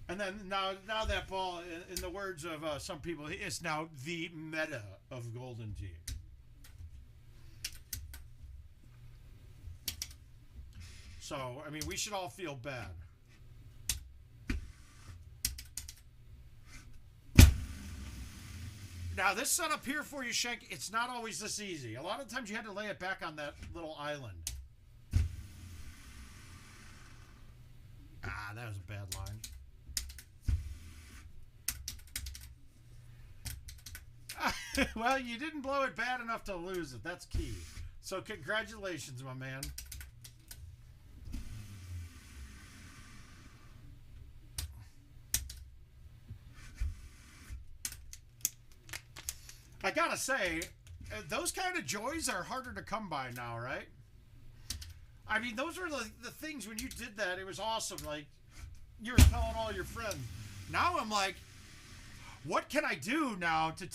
And then now that ball, in the words of some people, is now the meta of Golden Tee. So, I mean, we should all feel bad. Now, this setup here for you, Shank, it's not always this easy. A lot of times you had to lay it back on that little island. Ah, that was a bad line. Well, you didn't blow it bad enough to lose it. That's key. So congratulations, my man. I gotta say, those kind of joys are harder to come by now, right? I mean, those were the things when you did that. It was awesome. Like, you were telling all your friends. Now I'm like, what can I do now to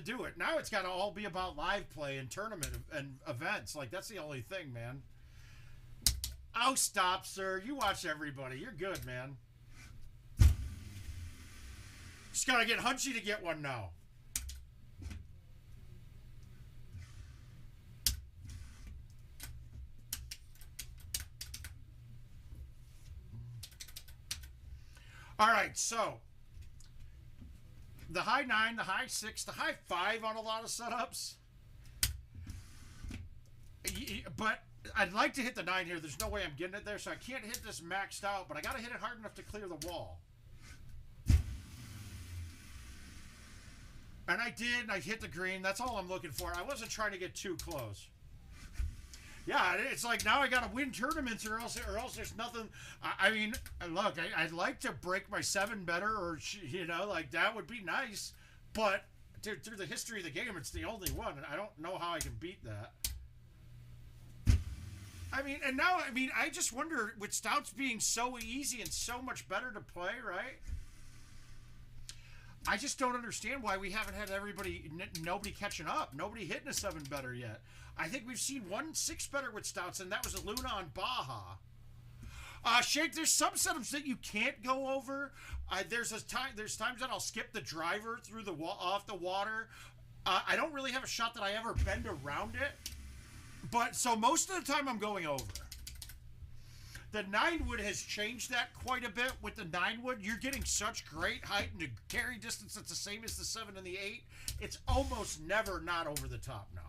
do it? Now it's got to all be about live play and tournament and events. Like, that's the only thing, man. Oh, stop, sir. You watch everybody. You're good, man. Just got to get Hunchy to get one now. All right, so the high 9, the high 6, the high 5 on a lot of setups. But I'd like to hit the 9 here. There's no way I'm getting it there, so I can't hit this maxed out, but I got to hit it hard enough to clear the wall. And I did, and I hit the green. That's all I'm looking for. I wasn't trying to get too close. Yeah, it's like now I got to win tournaments or else there's nothing. I mean, look, I'd like to break my 7 better or, you know, like that would be nice. But through the history of the game, it's the only one. And I don't know how I can beat that. I mean, and now, I mean, I just wonder with Stouts being so easy and so much better to play, right? I just don't understand why we haven't had nobody catching up. Nobody hitting a 7 better yet. I think we've seen 1 6 better with Stouts, and that was a Luna on Baja. Shake, there's some setups that you can't go over. There's times that I'll skip the driver through the off the water. I don't really have a shot that I ever bend around it. But so most of the time I'm going over. The 9-wood has changed that quite a bit. With the 9-wood, you're getting such great height and the carry distance that's the same as the 7 and the 8. It's almost never not over the top now.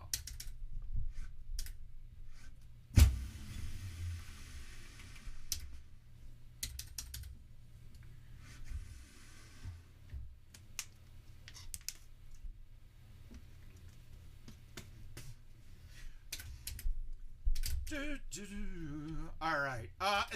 All right.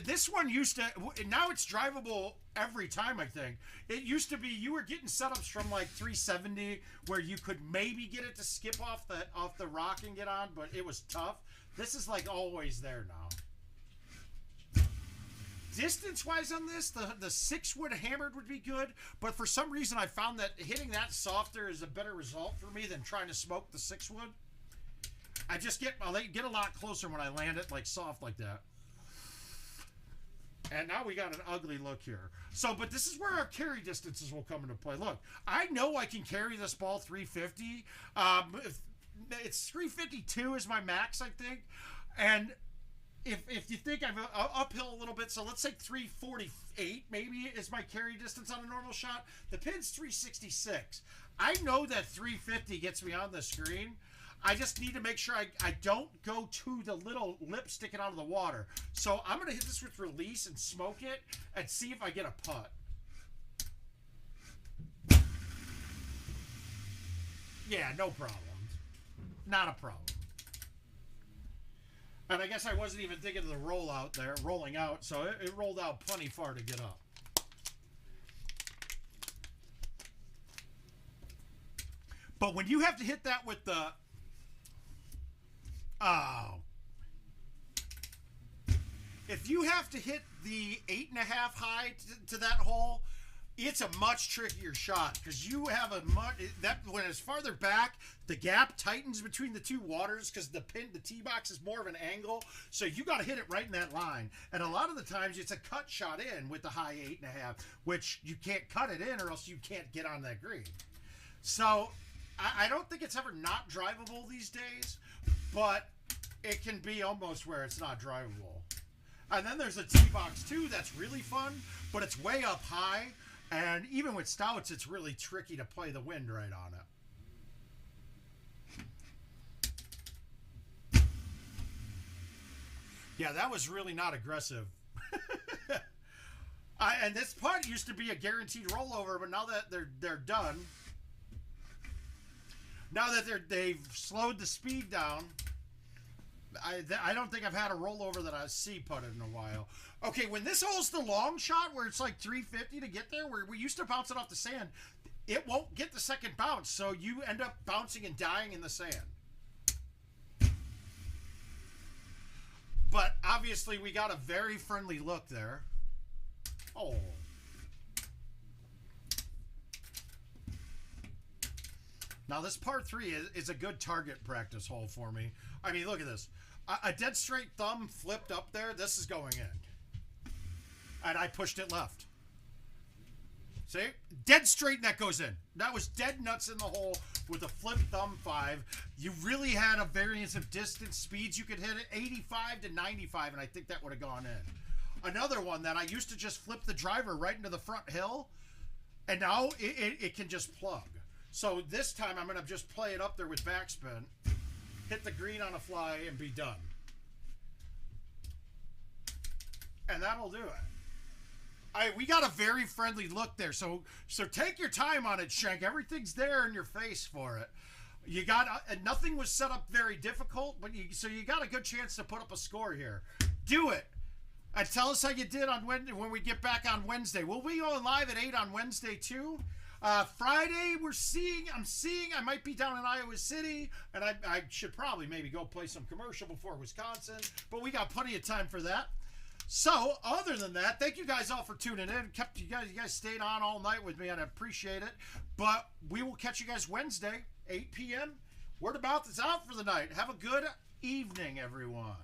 This one used to, now it's drivable every time, I think. It used to be you were getting setups from like 370 where you could maybe get it to skip off the rock and get on, but it was tough. This is like always there now. Distance-wise on this, the 6-wood hammered would be good, but for some reason I found that hitting that softer is a better result for me than trying to smoke the 6-wood. I get a lot closer when I land it like soft like that. And now we got an ugly look here. So, but this is where our carry distances will come into play. Look, I know I can carry this ball 350. It's 352 is my max, I think. And if you think I'm uphill a little bit, so let's say 348 maybe is my carry distance on a normal shot. The pin's 366. I know that 350 gets me on the screen. I just need to make sure I don't go to the little lip sticking out of the water. So I'm going to hit this with release and smoke it and see if I get a putt. Yeah, no problem. Not a problem. And I guess I wasn't even thinking of the rolling out, so it rolled out plenty far to get up. But when you have to hit that with the... Oh. If you have to hit the 8.5 high to that hole, it's a much trickier shot because you have when it's farther back, the gap tightens between the two waters because the tee box is more of an angle. So you got to hit it right in that line. And a lot of the times it's a cut shot in with the high 8.5, which you can't cut it in or else you can't get on that green. So I don't think it's ever not drivable these days, but it can be almost where it's not drivable. And then there's a tee box too that's really fun, but it's way up high. And even with Stouts, it's really tricky to play the wind right on it. Yeah, that was really not aggressive. And this putt used to be a guaranteed rollover, but now that they're done, now that they've slowed the speed down, I don't think I've had a rollover that I see putted in a while. Okay, when this hole's the long shot where it's like 350 to get there, where we used to bounce it off the sand, it won't get the second bounce, so you end up bouncing and dying in the sand. But obviously we got a very friendly look there. Oh. Now this par 3 is a good target practice hole for me. I mean, look at this. A dead straight thumb flipped up there. This is going in. And I pushed it left. See? Dead straight and that goes in. That was dead nuts in the hole with a flip thumb 5. You really had a variance of distance, speeds. You could hit it 85 to 95, and I think that would have gone in. Another one that I used to just flip the driver right into the front hill, and now it can just plug. So this time I'm going to just play it up there with backspin, hit the green on a fly, and be done. And that'll do it. We got a very friendly look there, so take your time on it, Shank. Everything's there in your face for it. You got nothing was set up very difficult, but so you got a good chance to put up a score here. Do it, and tell us how you did on when we get back on Wednesday. We'll be going live at 8 on Wednesday too. Friday I'm seeing I might be down in Iowa City, and I should probably maybe go play some commercial before Wisconsin, but we got plenty of time for that. So, other than that, thank you guys all for tuning in. You guys stayed on all night with me, and I appreciate it. But we will catch you guys Wednesday, 8 p.m. Word of mouth is out for the night. Have a good evening, everyone.